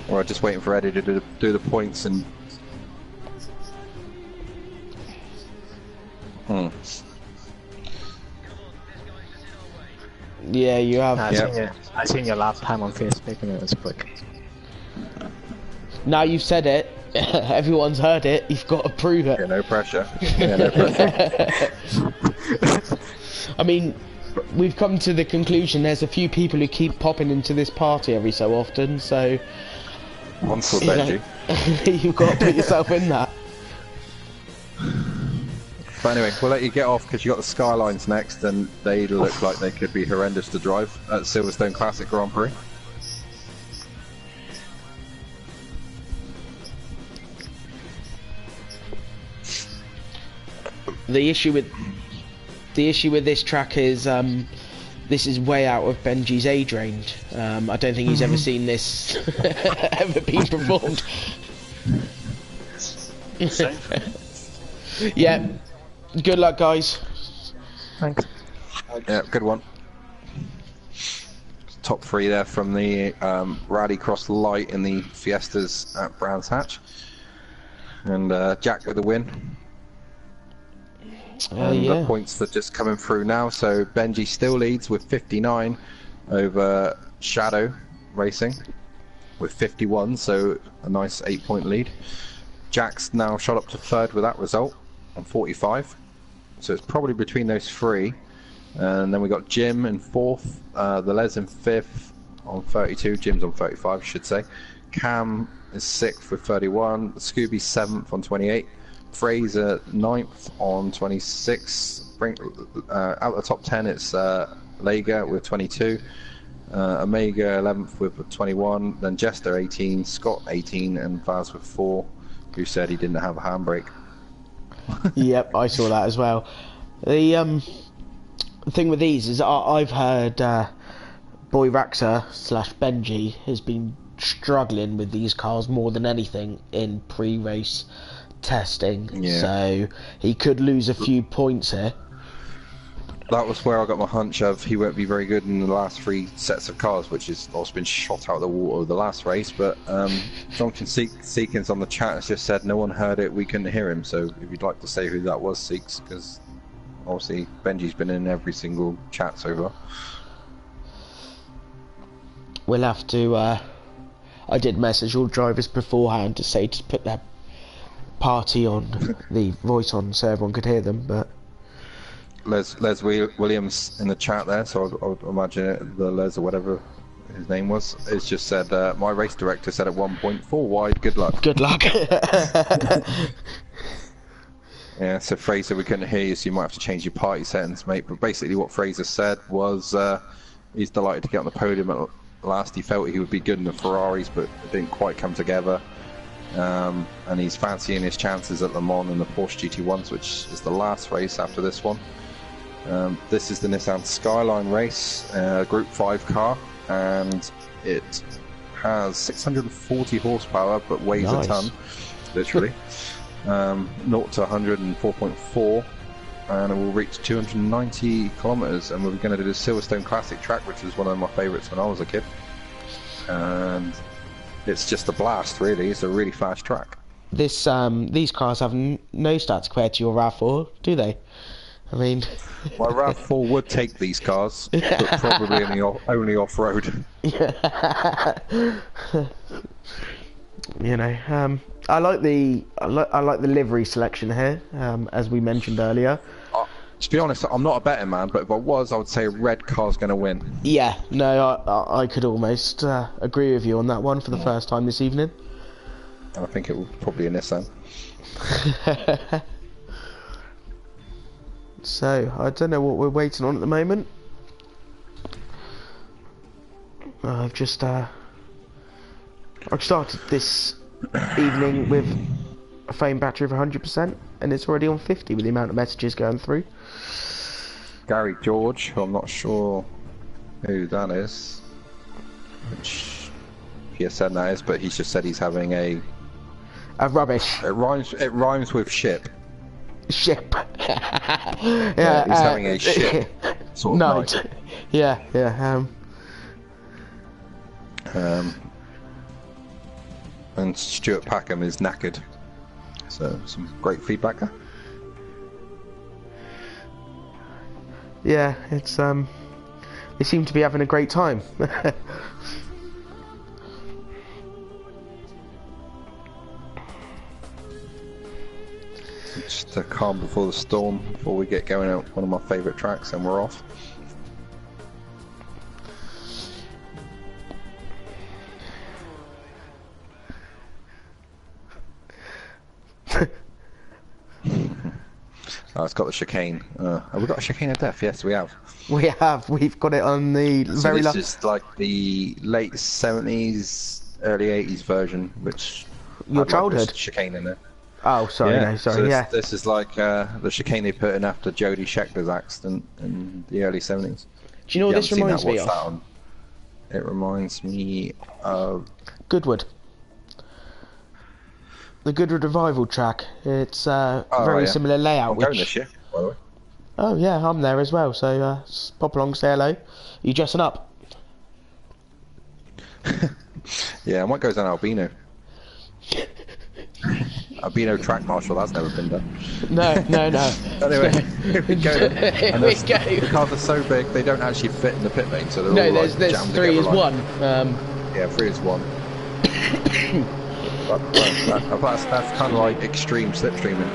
Or just waiting for Eddie to do the points and. Yeah, you have. I seen your lap time on Facebook and it was quick. Now you've said it, everyone's heard it, you've got to prove it. Yeah, no pressure. Yeah, no pressure. I mean, we've come to the conclusion there's a few people who keep popping into this party every so often, so... One for Benji. You've got to put yourself in that. But anyway, we'll let you get off because you got the Skylines next, and they look like they could be horrendous to drive at Silverstone Classic Grand Prix. The issue with this track is this is way out of Benji's age range. I don't think he's ever seen this ever been performed. Yeah. Good luck, guys. Thanks. Yeah, good one. Top 3 there from the Rallycross Light in the Fiestas at Brands Hatch. And Jack with the win. And the points are just coming through now. So Benji still leads with 59 over Shadow Racing with 51, so a nice 8-point lead. Jack's now shot up to 3rd with that result on 45. So it's probably between those 3. And then we got Jim in 4th, the Les in 5th on 32, Jim's on 35 I should say. Cam is 6th with 31, Scooby 7th on 28, Fraser 9th on 26, out of the top 10 it's Lager with 22, Omega 11th with 21, then Jester 18, Scott 18, and Vaz with 4, who said he didn't have a handbrake. Yep, I saw that as well. The thing with these is I've heard Boy Raxa / Benji has been struggling with these cars more than anything in pre-race testing, so he could lose a few points here. That was where I got my hunch of he won't be very good in the last 3 sets of cars, which has also been shot out of the water of the last race. But Jonathan Seekins on the chat has just said no one heard it, we couldn't hear him. So if you'd like to say who that was, Seeks, because obviously Benji's been in every single chat so far. We'll have to. I did message all drivers beforehand to say to put their party on the voice on so everyone could hear them, but. Les Williams in the chat there, so I would imagine the Les or whatever his name was, it's just said, my race director said at 1.4 wide, good luck. Good luck. Yeah, so Fraser, we couldn't hear you, so you might have to change your party settings, mate. But basically what Fraser said was he's delighted to get on the podium at last. He felt he would be good in the Ferraris, but it didn't quite come together. And he's fancying his chances at Le Mans and the Porsche GT1s, which is the last race after this one. This is the Nissan Skyline race, Group 5 car, and it has 640 horsepower but weighs a ton, literally. 0 to 104.4, and it will reach 290 kilometers. And we're going to do the Silverstone Classic track, which was one of my favorites when I was a kid. And it's just a blast, really. It's a really fast track. This these cars have no stats compared to your RAV4, do they? I mean, my RAV4 would take these cars, but probably only off-road. You know, I like the livery selection here, as we mentioned earlier. To be honest, I'm not a betting man, but if I was, I would say a red car's going to win. Yeah, no, I could almost agree with you on that one for the first time this evening. I think it will probably a Nissan. So, I don't know what we're waiting on at the moment. I've just I've started this evening with a phone battery of 100%, and it's already on 50 with the amount of messages going through. Gary George, who I'm not sure who that is, which he has said that is, but he's just said he's having a rubbish. It rhymes with ship. Ship. Yeah, he's having a ship sort of night. Yeah. And Stuart Packham is knackered. So some great feedback there. Yeah, it's they seem to be having a great time. Just a calm before the storm, before we get going out one of my favourite tracks, and we're off. Oh, it's got the chicane. Have we got a chicane of death? Yes, we have. We have. We've got it on the very last. This is like the late 70s, early 80s version, which your childhood like chicane in it. Oh, sorry, yeah. no, sorry. So this is like the chicane they put in after Jody Scheckter's accident in the early 70s. Do you know what this reminds me of? It reminds me of Goodwood. The Goodwood Revival track. It's very similar layout. I'm going this year, by the way. Oh yeah, I'm there as well. So pop along, say hello. Are you dressing up? Yeah, I might go as an albino. Albino track marshal, that's never been done. No. Anyway, here we go. Here we go. The cars are so big, they don't actually fit in the pit lane, so they're all there's jammed 3 is together, 1. Yeah, 3 is 1. That's kind of like extreme slipstreaming.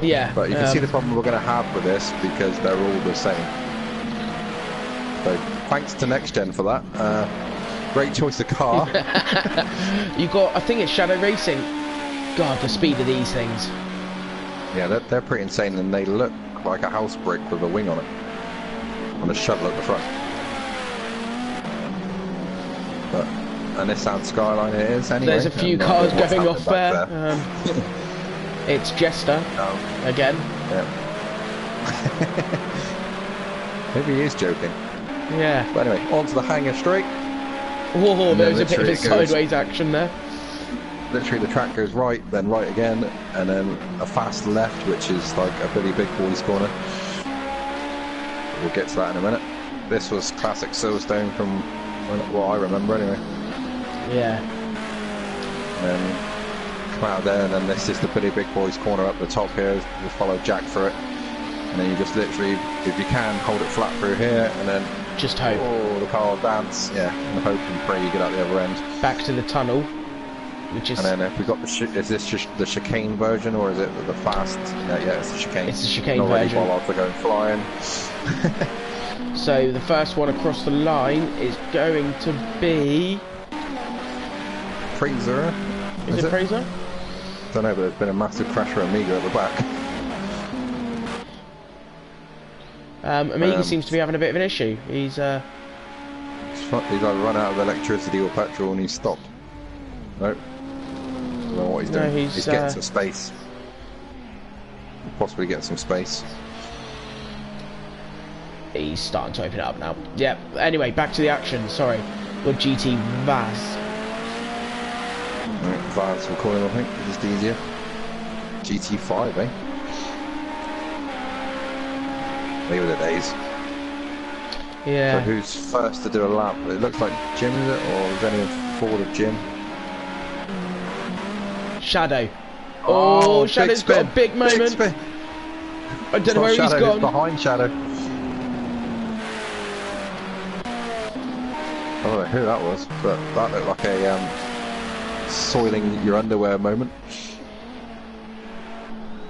Yeah. But you can see the problem we're going to have with this, because they're all the same. So thanks to Next Gen for that. Great choice of car. You got, I think it's Shadow Racing. God, the speed of these things. Yeah, they're pretty insane, and they look like a house brick with a wing on it, on a shovel at the front. but a Nissan Skyline it is anyway. There's a few cars going off there. It's Jester again. Yeah. Maybe he is joking. Yeah. But anyway, on to the hangar straight. Whoa, there was a bit of a sideways action there. Literally the track goes right, then right again, and then a fast left, which is like a Billy Big Boys corner. We'll get to that in a minute. This was classic Silverstone from what I remember anyway. Yeah. And then come out of there, and then this is the Billy Big Boys corner up the top here. We'll follow Jack through it. And then you just literally, if you can, hold it flat through here, and then just hope. Oh, the car will dance. Yeah, and hope and pray you get out the other end. Back to the tunnel, which is. And then if we got the is this the chicane version or is it the fast? Yeah, it's the chicane. It's the chicane not version. Not ready going flying. So the first one across the line is going to be. Fraser. Is it Fraser? Don't know, but there's been a massive crash for Amiga at the back. Amiga seems to be having a bit of an issue. He's either run out of electricity or petrol and he's stopped. Nope. I don't know what he's doing. He's getting some space. Possibly get some space. He's starting to open it up now. Yeah, anyway, back to the action. Sorry. Or GT Vaz. Right, Vaz we'll call him, I think. It's just easier. GT5, eh? They were the days. Yeah. So who's first to do a lap? It looks like Jim, is it? Or is anyone forward of Jim? Shadow. Oh, Shadow's got a big moment. Big I don't know where he's gone. Behind Shadow. I don't know who that was, but that looked like a soiling your underwear moment.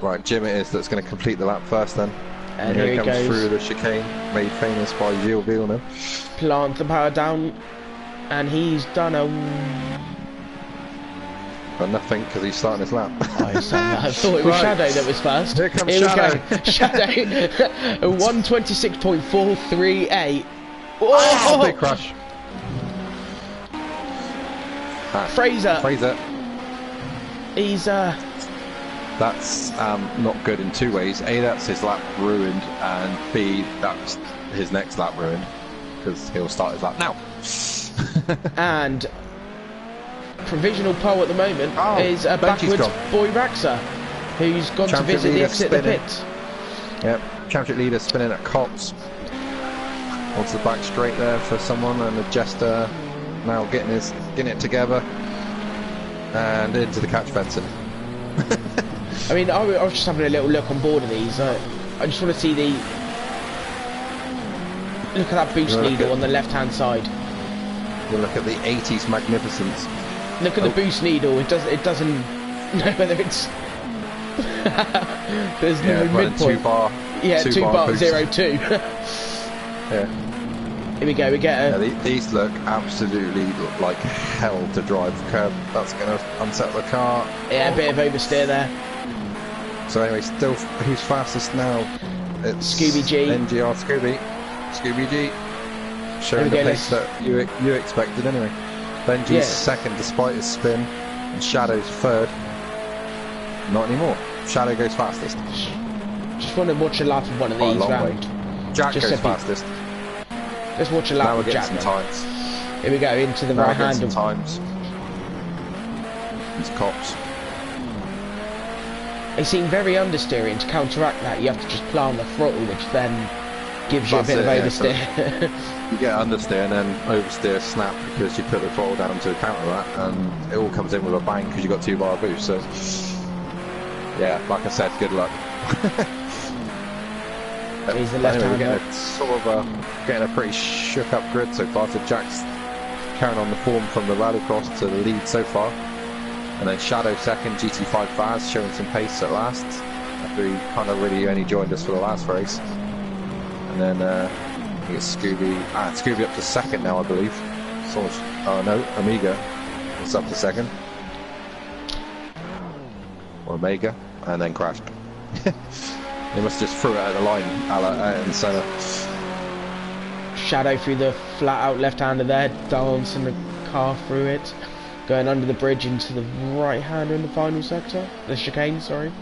Right, Jim it is that's going to complete the lap first then. And here he comes goes through the chicane, made famous by Gilles Villeneuve. Plant the power down, and he's done a. But nothing because he's starting his lap. I thought it was Shadow that was first. Here comes Shadow. Shadow, 126.438. Oh, big crash. Fraser. He's That's not good in two ways. A, that's his lap ruined, and B, that's his next lap ruined because he'll start his lap now. And provisional pole at the moment is backwards boy Raxa, who's gone to visit the exit of the pit. Yep, championship leader spinning at Cops. Onto the back straight there for someone, and the Jester now getting it together and into the catch fencing. I mean, I was just having a little look on board of these. I just want to see the look at that boost needle on the left-hand side. We'll look at the 80s magnificence. Look at the boost needle. It doesn't know whether it's. There's no midpoint. 2 bar. Yeah, 2 bar 02. Yeah. Here we go. We get a. Yeah, these look absolutely like hell to drive. Curb. That's going to unset the car. Yeah, a bit of oversteer there. So anyway, still, who's fastest now? It's Scooby G. NGR Scooby G. Showing the pace that you expected anyway. Benji's second despite his spin, and Shadow's third. Not anymore. Shadow goes fastest. Just want to watch a lap of one of these round. Jack goes fastest. Let's watch a lap of Jack. Some times. Here we go into the right hand. Some times. These Cops. They seem very understeering. To counteract that, you have to just plant the throttle, which then gives you a bit of oversteer. You get understeer and then oversteer snap because you put the throttle down to counter that, and it all comes in with a bang because you got 2 bar boost. So yeah, like I said, good luck. He's the left anyway, we're getting a pretty shook up grid so far. So Jack's carrying on the form from the rallycross to the lead so far, and then Shadow second, GT5 Vaz showing some pace at last after he kind of really only joined us for the last race. And then I think it's Scooby up to second now, I believe. Oh no, Amiga is up to second, or Omega, and then crashed. They must have just threw it at the line, in the centre. Shadow through the flat out left-hander there, dancing the car through it, going under the bridge into the right hand in the final sector, the chicane, sorry.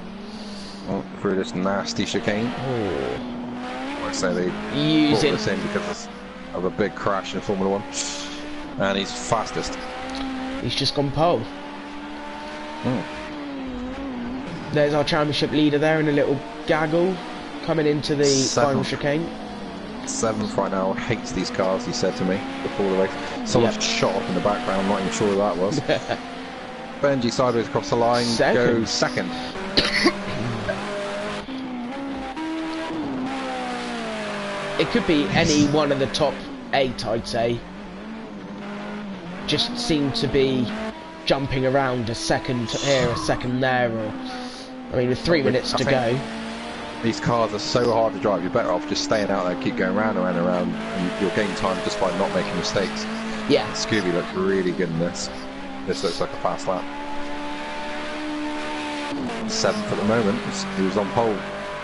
Oh, through this nasty chicane. Oh. I say they brought this in because of a big crash in Formula 1, and he's fastest. He's just gone pole. There's our championship leader there in a little gaggle, coming into the final chicane. 7th right now, hates these cars, he said to me before the race. Someone's shot up in the background, I'm not even sure who that was. Benji sideways across the line, goes second. It could be any one of the top 8, I'd say. Just seem to be jumping around a second here, a second there, or... I mean, with 3 minutes to go. These cars are so hard to drive, you're better off just staying out there, keep going round and round and round, and you'll gain time just by not making mistakes. Yeah. Scooby looks really good in this. This looks like a fast lap. 7th at the moment. He was on pole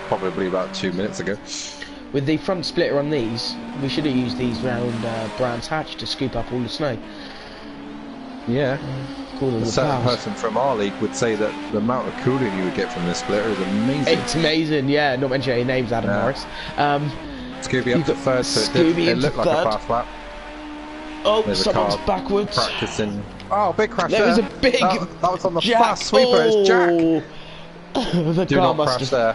probably about 2 minutes ago. With the front splitter on these, we should have used these round Brands Hatch to scoop up all the snow. Yeah. A certain person from our league would say that the amount of cooling you would get from this splitter is amazing. It's amazing, yeah. Not mentioning any names, Adam Morris. Scooby up to third, so it looked like a fast lap. Oh, someone's backwards. Practicing. Oh, big crash there. There was a big... That was on the fast sweeper, it's Jack. The Do car not crash there.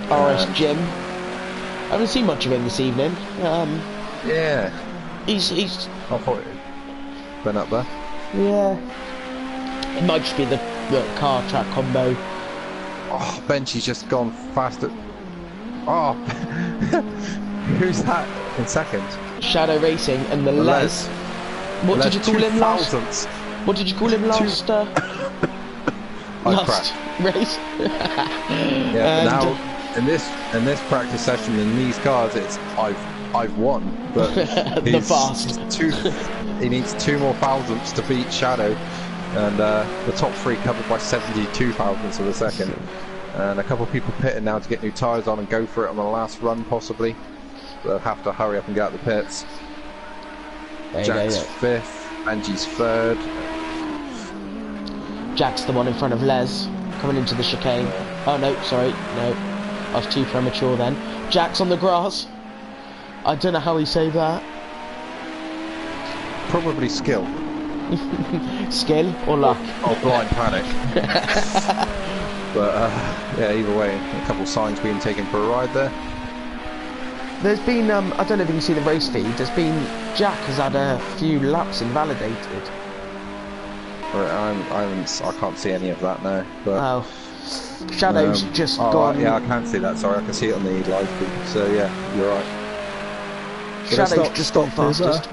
RS Jim. I haven't seen much of him this evening. Yeah. He's I thought he'd been up there. Yeah. It might just be the car track combo. Oh, Benji's just gone faster. Oh, who's that in second? Shadow Racing and the Les. What did you call him last? What did you call him last? Last race. Yeah. Now in this practice session in these cars, it's I've won, but the fast. He needs 2 more thousandths to beat Shadow, and the top 3 covered by 72 thousandths of a second. And a couple of people pitting now to get new tyres on and go for it on the last run, possibly. They'll have to hurry up and get out the pits. Jack's 5th, Benji's 3rd. Jack's the one in front of Les, coming into the chicane. Oh no, sorry, no. I was too premature then. Jack's on the grass. I don't know how he saved that. Probably skill. Skill or luck? Or blind panic. But yeah, either way, a couple of signs being taken for a ride there. There's been, I don't know if you can see the race feed, there's been, Jack has had a few laps invalidated. I can't see any of that now. But, oh. Shadow's just gone. Yeah, I can see that, sorry, I can see it on the live feed. So yeah, you're right. Shadow's just gone fastest.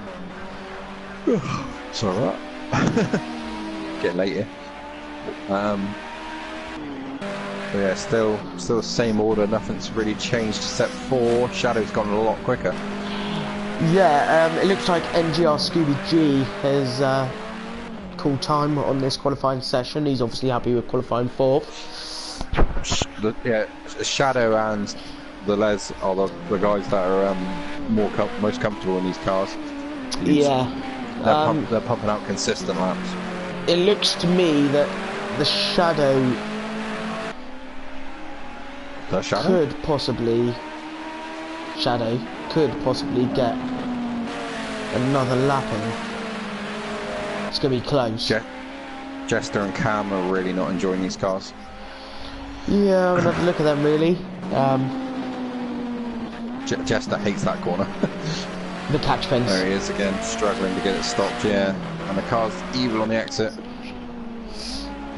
It's alright. Getting late here. But yeah, still the same order, nothing's really changed except for Shadow's gone a lot quicker. Yeah, it looks like NGR Scooby G has called time on this qualifying session. He's obviously happy with qualifying 4th. Yeah, Shadow and the Les are the guys that are most comfortable in these cars. Yeah. They're pumping out consistent laps. It looks to me that the Shadow could possibly get another lap in. It's going to be close. Jester and Cam are really not enjoying these cars. Yeah, I'm going to have to look at them really. Jester hates that corner. The catch fence. There he is again, struggling to get it stopped, yeah. And the car's evil on the exit.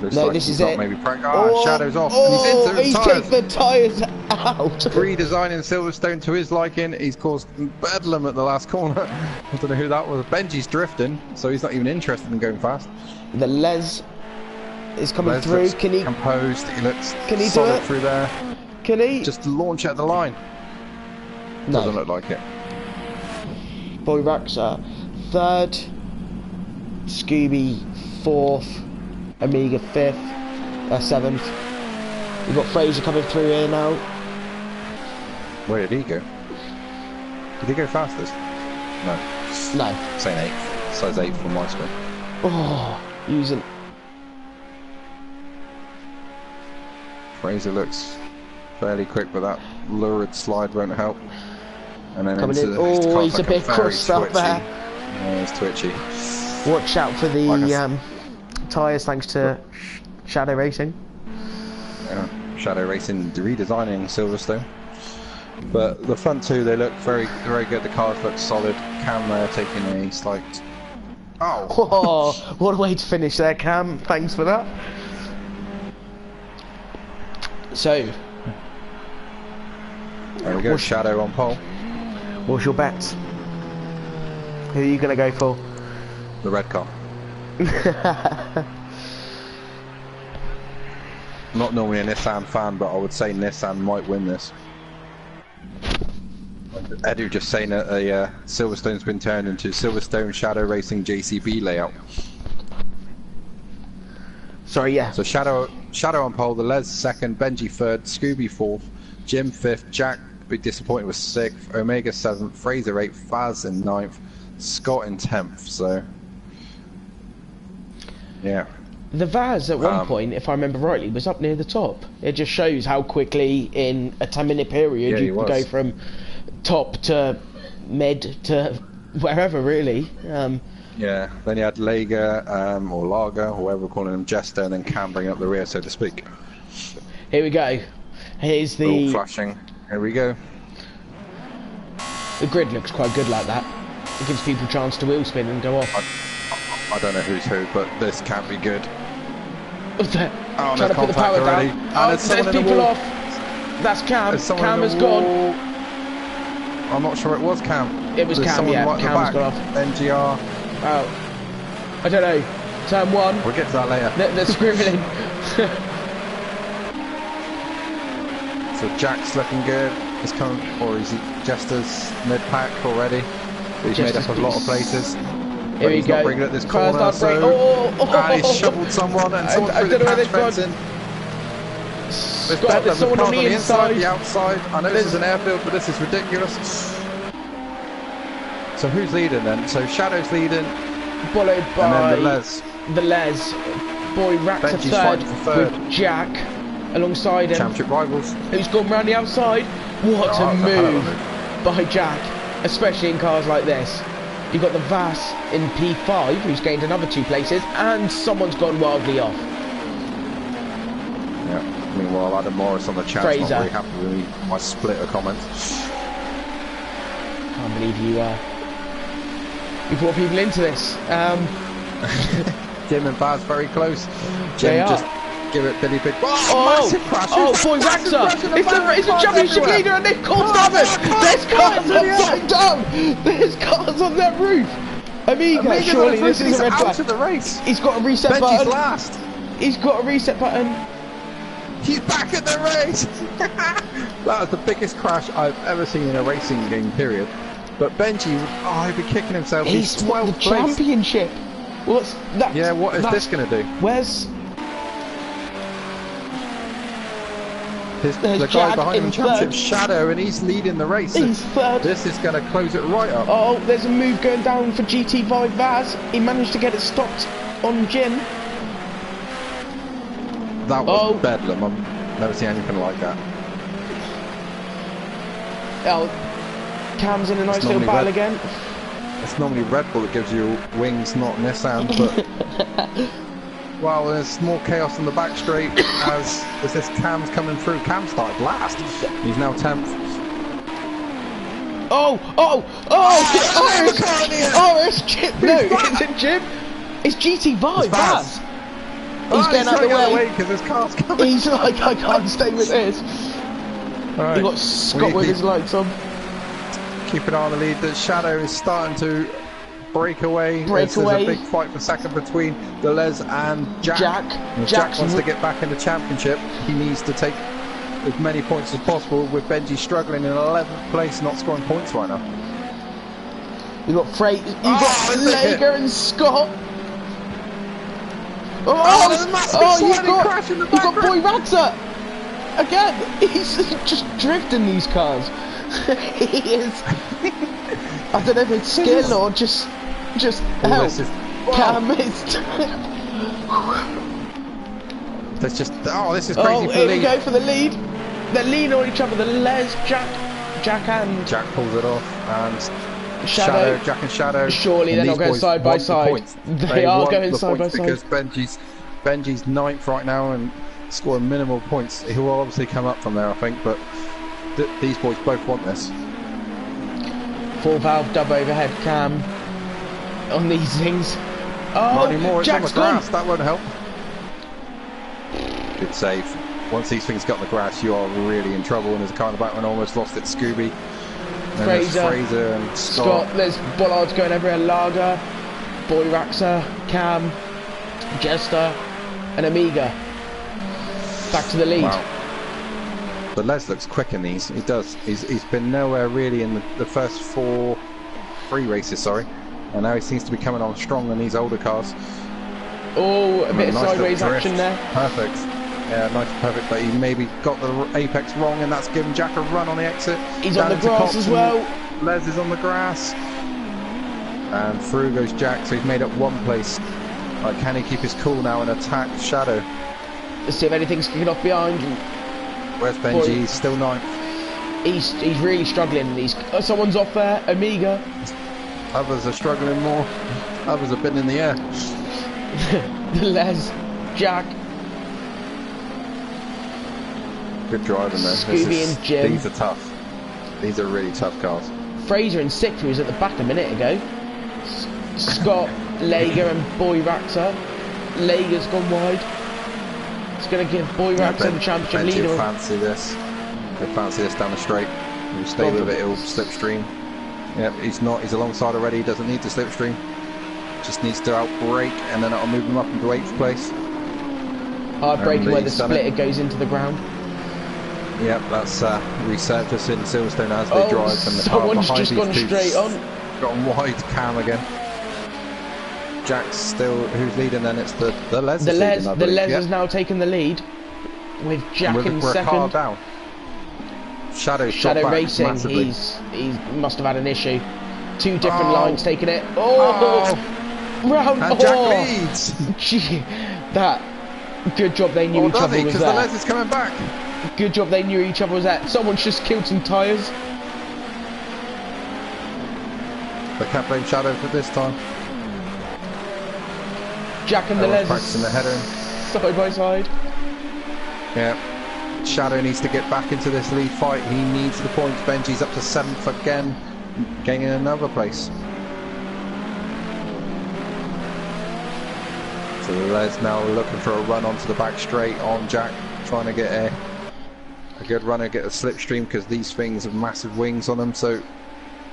Looks no, like this is it. Maybe Shadow's off. And he's into taken the tyres out. Redesigning Silverstone to his liking. He's caused bedlam at the last corner. I don't know who that was. Benji's drifting, so he's not even interested in going fast. The Les is coming through. Can he composed? He looks can he solid do it through there? Can he just launch at the line? No. Doesn't look like it. Boy Raxa 3rd, Scooby 4th, Amiga 5th, 7th. We've got Fraser coming through here now. Where did he go? Did he go fastest? No. No. Saying 8th. Size 8 from my screen. Oh, using. Fraser looks fairly quick, but that lurid slide won't help. And then Coming into in. the, Oh, he's a bit crossed up there. Yeah, he's twitchy. Watch out for the tyres, thanks to Shadow Racing. Yeah, Shadow Racing redesigning Silverstone. But the front two, they look very, very good. The cars look solid. Cam there taking a slight. Oh! Oh, what a way to finish there, Cam. Thanks for that. So, there we go. Shadow on pole. What's your bets? Who are you going to go for? The red car. Not normally a Nissan fan, but I would say Nissan might win this. Edu just saying that Silverstone's been turned into Silverstone Shadow Racing JCB layout. Sorry, yeah. So Shadow on pole, the Les second, Benji third, Scooby fourth, Jim fifth, Jack big disappointed with sixth, Omega seventh, Fraser eighth, Faz in ninth, Scott in 10th. So yeah. The Vaz at one point, if I remember rightly, was up near the top. It just shows how quickly in a 10-minute period you can go from top to mid to wherever, really. Yeah, then you had Lager, or Lager, or whatever we're calling him, Jester, and then Cam bringing up the rear, so to speak. Here we go. Here's the... All flashing. Here we go. The grid looks quite good like that. It gives people a chance to wheel spin and go off. I don't know who's who, but this can't be good. Trying to put the power already. Down. Oh, there's people off. That's Cam. Cam has gone. I'm not sure it was Cam. It was Cam, yeah. Right Cam's gone off. NGR. Oh. I don't know. Turn one. We'll get to that later. They're scribbling. So Jack's looking good. He's coming, or is he Jester's mid-pack already? He's made up a lot of places. Here we go. Not at this corner, so and he's shoveled someone and someone threw the catch fence in. There's someone on the inside. The outside. I know this is an airfield, but this is ridiculous. So who's leading then? So Shadow's leading, followed by and then the Les. Boy Raptor third with Jack alongside him. Championship rivals. Who's gone round the outside? What a move by Jack, especially in cars like this. You've got the Vass in P5, who's gained another 2 places, and someone's gone wildly off. Yeah. Meanwhile, Adam Morris on the chat is not very happy with my split of comments. Can't believe you brought people into this. Jim and Baz very close. Jim just give it Billy Big. Massive crash! Oh, boy, Raxa! It's a championship leader, and they've caused damage. There's cars upside down. There's cars on that roof. Amiga, surely this is a red flag. The race. He's got a reset Benji's button. Last. He's got a reset button. He's back at the race. That was the biggest crash I've ever seen in a racing game. Period. But Benji, he'd be kicking himself. He's 12th the championship. What's that? Yeah, what is this going to do? Where's the guy behind him, championship Shadow, and he's leading the race. He's third. This is going to close it right up. Oh, there's a move going down for GT5 Vaz. He managed to get it stopped on Jim. That was bedlam. I've never seen anything like that. Oh, Cam's in a nice little battle again. It's normally Red Bull that gives you wings, not Nissan, but well, there's more chaos in the back straight as this Cam's coming through. Cam started last. He's now 10th. It's Jim. No, it's a Jim. It's GT5 Vaz. He's getting out of the way because his car's coming. He's like, I can't stay with this. Right. He got Scott with his lights on. Keep an eye on the lead. The Shadow is starting to break away. There's a big fight for second between Deleuze and Jack. Jack wants to get back in the championship. He needs to take as many points as possible, with Benji struggling in 11th place, not scoring points right now. You've got you've got Lager and Scott. There's a massive crash in the background. You've got Boy Ratzer. Again, he's just drifting these cars. He is. I don't know if it's skill or just help. Cam missed. Let's just. Oh, this is crazy for the here lead. we go for the lead. They're leaning on each other. The Les, Jack and Jack pulls it off, and Shadow. Jack and Shadow. Surely and they're not going side by side. They are going side by side. Because Benji's 9th right now and scoring minimal points. He will obviously come up from there, I think, but these boys both want this. Full valve dub overhead cam on these things. Not anymore, it's Jack's on the grass, that won't help. Good save. Once these things get on the grass, you are really in trouble, and there's a car in the back one almost lost it. Scooby. Fraser and Scott. There's bollards going everywhere. Lager, Boy Raxa, Cam, Jester, and Amiga. Back to the lead. Wow. But Les looks quick in these. He does. He's been nowhere really in the first three races, sorry. And now he seems to be coming on strong in these older cars. Oh, a bit of nice sideways action there. Perfect. Yeah, nice, perfect. But he maybe got the apex wrong, and that's given Jack a run on the exit. He's on the grass as well. Les is on the grass. And through goes Jack, so he's made up one place. Like, can he keep his cool now and attack Shadow? Let's see if anything's kicking off behind you. Where's Benji? He's still 9th. He's really struggling in these. Someone's off there. Amiga. Others are struggling more. Others have been in the air. The Les, Jack. Good driving there. Scooby and Jim. These are tough. These are really tough cars. Fraser in 6th, who was at the back a minute ago. Scott, Lager and Boy Raxa. Lager's gone wide. It's going to give Boy Raxa the championship lead. He'll fancy this. He'll fancy this down the straight. He'll stay with it, he'll slipstream. Yep, he's not. He's alongside already. He doesn't need to slipstream. Just needs to outbrake, and then it'll move him up into 8th place. Hard braking where the splitter goes into the ground. Yep, that's resurfaced in Silverstone as they drive, and the car someone's behind just gone straight on. Got wide Cam again. Jack's still, who's leading then? It's the Les. The Les has now taken the lead with Jack in 2nd. Car down. Shadow Racing. Massively. He must have had an issue. 2 different lines taking it. Round. And Jack leads. Gee, that. Good job they knew each other was there. Because the Les is coming back. Good job they knew each other was there. Someone's just killed some tyres. They can't blame Shadow for this time. Jack and the Les practicing the header. Side by side. Yeah. Shadow needs to get back into this lead fight. He needs the points. Benji's up to 7th again, gaining another place. So Les now looking for a run onto the back straight on Jack, trying to get a good runner, get a slipstream, because these things have massive wings on them. So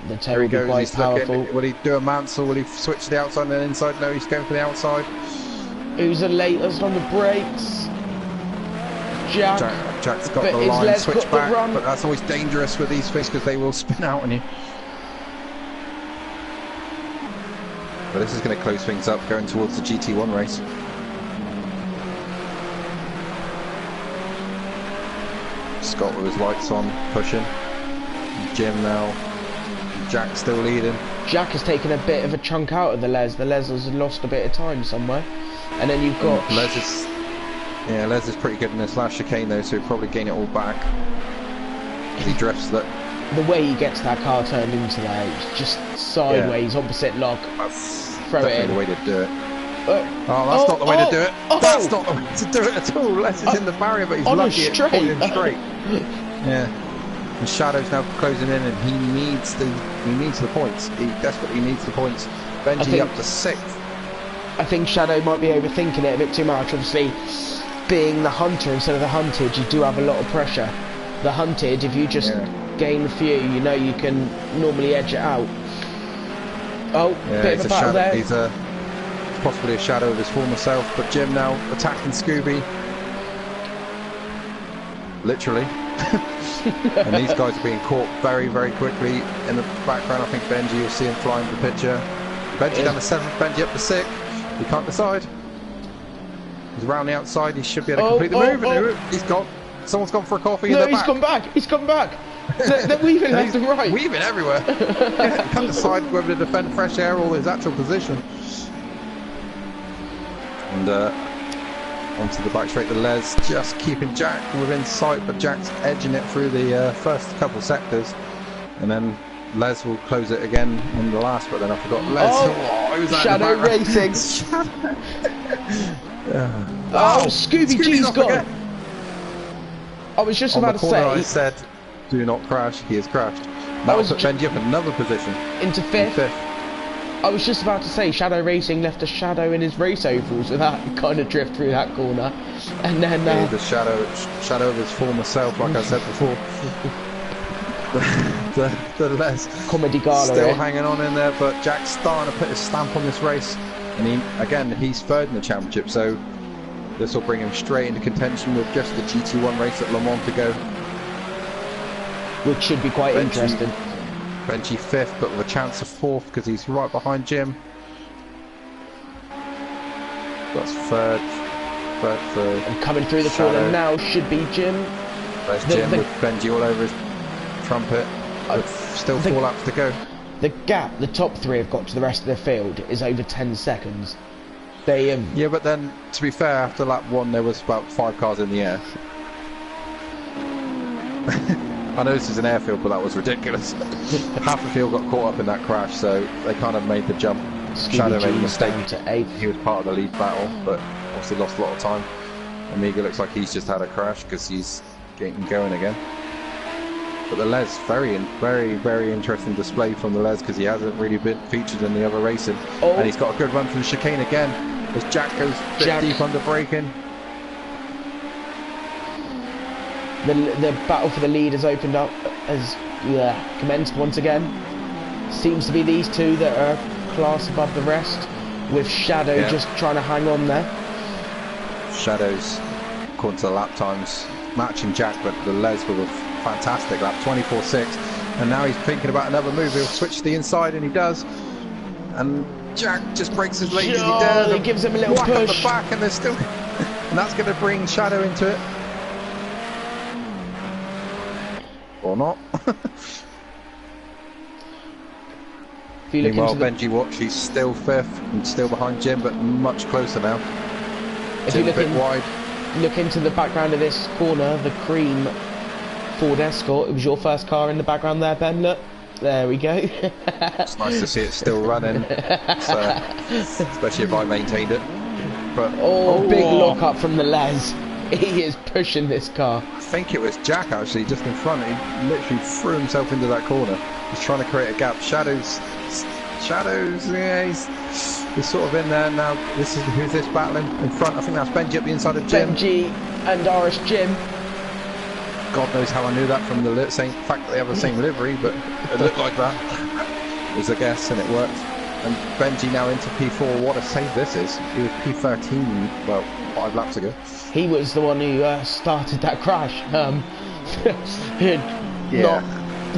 the tail will be quite powerful. Looking. Will he do a Mansell? Will he switch to the outside and then inside? No, he's going for the outside. Who's the latest on the brakes? Jack's got the line switch back, but that's always dangerous with these things because they will spin out on you. But this is going to close things up going towards the GT1 race. Scott with his lights on, pushing. Jim now. Jack still leading. Jack has taken a bit of a chunk out of the Les. The Les has lost a bit of time somewhere. And then you've got... Les is pretty good in this last chicane though, so he'll probably gain it all back. He drifts that. The way he gets that car turned into there, it's just sideways, opposite lock. That's throw it in. The way to do it. That's not the way to do it. That's not the way to do it at all. Les is in the barrier, but he's lucky at pointing straight. Yeah. And Shadow's now closing in, and he needs the points. He desperately needs the points. Benji up to 6th. I think Shadow might be overthinking it a bit too much. Obviously, being the hunter instead of the hunted, you do have a lot of pressure. The hunted, if you just gain a few, you know you can normally edge it out. Oh, bit of a battle there. He's possibly a shadow of his former self, but Jim now attacking Scooby. Literally. And these guys are being caught very, very quickly in the background. I think Benji, you'll see him flying the picture. Benji down to 7th, Benji up to 6th. He can't decide. He's around the outside, he should be able to complete the move. He's gone. Someone's gone for a coffee in the back. No, he's come back. He's come back. They're weaving left and right. Weaving everywhere. Yeah, can't decide whether to defend fresh air or his actual position. And onto the back straight to Les, just keeping Jack within sight, but Jack's edging it through the first couple sectors, and then Les will close it again in the last, but then I forgot Les. Oh, he was Shadow Racing. Oh, Scooby G's gone. I was just about to say. I said, do not crash. He has crashed. That will put Benji up in another position. Into fifth. I was just about to say, Shadow Racing left a shadow in his race ovals with that kind of drift through that corner, and then the shadow of his former self, like I said before. the Les comedy gala still hanging on in there, but Jack's starting to put his stamp on this race, and he's third in the championship, so this will bring him straight into contention with just the GT1 race at Le Mans to go, which should be quite interesting. Benji fifth, but with a chance of fourth because he's right behind Jim. That's third. And coming through the corner now should be Jim. There's Jim with Benji all over his trumpet. Still 4 laps to go. The gap the top three have got to the rest of the field is over 10 seconds. They yeah, but then to be fair, after lap 1 there was about 5 cars in the air. I know this is an airfield, but that was ridiculous. Half the field got caught up in that crash, so they kind of made the jump. Shadow made a mistake. He was part of the lead battle, but obviously lost a lot of time. Amiga looks like he's just had a crash because he's getting going again. But the Les, very interesting display from the Les because he hasn't really been featured in the other racing. Oh. And he's got a good run from the chicane again as Jack goes deep under braking. The battle for the lead has opened up, has commenced once again. Seems to be these two that are class above the rest, with Shadow just trying to hang on there. Shadow's, according to the lap times, matching Jack, but the Les with a fantastic lap, 24.6, and now he's thinking about another move. He'll switch to the inside, and he does. And Jack just breaks his leg as he does. He gives him a little push. At the back, and there's still, and that's going to bring Shadow into it. Or not. Meanwhile, Benji Watch, he's still fifth and still behind Jim, but much closer now. If you look into the background of this corner, the cream Ford Escort, it was your first car in the background there, Ben. Look, there we go. It's nice to see it still running, especially if I maintained it. But big lock up from the Les. He is pushing this car. I think it was Jack actually just in front. He literally threw himself into that corner. He's trying to create a gap. Shadows, yeah, he's sort of in there now. Who's this battling in front? I think that's Benji up the inside of Jim. Benji and Irish Jim. God knows how I knew that from the fact that they have the same livery, but it looked like that. It was a guess and it worked. And Benji now into P4. What a save this is. He was P13, well, 5 laps ago. He was the one who started that crash.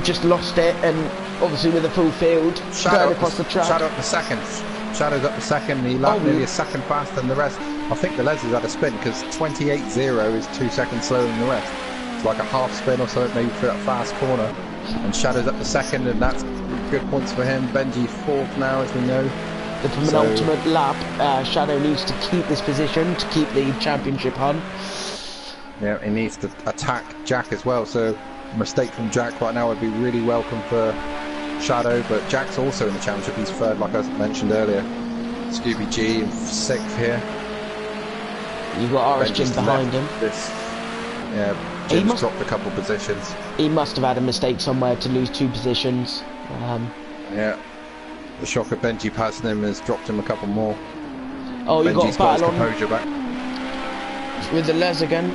Just lost it, and obviously with a full field, going across the track. Shadow up the second. Shadow's up the second. He lapped nearly a second faster than the rest. I think the Les has had a spin because 28.0 is 2 seconds slower than the rest. It's like a half spin or so, maybe for that fast corner. And Shadow's up the second, and that's good points for him. Benji fourth now, as we know. The penultimate lap, Shadow needs to keep this position to keep the championship on. Yeah, he needs to attack Jack as well, so a mistake from Jack right now would be really welcome for Shadow, but Jack's also in the championship. He's third, like I mentioned earlier. Scooby G in 6th here. You've got Irish Jim behind him. Jim's dropped a couple of positions. He must have had a mistake somewhere to lose 2 positions. Yeah. The shock of Benji passing him has dropped him a couple more. Oh, you got a battle on composure back with the Les again.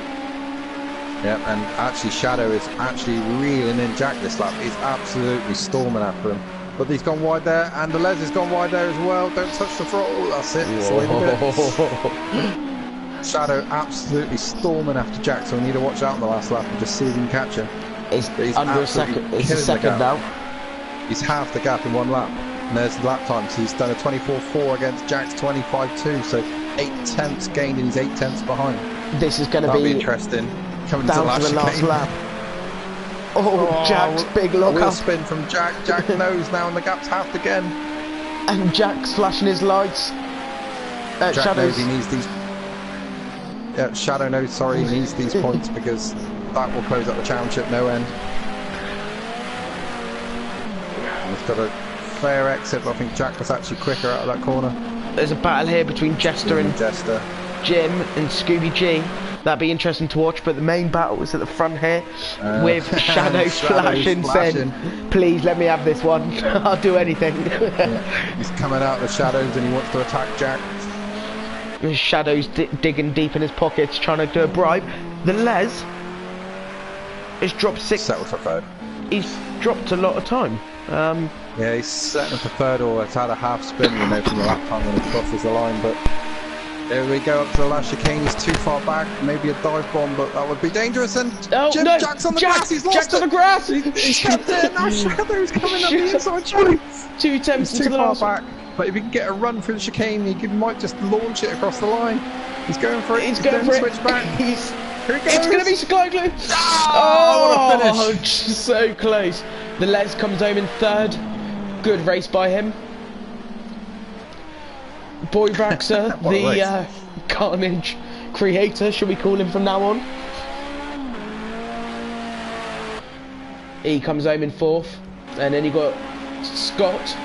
Yeah, and actually Shadow is actually reeling in Jack this lap. He's absolutely storming after him. But he's gone wide there, and the Les has gone wide there as well. Don't touch the throttle. That's it. That's the way to do it. Shadow absolutely storming after Jack, so we need to watch out in the last lap and just see if we can catch him. He's under a second. It's a second now. He's half the gap in 1 lap. And there's the lap time, so he's done a 24.4 against Jack's 25.2, so 8 tenths gained and he's 8 tenths behind. This is going to be interesting. Coming down to the last lap. Oh, Jack's big look wheel up. spin from Jack. Jack knows now, and the gap's halved again. And Jack's flashing his lights. Jack Shadows. knows he needs these. Yeah, Shadow knows. Sorry, he needs these points because that will close up the championship no end. He's got a fair exit, but I think Jack was actually quicker out of that corner. There's a battle here between Jester and Jim and Scooby G. That'd be interesting to watch, but the main battle is at the front here with Shadows flashing, saying, please let me have this one. I'll do anything. Yeah. He's coming out of the shadows and he wants to attack Jack. Shadows digging deep in his pockets, trying to do a bribe. The Les has dropped 6. Settled for third. He's dropped a lot of time. Yeah, he's setting for third, or it's had a half spin, you know, from the lap time when he crosses the line, but there we go up to the last chicane. He's too far back, maybe a dive bomb, but that would be dangerous. And Jim, no, Jack's on the grass, he's lost Jack's on the grass! He's kept it, now Shadow's coming up the inside chute. 2 attempts He's into too the far last back, but if he can get a run through the chicane, he might just launch it across the line. He's going for it, he's going for it. Switch back. Here he goes. It's going to be Skyglue! Oh, what a finish! So close. The Les comes home in third. Good race by him. Boy Raxer, the Carnage creator, should we call him from now on? He comes home in fourth, and then you got Scott.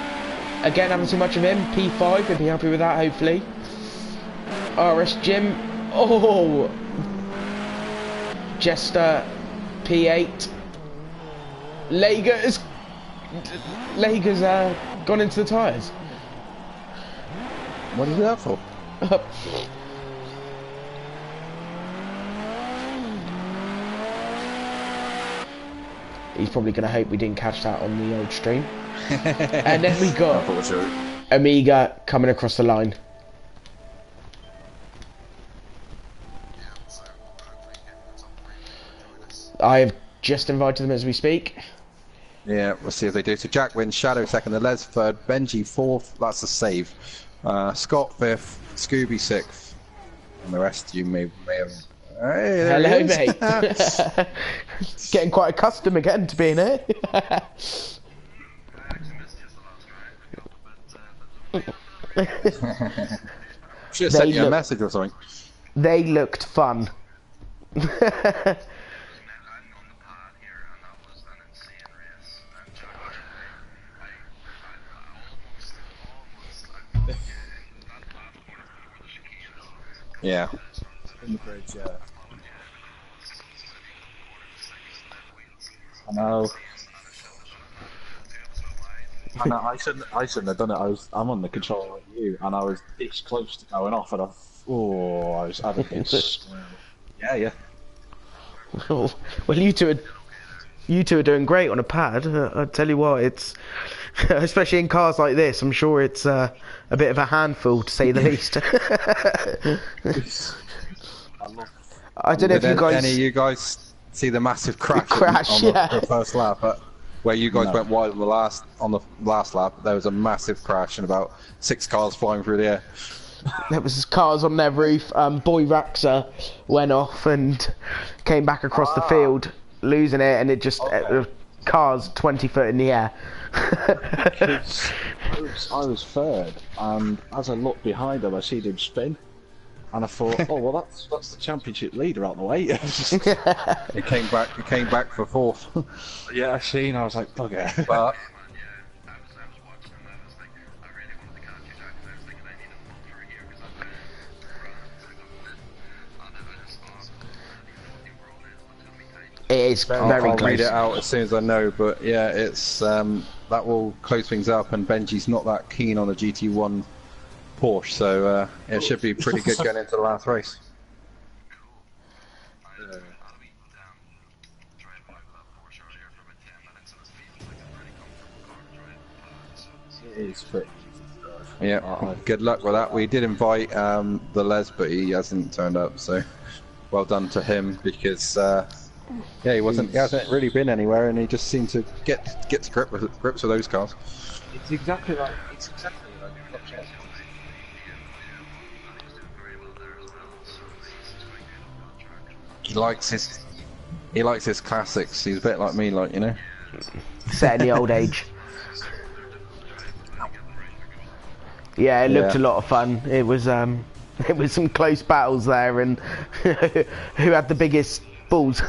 Again, haven't seen much of him. P5, he'll be happy with that, hopefully. RS Jim. Oh, Jester P8. Lager's gone into the tyres. What is that for? He's probably going to hope we didn't catch that on the old stream. And then we got Amiga coming across the line. I have just invited them as we speak. Yeah, we'll see if they do. So Jack wins, Shadow second, the Les third, Benji fourth, that's a save. Scott fifth, Scooby sixth, and the rest you may have... Hey, hello, mate. Getting quite accustomed again to being here. Should have sent you a message or something. They looked fun. Yeah. In the bridge, yeah. I know. I shouldn't have done it. I'm on the controller like you, and I was this close to going off, and I was having this. Yeah. Well, you two are doing great on a pad. I tell you what, it's especially in cars like this. I'm sure it's a bit of a handful, to say the least. I don't know if you guys. Any of you guys see the massive crash on the first lap, where you guys went wide on the last lap? There was a massive crash and about 6 cars flying through the air. There was cars on their roof. Boy Raxer went off and came back across the field, losing it, and it just cars 20 foot in the air. I was third, and as I looked behind him, I seen him spin, and I thought, oh well, that's the championship leader out the way. He came back for fourth. Yeah, I seen. I was like, bugger. But it is very I'll close. read it out as soon as I know, but yeah, it's that will close things up, and Benji's not that keen on the GT1 Porsche, so it should be pretty good going into the last race. It is pretty. Yeah, good luck with that. We did invite the Les, but he hasn't turned up, so well done to him, because yeah, he hasn't really been anywhere, and he just seemed to get to grips with those cars. It's exactly like He likes his He likes his classics. He's a bit like me, like, you know. Set in the old age. Yeah, it looked a lot of fun. It was some close battles there, and who had the biggest balls.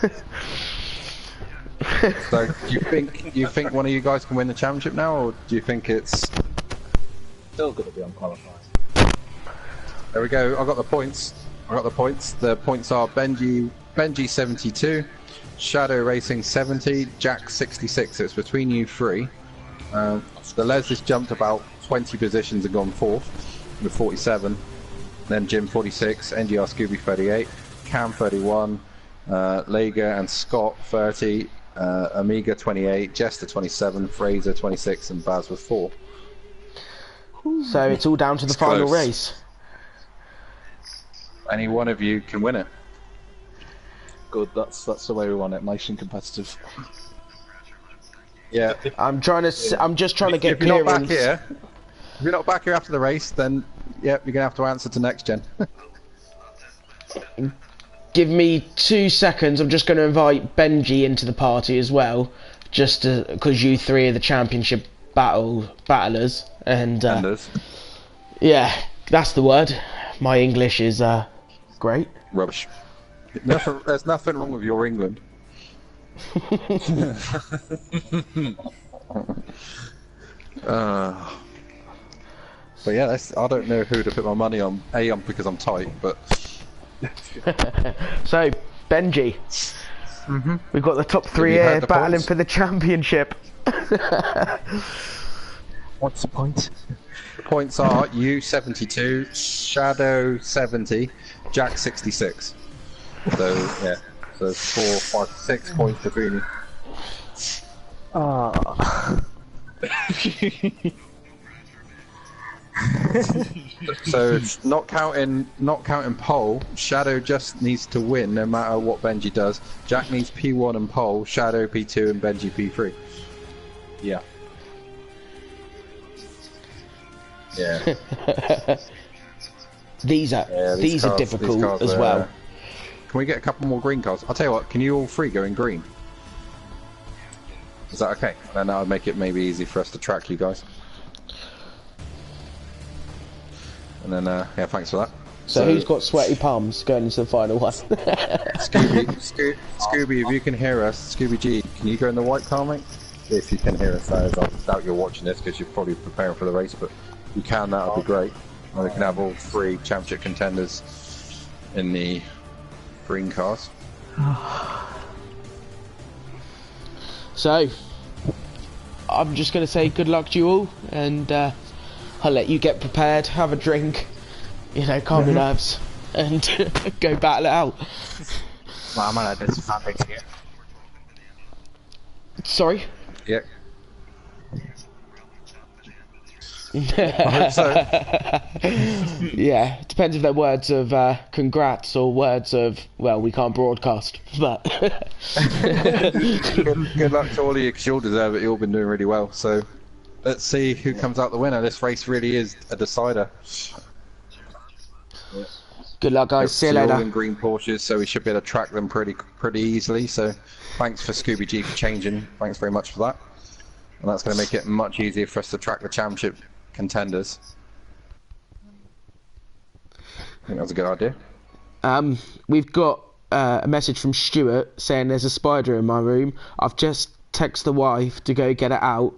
So, do you think one of you guys can win the championship now, or do you think it's Still going to be unqualified. There we go. I got the points. The points are Benji 72, Shadow Racing 70, Jack 66. So it's between you three. The Les has jumped about 20 positions and gone fourth with 47. Then Jim 46, NGR Scooby 38, Cam 31, Lega and Scott 30, Amiga 28, Jester 27, Fraser 26, and Baz with 4. So it's all down to the final race. Any one of you can win it. Good, that's the way we want it, nice and competitive. Yeah. I'm just trying to get If you're clearance. not back here, if you're not back here after the race, then yeah, you're gonna have to answer to next gen. Give me 2 seconds. I'm just going to invite Benji into the party as well, just because you three are the championship battlers, and yeah, that's the word. My English is great. Rubbish. There's nothing wrong with your England. But yeah, I don't know who to put my money on. Because I'm tight, but. So, Benji, we've got the top three here battling points? for the championship. What's the point? The points are you 72, Shadow 70, Jack 66. So yeah, so 4, 5, 6 points between you. So not counting pole, Shadow just needs to win no matter what Benji does. Jack needs P1 and pole, Shadow P2 and Benji P3. Yeah. Yeah. These are difficult as well. Can we get a couple more green cars? I'll tell you what, can you all three go in green? Is that okay? Then that would make it maybe easy for us to track you guys. And then, yeah, thanks for that. So who's got sweaty palms going into the final one? Scooby, if you can hear us, Scooby G, can you go in the white car, mate? If you can hear us, that is. I doubt you're watching this because you're probably preparing for the race, but if you can, that would be great. And we can have all three championship contenders in the green cars. So, I'm just going to say good luck to you all, and I'll let you get prepared, have a drink, you know, calm your nerves, and go battle it out. Well, I'm gonna disadvantage here. Sorry? Yeah. I hope so. Yeah, depends if they're words of congrats or words of, well, we can't broadcast, but... good luck to all of you, because you'll deserve it. You've all been doing really well, so let's see who comes out the winner. This race really is a decider. Good luck, guys. See you later. All in green Porsches, so we should be able to track them pretty easily, so thanks for Scooby G for changing. Thanks very much for that. And that's going to make it much easier for us to track the championship contenders. I think that was a good idea. We've got a message from Stuart saying there's a spider in my room. I've just texted the wife to go get it out.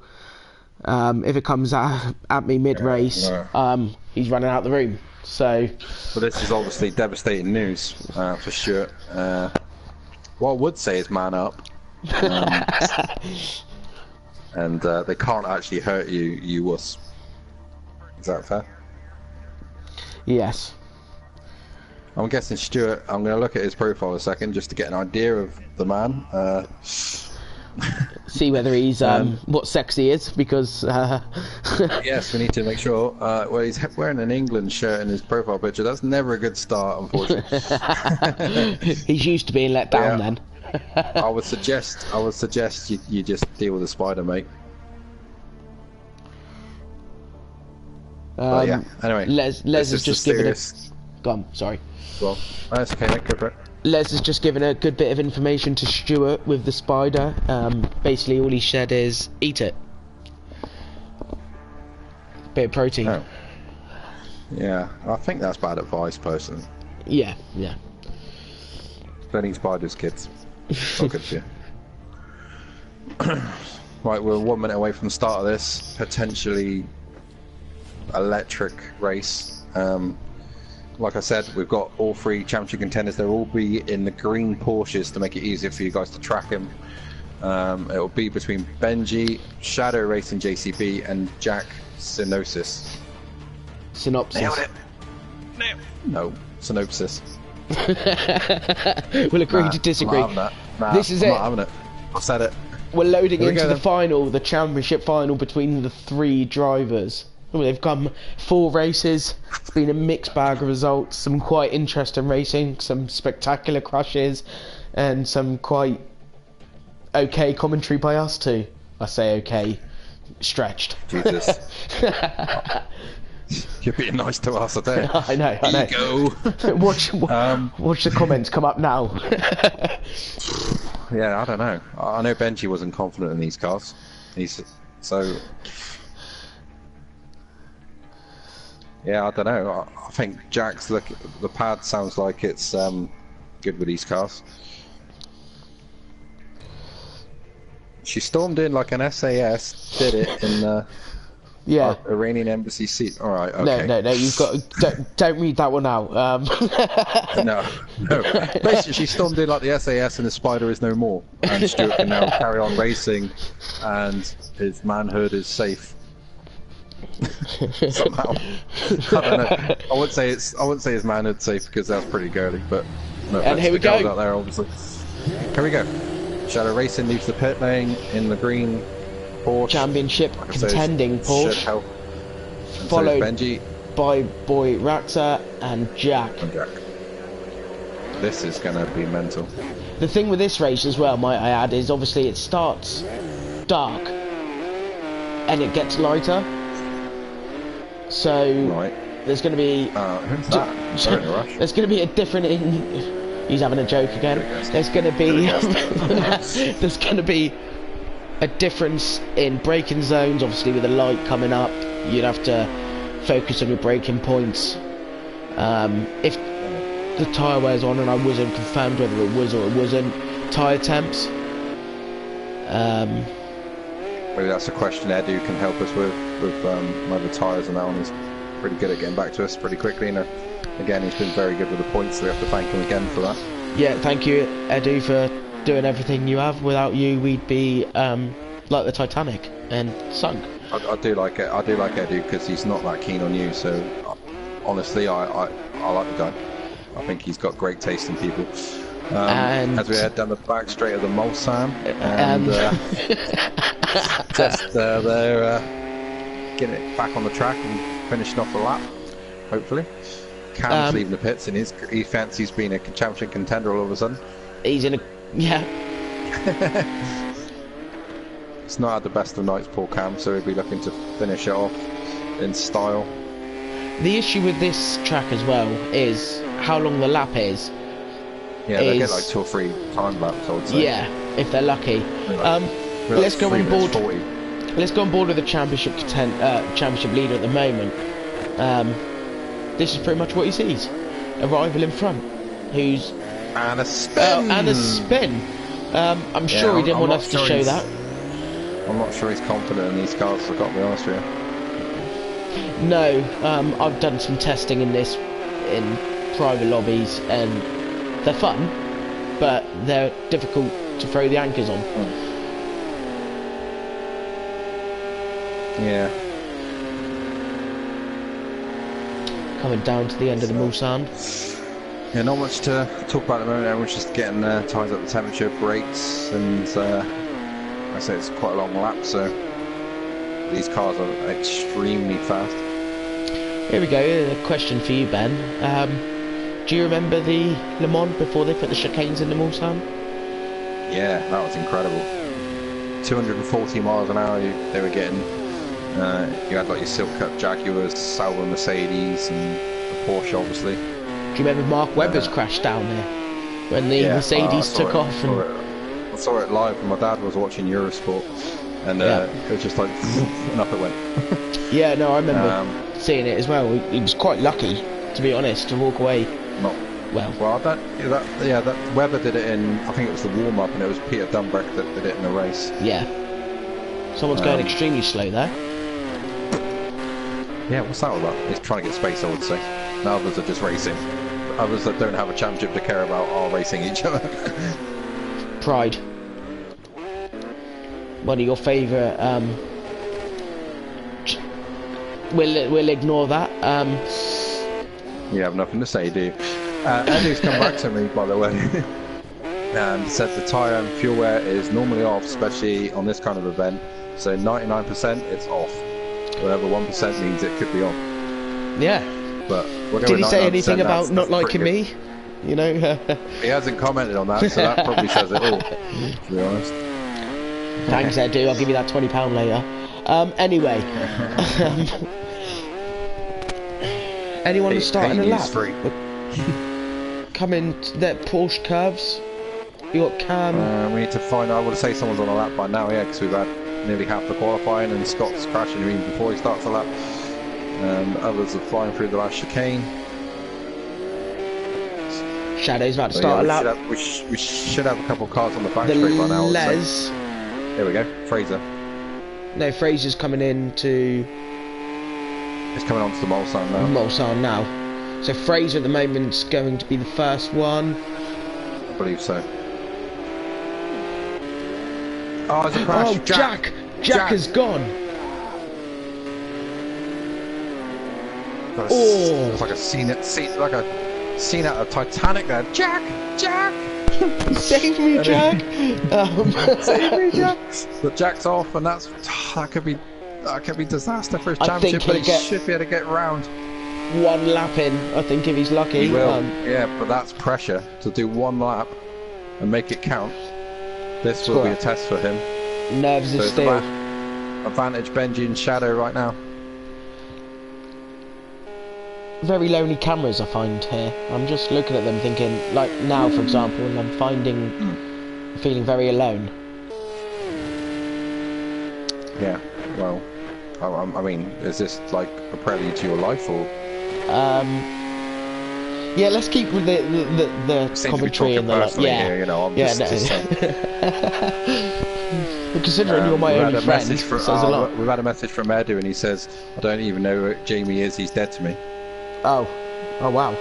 If it comes at me mid-race, he's running out the room. So, well, this is obviously devastating news for Stuart. What I would say is man up. And they can't actually hurt you, you wuss. Is that fair? Yes. I'm guessing Stuart, I'm going to look at his profile a second just to get an idea of the man. See whether he's what sex he is, because yes, we need to make sure. Well, he's wearing an England shirt in his profile picture. That's never a good start, unfortunately. He's used to being let down then. I would suggest you just deal with the spider, mate. Yeah. Anyway, Les has just given us. Go on, sorry. Well, that's okay, mate. Go for it. Les has just given a good bit of information to Stuart with the spider. Basically, all he said is eat it. Bit of protein. Oh. Yeah, I think that's bad advice, personally. Yeah. Don't eat spiders, kids. Not good for you. Right, we're 1 minute away from the start of this potentially electric race. Like I said, we've got all 3 championship contenders. They'll all be in the green Porsches to make it easier for you guys to track him. It'll be between Benji, Shadow Racing JCB, and Jack Synopsis. Synopsis. Nailed it. No, Synopsis. We'll agree to disagree. I'm not having that. Nah, This is I'm it. not having it. I've said it. We're loading Here we into go the then. final, the championship final between the 3 drivers. Well, they've come 4 races. It's been a mixed bag of results. Some quite interesting racing, some spectacular crashes, and some quite okay commentary by us too. I say okay, stretched. Jesus. You're being nice to us, I tell you. I know. Ego. Watch the comments come up now. Yeah, I don't know. I know Benji wasn't confident in these cars. Yeah, I don't know. I think Jack's the pad sounds like it's good with these cars. She stormed in like an SAS, did it in Yeah. Iranian embassy seat. All right, okay. No. You've got don't read that one out. No. Basically, she stormed in like the SAS, and the spider is no more, and Stuart can now carry on racing, and his manhood is safe. Somehow, I don't know. I wouldn't say his manhood safe because that's pretty girly, but no, And here we go. Out there, obviously. Here we go. Shadow Racing leaves the pit lane in the green Porsche. Championship Like I say, contending should Porsche, help. And followed so is Benji by Boy Raxa and Jack. and Jack. This is going to be mental. The thing with this race as well, might I add, is obviously it starts dark and it gets lighter. So Right. there's going to be Who's that? Sorry to rush. there's going to be a different. He's having a joke again. There's going to be there's going to be a difference in braking zones. Obviously, with the light coming up, you'd have to focus on your braking points. If the tyre wears on, and I wasn't confirmed whether it was or it wasn't, tyre temps. Maybe that's a question Edu can help us with the tyres and that one. He's pretty good at getting back to us pretty quickly. And again, he's been very good with the points, so we have to thank him again for that. Yeah, thank you, Edu, for doing everything you have. Without you, we'd be like the Titanic and sunk. I do like it. I do like Edu because he's not that keen on you. So honestly, I like the guy. I think he's got great taste in people. And as we head down the back straight of the Mulsanne, and just they're getting it back on the track and finishing off the lap, hopefully. Cam's leaving the pits, and he fancies being a championship contender all of a sudden. He's in a It's not had the best of nights, poor Cam, so he'll be looking to finish it off in style. The issue with this track as well is how long the lap is. Yeah, they get like 2 or 3 time laps, I would say. Yeah, if they're lucky. Let's go on board. Let's go on board with the championship leader at the moment. This is pretty much what he sees: a rival in front, who's and a spin. And a spin. I'm sure he didn't want us to show that. I'm not sure he's confident in these cars. I've got to be honest with you. No, I've done some testing in private lobbies, and they're fun, but they're difficult to throw the anchors on. Yeah. Coming down to the end of the Mulsanne. Yeah, not much to talk about at the moment. Everyone's just getting ties up the temperature, brakes, and I say it's quite a long lap, so these cars are extremely fast. Here we go, a question for you, Ben. Do you remember the Le Mans before they put the chicanes in the Mulsanne? Yeah, that was incredible. 240 miles an hour they were getting. You had like your Silk Cut Jaguars, Sauber Mercedes, and the Porsche, obviously. Do you remember Mark Webber's crash down there? when the Mercedes took off. I saw it live when my dad was watching Eurosport, and it was just like, and up it went. Yeah, no, I remember seeing it as well. He was quite lucky, to be honest, to walk away. Not well. That Webber did it in. I think it was the warm up, and it was Peter Dunbreck that did it in the race. Yeah. Someone's going extremely slow there. Yeah, what's that all about? He's trying to get space, I would say. Now others are just racing. Others that don't have a championship to care about are racing each other. Pride. One of your favourite. We'll ignore that. You have nothing to say, do you? Andy's come back to me, by the way, and said the tyre and fuel wear is normally off, especially on this kind of event. So 99% it's off. Whatever 1% means it could be on. Yeah. But we're did he say anything about not liking me? You know. He hasn't commented on that, so that probably says it all. To be honest. Thanks, Edu. I'll give you that £20 later. Anyway. Anyone to start in a lap? Come in that Porsche curves. You got Cam. We need to find. I would say someone's on a lap by now, yeah, because we've had nearly half the qualifying, and Scott's crashing even before he starts a lap. Others are flying through the last chicane. Shadow's about to start a lap. We should have a couple of cars on the back straight by now. Les. There we go. Fraser. No, Fraser's coming in to. It's coming on to the Mulsanne now. Mulsanne now. So Fraser at the moment's going to be the first one. I believe so. Oh, there's a crash. Oh, Jack has gone. It's like a scene out of Titanic there. Jack! Save me, Jack! Save me, Jack! But Jack's off, and that could be disaster for his championship, but he should be able to get round. One lap in, I think, if he's lucky. He will. Yeah, but that's pressure to do one lap and make it count. This will be a test for him. Nerves of steel. Advantage Benji and Shadow right now. Very lonely cameras I find here. I'm just looking at them thinking, like now for example, and I'm feeling very alone. Yeah, well, I mean, is this like a prelude to your life, or? Yeah, let's keep with the commentary and the here, you know, I'm just considering you're my only friend, says a lot. We've had a message from Edu, and he says, "I don't even know who Jamie is. He's dead to me." Oh wow.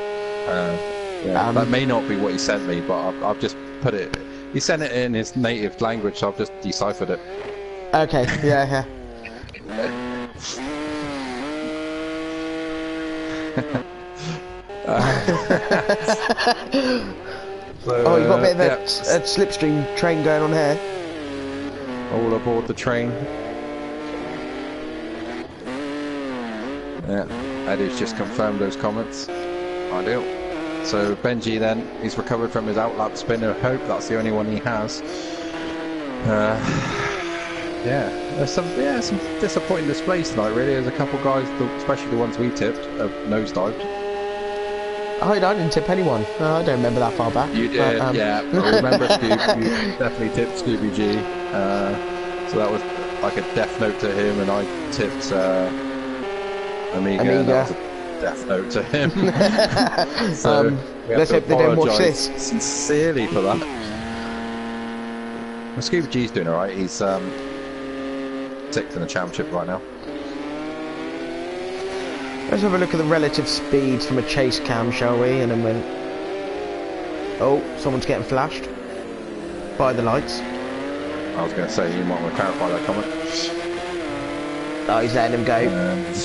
That may not be what he sent me, but I've just put it. He sent it in his native language, so I've just deciphered it. Okay, yeah. So, you've got a bit of a slipstream train going on here. All aboard the train. Yeah, Eddie's just confirmed those comments. Ideal. So Benji then, he's recovered from his outlap spin. I hope that's the only one he has. Yeah, there's some disappointing displays tonight. Really, there's a couple guys, especially the ones we tipped, have nosedived. I didn't tip anyone. No, I don't remember that far back. You did, but, yeah. I remember Scoob. You definitely tipped Scooby G. So that was like a death note to him, and I tipped Amiga. And that was a death note to him. So let's hope they don't watch this. Sincerely for that. Well, Scooby G's doing alright. He's 6th in the championship right now. Let's have a look at the relative speeds from a chase cam, shall we? And then oh, someone's getting flashed by the lights. I was going to say, you might want to clarify that comment. Oh, he's letting him go.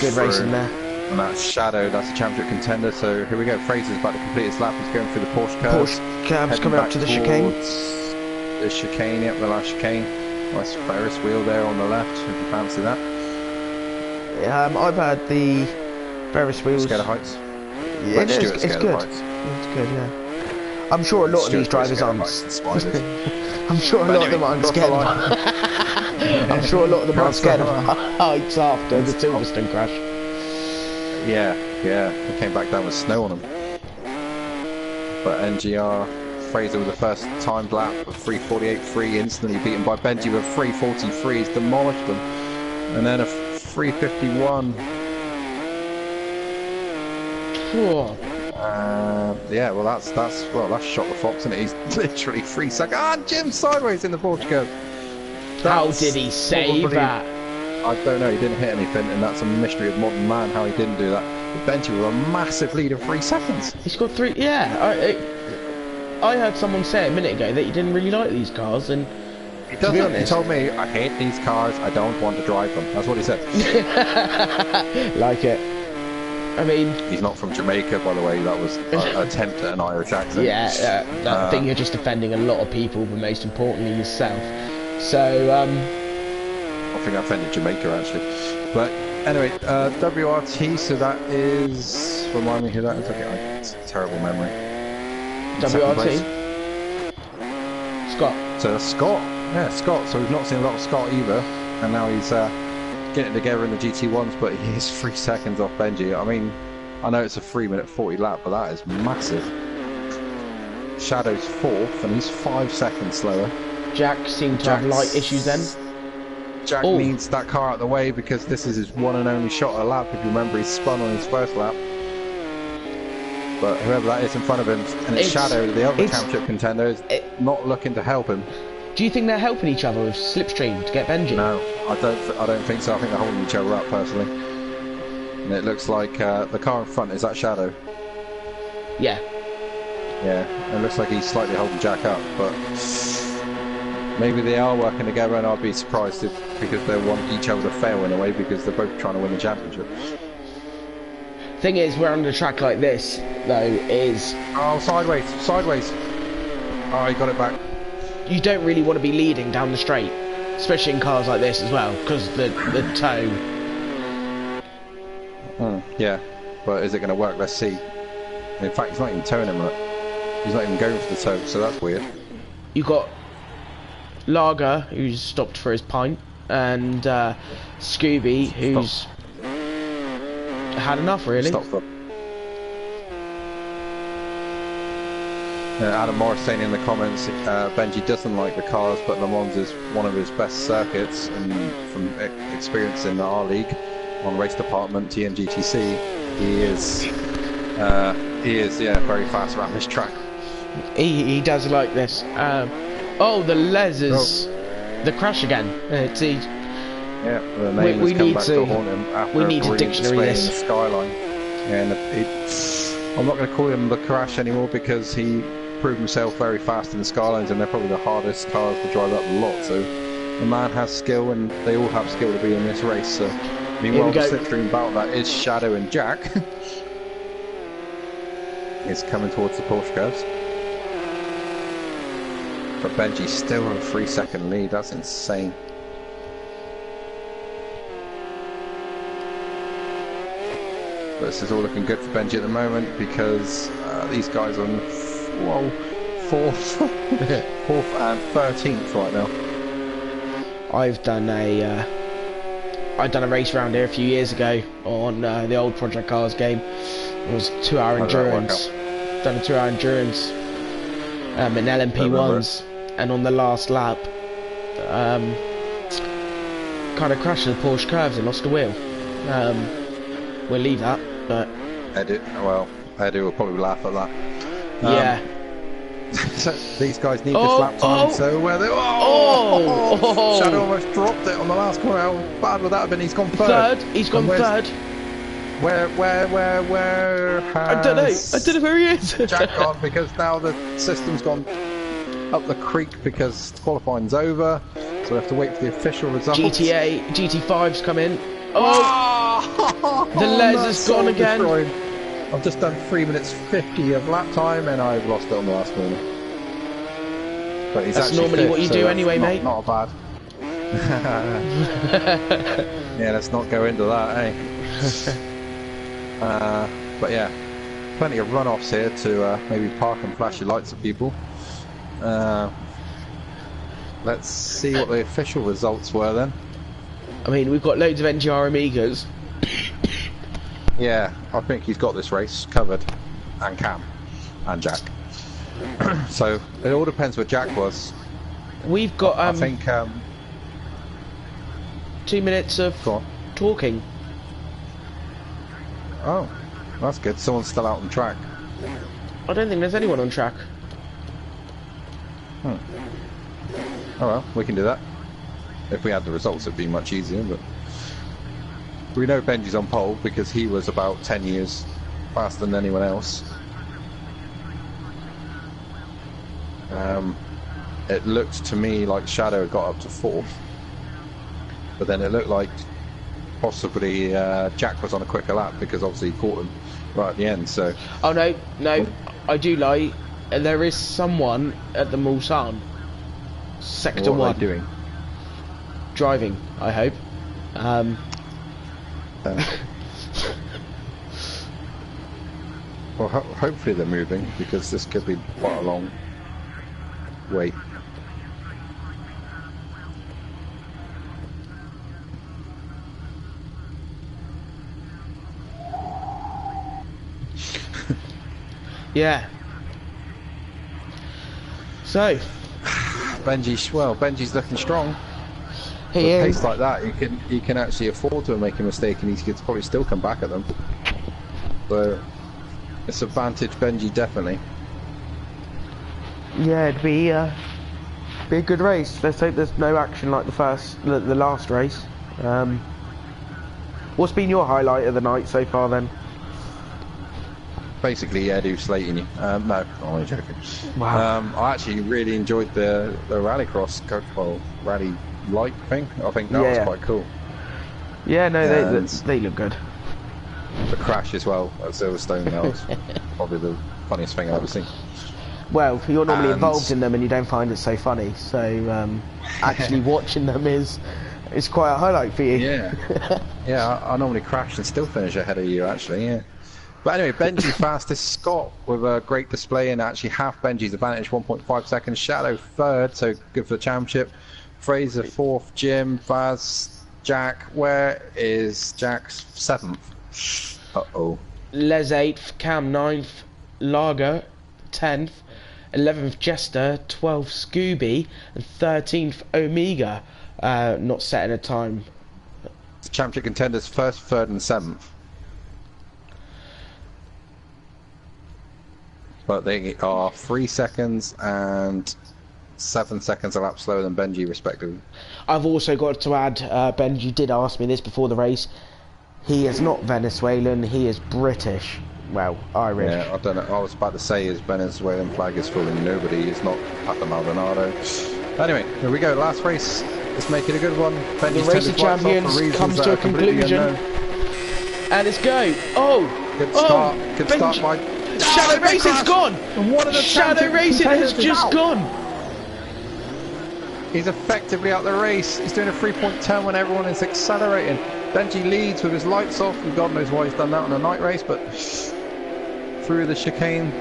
Good racing there. And that's Shadow, that's a championship contender. So here we go. Fraser's about to complete his lap. He's going through the Porsche curves. Porsche curves coming up to the chicane. The chicane, yep, the last chicane. Nice Ferris wheel there on the left, if you fancy that. I've had the Ferris wheels. Scared of heights? Yeah, it's good. It's good, yeah. I'm sure a lot of these drivers aren't. I'm sure a lot of them aren't scared. I'm sure a lot of them aren't scared of heights after the Silverstone crash. Yeah, they came back down with snow on them. But NGR Fraser with the first timed lap of 3:48.3, instantly beaten by Benji with 3:43. He's demolished them, and then a 3:51. Yeah, well that's shot the fox, and he's literally 3 seconds. Ah, Jim sideways in the Porsche curve. How did he save that? I don't know. He didn't hit anything, and that's a mystery of modern man how he didn't do that. But Benji with a massive lead of 3 seconds. He's got 3. Yeah, I heard someone say a minute ago that he didn't really like these cars, and he doesn't. He told me, "I hate these cars. I don't want to drive them." That's what he said. Like it. I mean, he's not from Jamaica, by the way. That was an attempt at an Irish accent. Yeah, I think you're just offending a lot of people, but most importantly yourself. So, I think I offended Jamaica actually. But anyway, WRT. So that is. Remind me who that is. Okay, it's a terrible memory. WRT. Scott. So Scott. Yeah, Scott. So we've not seen a lot of Scott either, and now he's getting together in the GT1s, but he is 3 seconds off Benji. I mean, I know it's a 3:40 lap, but that is massive. Shadow's 4th, and he's 5 seconds slower. Jack seemed to have light issues then. Jack needs that car out of the way because this is his one and only shot at a lap. If you remember, he spun on his first lap. But whoever that is in front of him, and it's Shadow, the other championship contender, is not looking to help him. Do you think they're helping each other with Slipstream to get Benji? No, I don't think so. I think they're holding each other up personally. And it looks like the car in front is that Shadow. Yeah. Yeah, it looks like he's slightly holding Jack up, but maybe they are working together, and I'd be surprised because they want each other to fail in a way because they're both trying to win the championship. Thing is, we're on a track like this, though, is... Oh, sideways. Oh, he got it back. You don't really want to be leading down the straight, especially in cars like this as well, because the toe. Yeah, but is it going to work? Let's see. In fact, he's not even towing him. Look. He's not even going for the toe, so that's weird. You got Lager, who's stopped for his pint, and Scooby, who's had enough, really. Stop for. Adam Morris saying in the comments, Benji doesn't like the cars, but Le Mans is one of his best circuits, and from experience in our league, on race department, TMGTC, he is very fast around this track. He does like this. The lasers, the crash again. Yeah, the name has come back to haunt him after we need a dictionary this. The Skyline. And I'm not going to call him the crash anymore because he proved himself very fast in the Skylines, and they're probably the hardest cars to drive up the lot. So the man has skill, and they all have skill to be in this race. So meanwhile, the slipstream battle that is Shadow and Jack is coming towards the Porsche curves. But Benji's still on a 3-second lead. That's insane. But this is all looking good for Benji at the moment because these guys are on fourth and 13th right now. I've done a race around here a few years ago on the old Project Cars game. It was 2-hour endurance. Done a 2-hour endurance in LMP1s, and on the last lap, kind of crashed the Porsche curves and lost a wheel. We'll leave that, but Edu will probably laugh at that. Yeah. So these guys need this lap time. So where they? Shadow almost dropped it on the last corner. How bad would that have been? He's gone third. He's gone third. Where I don't know where he is. Jack gone because now the system's gone up the creek because qualifying's over. So we have to wait for the official results. GT5's come in. The laser's gone again. Destroyed. I've just done 3 minutes 50 of lap time and I've lost it on the last corner. But he's that's normally what you do anyway, mate. Not bad. Yeah, let's not go into that, eh? But yeah, plenty of runoffs here to maybe park and flash your lights at people. Let's see what the official results were then. I mean, we've got loads of NGR Amigas. Yeah, I think he's got this race covered, and Cam, and Jack. So it all depends where Jack was. We've got I think 2 minutes of talking. Oh, that's good. Someone's still out on track. I don't think there's anyone on track. Oh well, we can do that. If we had the results, it'd be much easier. But we know Benji's on pole because he was about 10 years faster than anyone else. It looked to me like Shadow got up to 4th, but then it looked like possibly Jack was on a quicker lap because obviously he caught him right at the end. So. Oh no, I do lie. There is someone at the Mulsanne. Sector 1. What are they doing? Driving, I hope. Well, hopefully they're moving because this could be quite a long wait. Yeah. So. Benji's looking strong. He is. With pace like that, you can actually afford to make a mistake, and he could probably still come back at them. So it's advantage Benji definitely. Yeah, it'd be a good race. Let's hope there's no action like the last race. What's been your highlight of the night so far then? Basically, Edu slating you. No, I'm only joking. Wow. I actually really enjoyed the rallycross, rally light thing. I think that was quite cool. Yeah, no, they look good. The crash as well at Silverstone, that was probably the funniest thing I've ever seen. Well, you're normally involved in them and you don't find it so funny, so actually watching them is quite a highlight for you. Yeah, yeah. I normally crash and still finish ahead of you, actually. Yeah. But anyway, Benji fastest, Scott with a great display and actually half Benji's advantage, 1.5 seconds. Shadow 3rd, so good for the championship. Fraser 4th, Jim, Vaz, Jack. Where is Jack's 7th? Uh-oh. Les 8th, Cam 9th, Lager 10th, 11th Jester, 12th Scooby, and 13th Omega. Not setting a time. The championship contenders 1st, 3rd, and 7th. But they are 3 seconds and 7 seconds a lap slower than Benji, respectively. I've also got to add, Benji did ask me this before the race. He is not Venezuelan, he is British. Well, Irish. Yeah, I don't know. I was about to say his Venezuelan flag is fooling nobody. It's not Papa Maldonado. Anyway, here we go. Last race. Let's make it a good one. Benji's the race of champions comes to a conclusion. And let's go. Oh! Good start. Good start, Mike. Shadow Racing's gone! Shadow Racing has just gone! He's effectively out the race. He's doing a 3-point turn when everyone is accelerating. Benji leads with his lights off, and God knows why he's done that on a night race, but through the chicane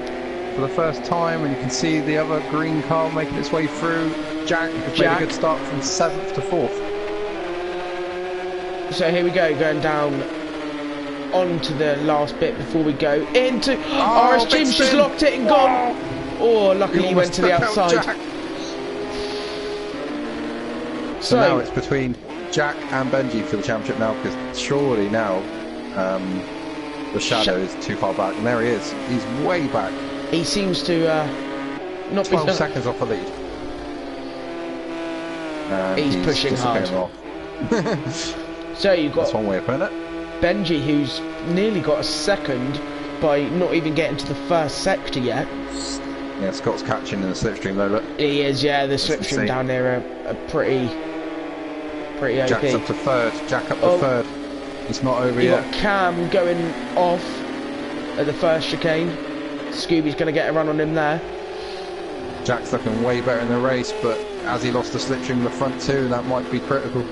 for the first time, and you can see the other green car making its way through. Jack made a good start from 7th to 4th. So here we go, going down onto the last bit before we go into RS Jim's just locked it and gone. Oh, luckily he went to the outside. So now it's between Jack and Benji for the championship now, because surely now the Shadow is too far back, and there he is. He's way back. He seems to not 12 be seconds off the lead. He's pushing hard. So you've got that's one way of putting it. Benji, who's nearly got a second by not even getting to the first sector yet. Yeah, Scott's catching in the slipstream though, look. He is, yeah, the slipstream down there are pretty OP. Jack's up to 3rd, Jack up to 3rd. It's not over yet. You've got Cam going off at the first chicane. Scooby's going to get a run on him there. Jack's looking way better in the race, but as he lost the slipstream in the front too, that might be critical.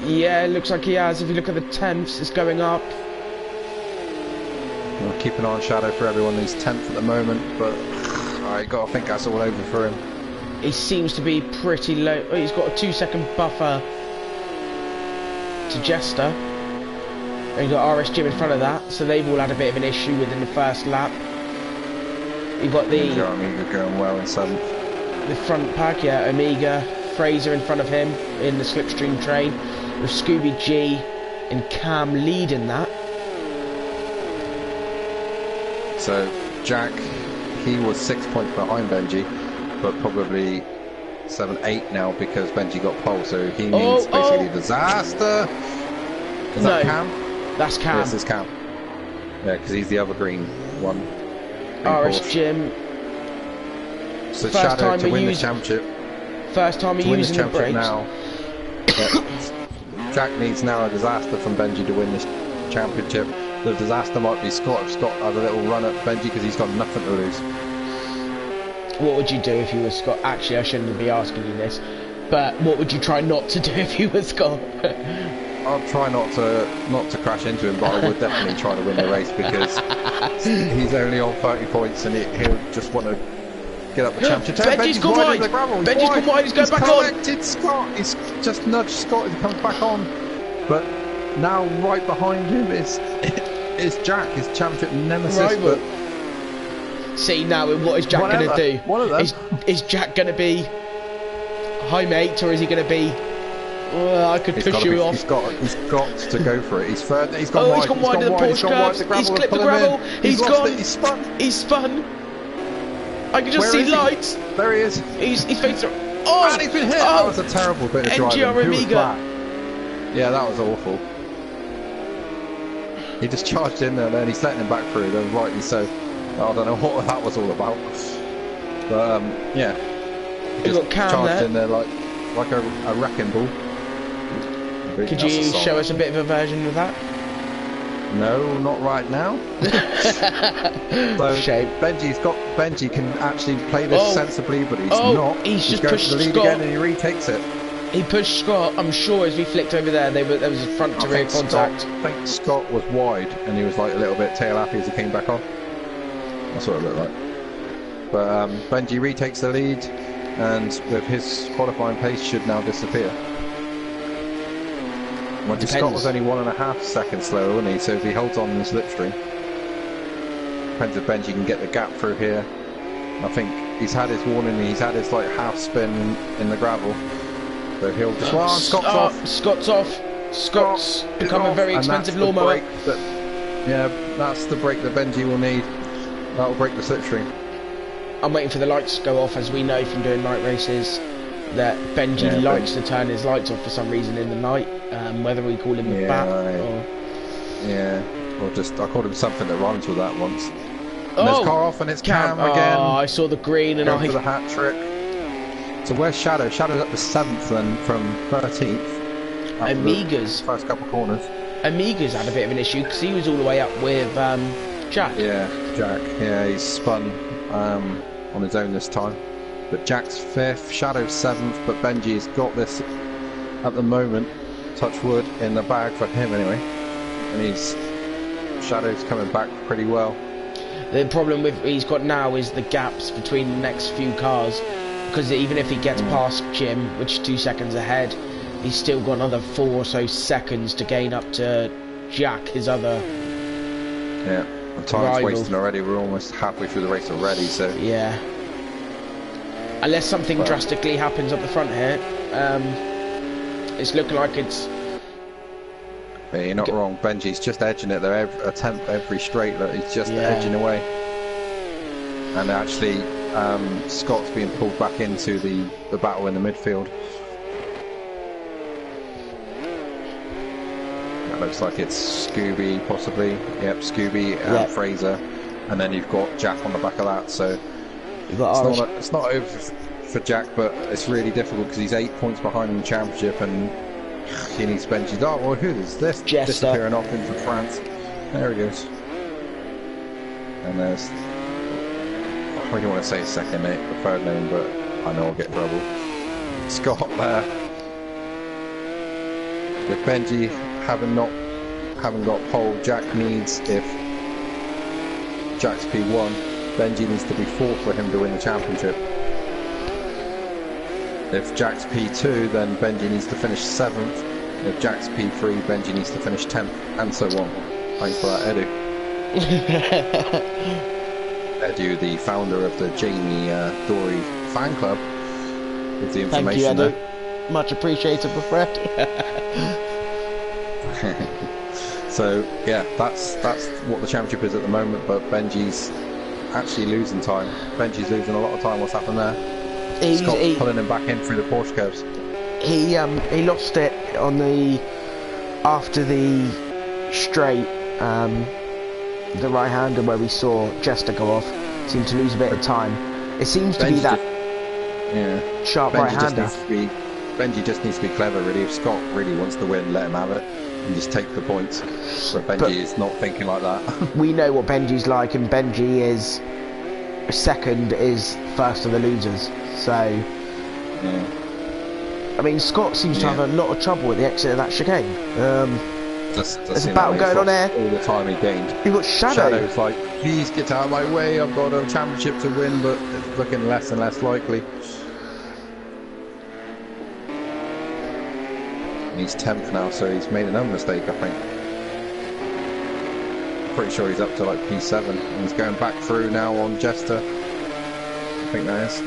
Yeah, it looks like he has. If you look at the 10ths, it's going up. We'll keep an eye on Shadow for everyone. He's 10th at the moment, but I got to think that's all over for him. He seems to be pretty low. He's got a 2-second buffer to Jester. And you've got RS Jim in front of that, so they've all had a bit of an issue within the first lap. You've got the Omega going well in 7th. The front pack, yeah. Omega, Fraser in front of him in the slipstream train, with Scooby G and Cam leading that. So Jack, he was 6 points behind Benji, but probably 7, 8 now because Benji got pole, so he needs basically disaster. Is that Cam? That's Cam. Yes, it's Cam. Yeah, because he's the other green one. RS Jim. So Shadow to win the championship. First time we're using the brakes. Now. Yeah. Jack needs now a disaster from Benji to win this championship. The disaster might be Scott if Scott had a little run at Benji because he's got nothing to lose. What would you do if you were Scott? Actually, I shouldn't be asking you this, but what would you try not to do if you were Scott? I'll try not to crash into him, but I would definitely try to win the race because he's only on 30 points and he'll just want to get up the championship. Benji's gone wide. Benji's gone wide. He's going back on. Scott. He's just nudged Scott. He comes back on, but now right behind him is Jack, his championship nemesis. Right, but see now, what is Jack going to do? One of them. Is Jack going to be high mate, or is he going to be? I could push you off. He's got to go for it. He's third. He's gone wide. He's gone wide in the Porsche curves. He's clipped the gravel. He's gone. He's spun. He's spun. I can just see lights. There he is. He's faced. Oh, and he's been hit. That was a terrible bit of driving. NGR Omega. Yeah, that was awful. He just charged in there and then he's letting him back through, then rightly so. I don't know what that was all about. But yeah. He got Cam charged there. In there like a wrecking ball. Could you show us a bit of a version of that? No, not right now. So shame. Benji can actually play this sensibly, but he's not. He's just going pushed to the lead Scott again and he retakes it. He pushed Scott. I'm sure as we flicked over there, there was a front to rear contact. I think Scott was wide and he was like a little bit tail happy as he came back on. That's what it looked like. But Benji retakes the lead, and with his qualifying pace should now disappear. Scott was only 1.5 seconds slower, wasn't he? So if he holds on in the slipstream, depends if Benji can get the gap through here. I think he's had his warning. He's had his like half spin in the gravel. So he'll just. Scott's off. Scott's off. Scott's become a very expensive lawnmower. Yeah, that's the brake that Benji will need. That'll break the slipstream. I'm waiting for the lights to go off, as we know from doing night races that Benji likes to turn his lights off for some reason in the night, whether we call him the bat or... Yeah, or just, I called him something that rhymes with that once. And there's car off and it's Cam again. Oh, I saw the green and for the hat trick. So where's Shadow? Shadow's up to 7th then from 13th. Amiga's first couple corners. Amiga's had a bit of an issue because he was all the way up with Jack. Yeah, Jack. Yeah, he's spun on his own this time. But Jack's 5th, Shadow's 7th, but Benji's got this at the moment, touch wood, in the bag for him anyway. And Shadow's coming back pretty well. The problem he's got now is the gaps between the next few cars, because even if he gets past Jim, which is 2 seconds ahead, he's still got another 4 or so seconds to gain up to Jack, his other time's wasting already. We're almost halfway through the race already, so yeah. Unless something drastically happens up the front here, it's looking like it's. Yeah, you're not wrong. Benji's just edging it there. Every straight, he's just edging away. And actually, Scott's being pulled back into the battle in the midfield. Looks like it's Scooby, possibly. Yep, Scooby and Fraser, and then you've got Jack on the back of that. So it's not over for Jack, but it's really difficult because he's 8 points behind in the championship, and he needs Benji's. Oh, well, who is this? Jester. Disappearing off into France. There he goes. And there's. I don't want to say his second name, the third name, but I know I'll get trouble. Scott there. With Benji having got pole, Jack needs, if Jack's P1, Benji needs to be 4th for him to win the championship. If Jack's P2, then Benji needs to finish 7th. If Jack's P3, Benji needs to finish 10th, and so on. Thanks for that, Edu. Edu, the founder of the Jamie Dory fan club, with the information. Thank you, Edu. There. Much appreciated, my friend. So yeah, that's what the championship is at the moment. But Benji's actually losing time. Benji's losing a lot of time. What's happened there? Scott's pulling him back in through the Porsche curves. He lost it on after the straight, the right-hander where we saw Jester go off. Seemed to lose a bit of time. It seems to be that sharp right-hander. Benji just needs to be clever, really. If Scott really wants to win, let him have it and just take the points. But Benji is not thinking like that. We know what Benji's like, and Benji is second is first of the losers. So, I mean, Scott seems to have a lot of trouble with the exit of that chicane. There's a battle going on there. All the time he gained. You've got Shadow. Shadow's like, please get out of my way. I've got a championship to win, but it's looking less and less likely. He's 10th now, so he's made another mistake, I think. Pretty sure he's up to like P7, and he's going back through now on Jester. I think that is.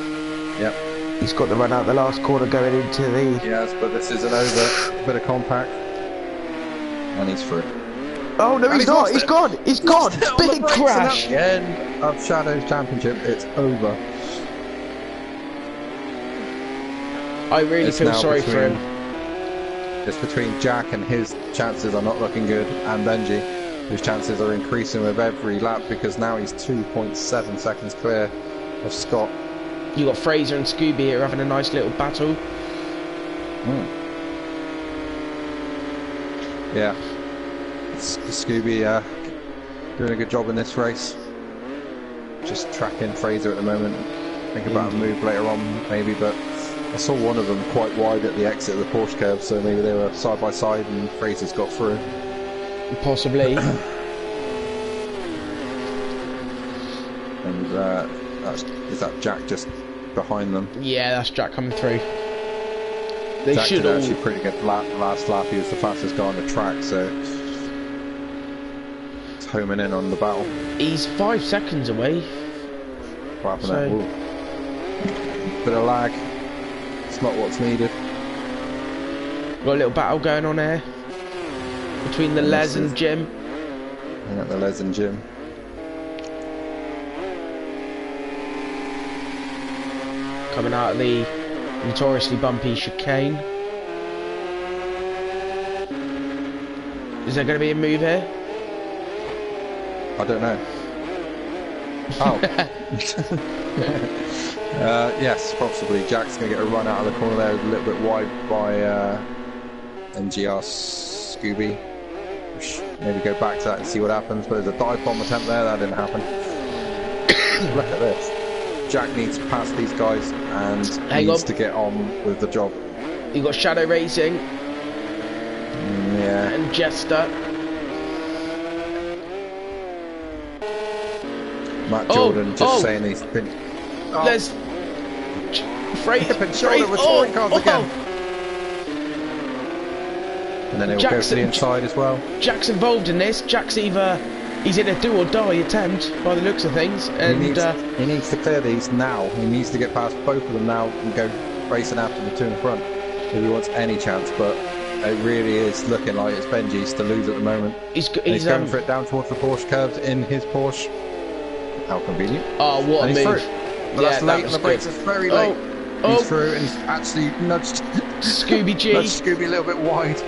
Yep. He's got the run out the last corner going into the... Yes, but this isn't over. A bit of compact. And he's through. Oh no, he's not! He's gone! He's gone! Big crash! At the end of Shadow's championship, it's over. I really feel sorry for him. It's between Jack, and his chances are not looking good, and Benji, whose chances are increasing with every lap because now he's 2.7 seconds clear of Scott. You got Fraser and Scooby here having a nice little battle. Yeah, Scooby doing a good job in this race. Just tracking Fraser at the moment. Think about a move later on, maybe, but I saw one of them quite wide at the exit of the Porsche curve, so maybe they were side by side and Fraser's got through. Possibly. And is that Jack just behind them? Yeah, that's Jack coming through. They Jack should did all... actually pretty good last lap. He was the fastest guy on the track, so it's homing in on the battle. He's 5 seconds away. What happened there? Ooh. Bit of lag. It's not what's needed. Got a little battle going on here between the Les and Jim. Yeah, the Les and Jim. Coming out of the notoriously bumpy chicane. Is there going to be a move here? I don't know. Oh. Yes, possibly. Jack's going to get a run out of the corner there, a little bit wide by NGR Scooby. Maybe go back to that and see what happens, but there's a dive bomb attempt there, that didn't happen. Look at this. Jack needs to pass these guys and needs to get on with the job. You got Shadow Racing. Yeah. And Jester. Matt Jordan saying he's been... There's... Hip and shoulder with touring cars again. And then he'll go to the inside as well. Jack's involved in this. Jack's he's in a do or die attempt by the looks of things, and he needs to clear these now. He needs to get past both of them now and go racing after the two in front if he wants any chance. But it really is looking like it's Benji's to lose at the moment. He's going for it down towards the Porsche curves in his Porsche. How convenient! Oh, what a move! But that's late in the brakes. It's very late. He's through, and he's actually nudged Scooby G. Nudged Scooby a little bit wide.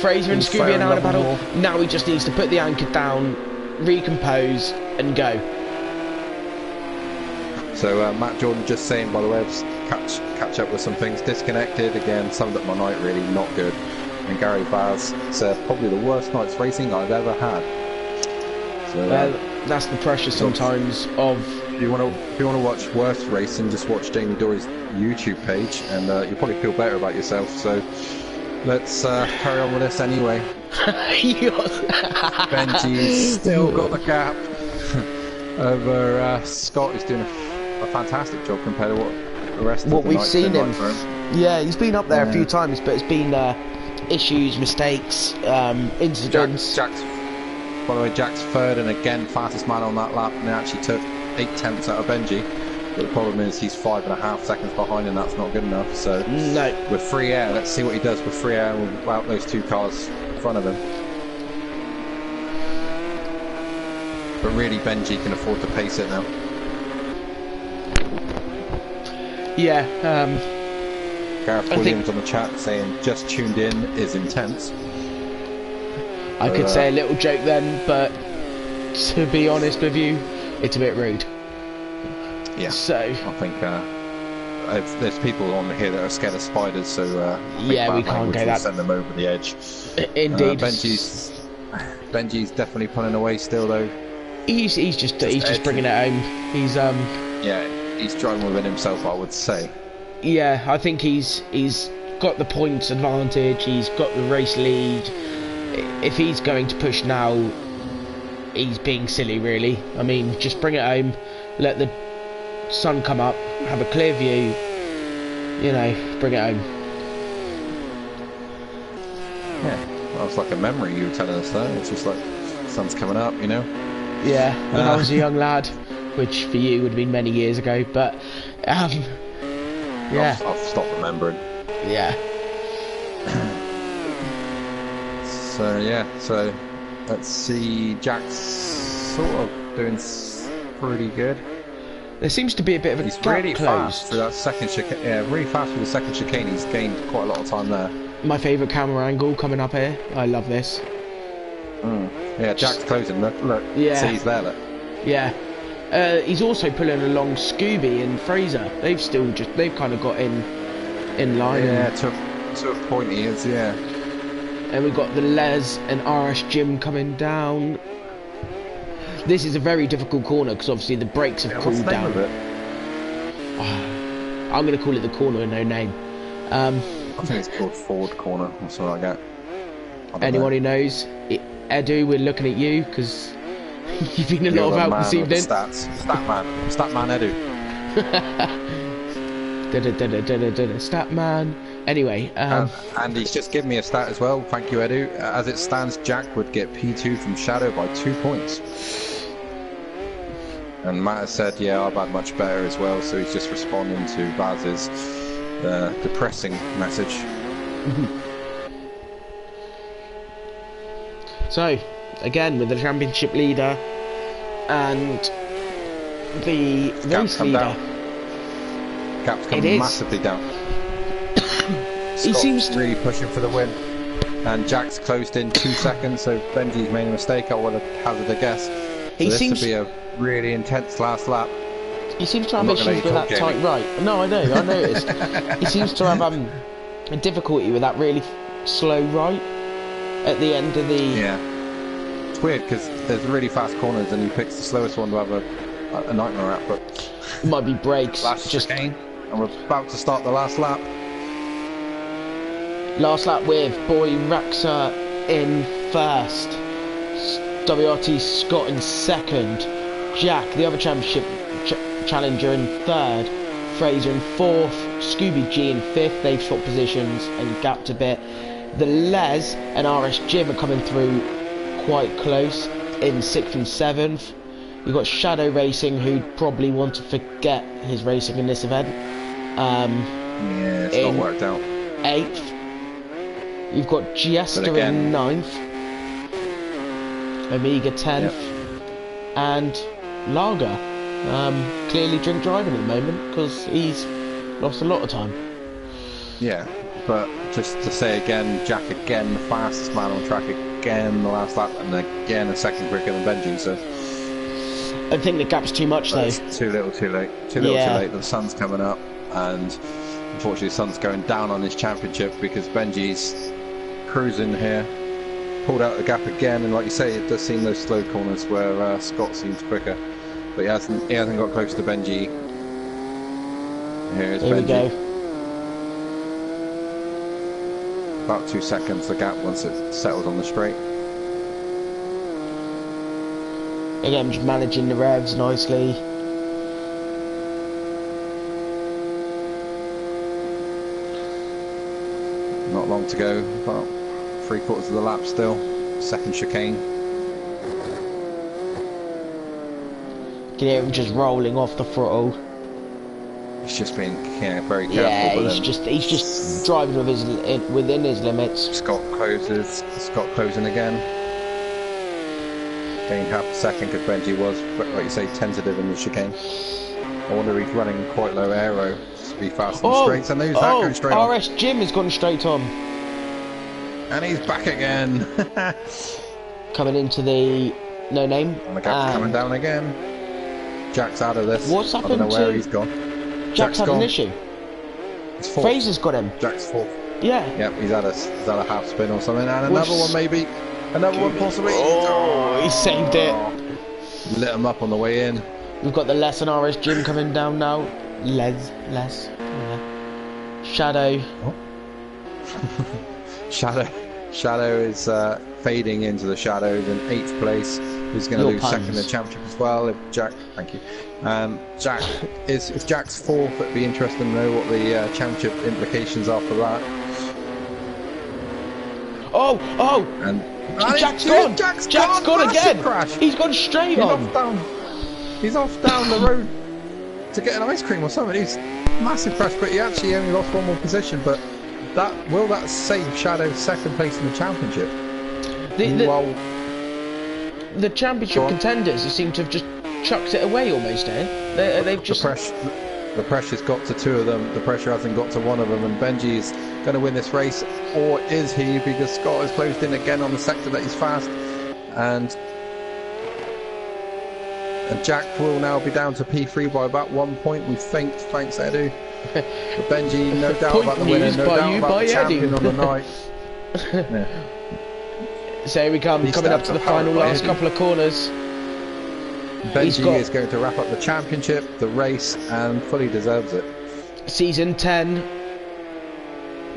Fraser and Scooby are now in a battle. Now he just needs to put the anchor down, recompose, and go. So Matt Jordan just saying, by the way, catch up with some things. Disconnected again. Summed up my night really not good. And Gary Baz said probably the worst night's racing I've ever had. So, that's the pressure sometimes of. If you want to watch worse racing, just watch Jamie Dory's YouTube page, and you'll probably feel better about yourself. So let's carry on with this anyway. Benji's still got the gap over Scott, who's doing a fantastic job compared to what the rest of the we've seen him. Like yeah, he's been up there a few times, but it's been issues, mistakes, incidents. By the way, Jack's third and again fastest man on that lap, and it actually took 8/10 out of Benji. But the problem is he's 5.5 seconds behind, and that's not good enough. So no. With free air, let's see what he does with free air without those 2 cars in front of him. But really, Benji can afford to pace it now. Yeah. Gareth Williams on the chat saying just tuned in is intense. I could say a little joke then, but to be honest with you, it's a bit rude. Yeah. So I think there's people on here that are scared of spiders, so yeah, we can't go that. Send them over the edge. Indeed. Benji's definitely pulling away still though. He's just bringing it home. He's yeah, he's driving within himself, I would say. Yeah, I think he's got the points advantage. He's got the race lead. If he's going to push now, he's being silly, really. I mean, just bring it home, let the sun come up, have a clear view. You know, bring it home. Yeah, well, it's like a memory you were telling us there. It's just like the sun's coming up, you know. Yeah, when I was a young lad, which for you would have been many years ago, but yeah. I've stopped remembering. Yeah. So yeah, so let's see. Jack's sort of doing pretty good. There seems to be a bit of a He's gap really closed. fast through that second chicane. Yeah, really fast through the second chicane. He's gained quite a lot of time there. My favourite camera angle coming up here. I love this. Yeah, Jack's closing. Look. Yeah. See, he's there. Look. Yeah. He's also pulling along Scooby and Fraser. They've kind of got in line. Yeah, to a point he is. Yeah. And we've got the Les and RS Jim coming down. This is a very difficult corner because obviously the brakes have cooled down. What's the name of it? I'm going to call it the corner with no name. I think it's called Ford Corner or something like that. Anyone who knows, Edu, we're looking at you because you've been a lot of help this evening. Statman Edu. Statman. Anyway, and he's just given me a stat as well. Thank you, Edu. As it stands, Jack would get P2 from Shadow by 2 points. And Matt has said, yeah, I've had much better as well. So he's just responding to Baz's depressing message. So, again, with the championship leader and the race leader. Gap's coming massively down. He seems to really pushing for the win. And Jack's closed in 2 seconds, so Benji's made a mistake. I would have hazarded a guess. So this would be a really intense last lap. He seems to have issues with that tight right. No, I know, I noticed. He seems to have a difficulty with that really slow right at the end of the... Yeah. It's weird because there's really fast corners and he picks the slowest one to have a nightmare at, but... It might be brakes. Last chicane, and we're about to start the last lap. Last lap with Boy Raxa in first. WRT Scott in second. Jack, the other championship challenger, in third. Fraser in fourth. Scooby G in fifth. They've swapped positions and gapped a bit. The Les and RS Jim are coming through quite close in sixth and seventh. You've got Shadow Racing, who'd probably want to forget his racing in this event. Yeah, it's not worked out. Eighth. You've got Jester in ninth. Omega 10th. Yep. And Lager. Clearly drink driving at the moment because he's lost a lot of time. Yeah, but just to say again, Jack again the fastest man on track again the last lap, and again a second quicker than Benji, so... I think the gap's too much though. It's too little too late. Too little too late. The sun's coming up, and unfortunately the sun's going down on his championship because Benji's cruising here. Pulled out the gap again, and like you say, it does seem those slow corners where Scott seems quicker, but he hasn't got close to Benji. Here's Benji. We go. About 2 seconds the gap once it settles on the straight. Again, just managing the revs nicely. Not long to go, about 3/4 of the lap still. Second chicane. can hear him just rolling off the throttle. He's just been very careful. Yeah, he's just driving within his limits. Scott closing again. Gained half a second because Benji was, like you say, tentative in the chicane. I wonder if he's running quite low aero to be fast and straight. And who's that going straight on? RS Jim has gone straight on. And he's back again. Coming into the no name. And the gap's coming down again. Jack's out of this. What's happened? I don't know where he's gone. Jack's had an issue. He's fourth. Fraser's got him. Jack's fourth. Yeah. Yep, he's had a half spin or something, and another one maybe. Another one possibly. Oh, he saved it. Lit him up on the way in. We've got the Les and RS Jim coming down now. Les. Yeah. Shadow. Oh. Shadow is fading into the shadows in 8th place. He's going to lose second in the championship as well. If Jack, thank you. Jack is if Jack's 4th, it'd be interesting to know what the championship implications are for that. Oh! And Jack's gone. Jack's gone again. Crash. He's gone straight on. He's off down the road to get an ice cream or something. He's massive crash, but he actually only lost one more position. But will that save Shadow's 2nd place in the championship? The championship contenders seem to have just chucked it away almost, They've just... The pressure's got to 2 of them, the pressure hasn't got to 1 of them, and Benji's going to win this race, or is he? Because Scott has closed in again on the sector that he's fast, and Jack will now be down to P3 by about 1 point, we think, thanks Edu. But Benji, no doubt about the winner, no doubt about the champion on the night. Yeah. So here we come, coming up to the final last couple of corners. Benji is going to wrap up the championship, the race, and fully deserves it. Season 10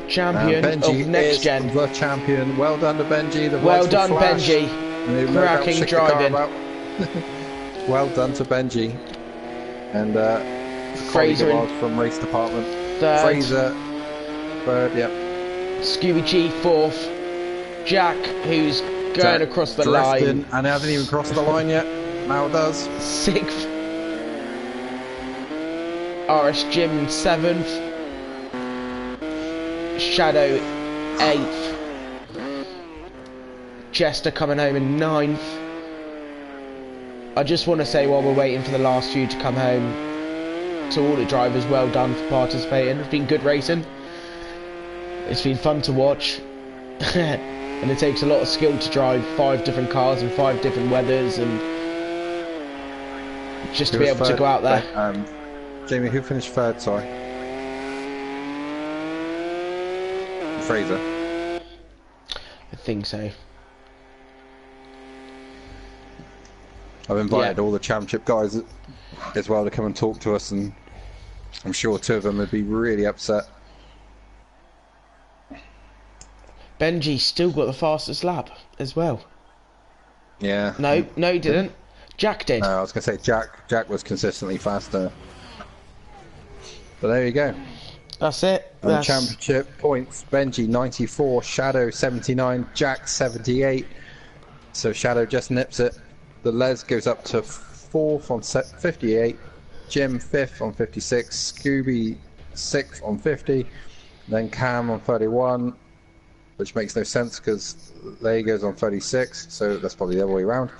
champion of Next Gen. The champion. Well done to Benji. Well done, Benji. Cracking driving. Well done to Benji. And Fraser from race department. Third. Fraser, 3rd, yep. Scooby G 4th. Jack, who's going across the line. And hasn't even crossed the line yet. Now it does. 6th. RS Jim 7th. Shadow 8th. Jester coming home in 9th. I just want to say while we're waiting for the last few to come home, to all the drivers, well done for participating. It's been good racing. It's been fun to watch. And it takes a lot of skill to drive 5 different cars in 5 different weathers, and just to be able to go out there. Jamie, who finished 3rd, sorry? Fraser. I think so. I've invited all the championship guys as well to come and talk to us, and I'm sure 2 of them would be really upset. Benji still got the fastest lap as well. Yeah. No, he didn't. Jack did. No, I was going to say Jack was consistently faster. But there you go. That's it. And championship points, Benji 94, Shadow 79, Jack 78. So Shadow just nips it. The Les goes up to 4th on 58, Jim 5th on 56, Scooby 6th on 50, then Cam on 31, which makes no sense because Lay goes on 36, so that's probably the other way around.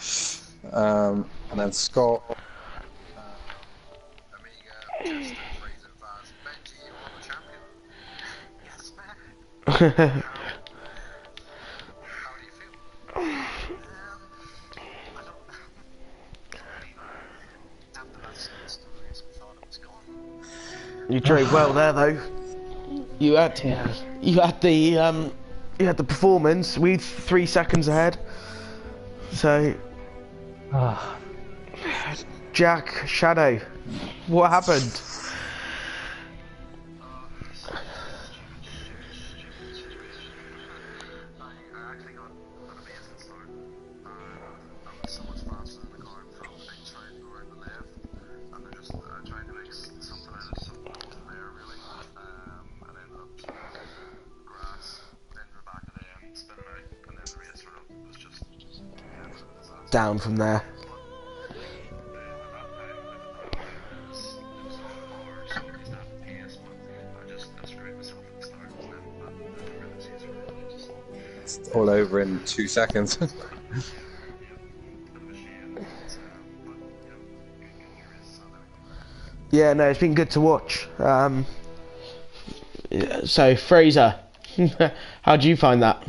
And then Scott, Amiga, Jester, Fraser, Vaz, Benji, you're the champion. Yes, man. How do you feel? I don't know. You drove well there, though. You had the performance. We're 3 seconds ahead. So, Jack, Shadow, what happened? Down from there. all over in 2 seconds. Yeah, no, it's been good to watch. So Fraser, how do you find that?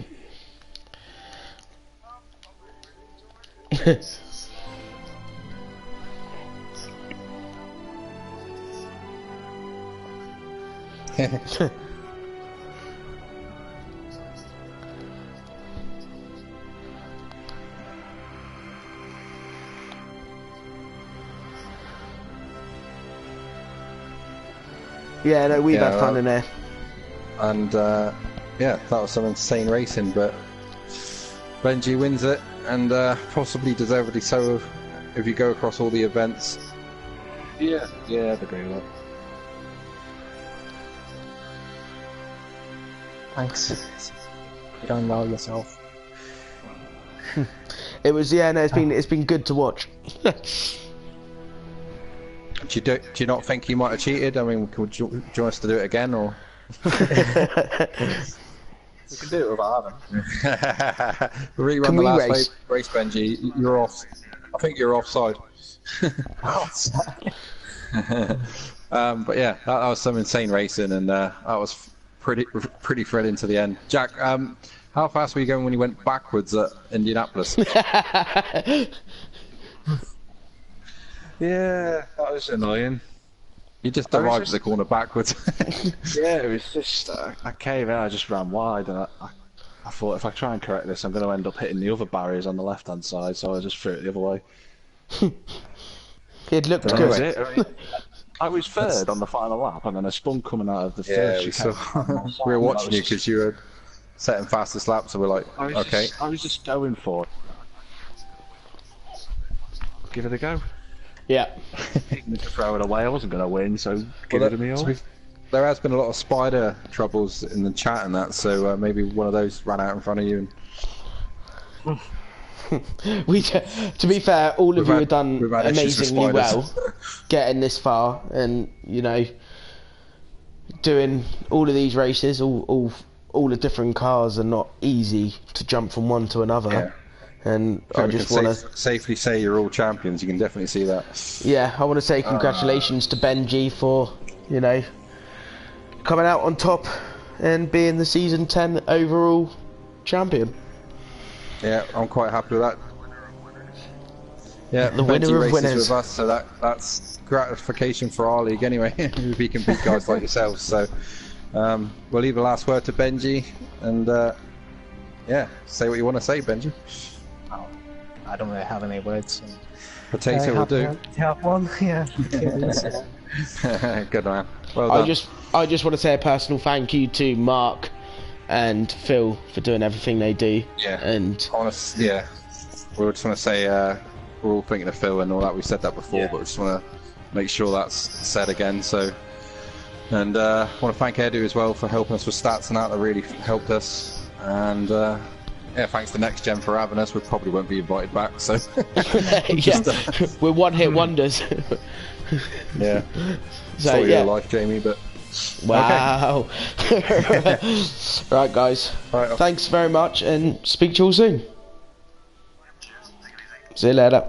Yeah, no, we've had fun in there. And yeah, that was some insane racing, but Benji wins it, and possibly deservedly so if you go across all the events. Yeah, I'd agree with that. Thanks. You done well yourself. It was, yeah, no, it's been good to watch. Do you not think you might have cheated? I mean, do you want us to do it again, or? We can do it without having. Rerun the last race, Benji. You're off. I think you're offside. But yeah, that was some insane racing, and that was pretty thrilling to the end. Jack, how fast were you going when you went backwards at Indianapolis? Yeah, that was annoying. You just arrived at the corner backwards. Yeah, it was just I came in, I just ran wide, and I thought if I try and correct this, I'm going to end up hitting the other barriers on the left-hand side, so I just threw it the other way. It looked That good. was it. I was third on the final lap, and then I spun coming out of the third. We were watching you because you were setting fastest laps, so we're like, okay. I was just going for it. Give it a go. Yeah. Throw it away. I wasn't going to win, so give it to me all. There has been a lot of spider troubles in the chat and that, so maybe one of those ran out in front of you. And... To be fair, all of you have done amazingly well, getting this far, and you know, doing all of these races, all the different cars are not easy to jump from one to another. Yeah. And I just want to safely say you're all champions. You can definitely see that. Yeah, I want to say congratulations to Benji for, you know, coming out on top and being the season 10 overall champion. Yeah, I'm quite happy with that. Yeah, the winner of winners. With us, so that's gratification for our league anyway. If we can beat guys like yourselves. So we'll leave the last word to Benji, and yeah, say what you want to say, Benji. I don't really have any words. Potato will do. Have one, yeah. Good man. Well done. I just want to say a personal thank you to Mark and Phil for doing everything they do. Yeah. And we just want to say we're all thinking of Phil and all that. We said that before, but we just want to make sure that's said again. So, and want to thank Edu as well for helping us with stats and that really helped us. And yeah, thanks to Next Gen for having us. We probably won't be invited back, so we're one-hit wonders. Yeah. So your life, Jamie, but wow. Okay. Right, guys. Right, thanks very much, and speak to you all soon. See you later.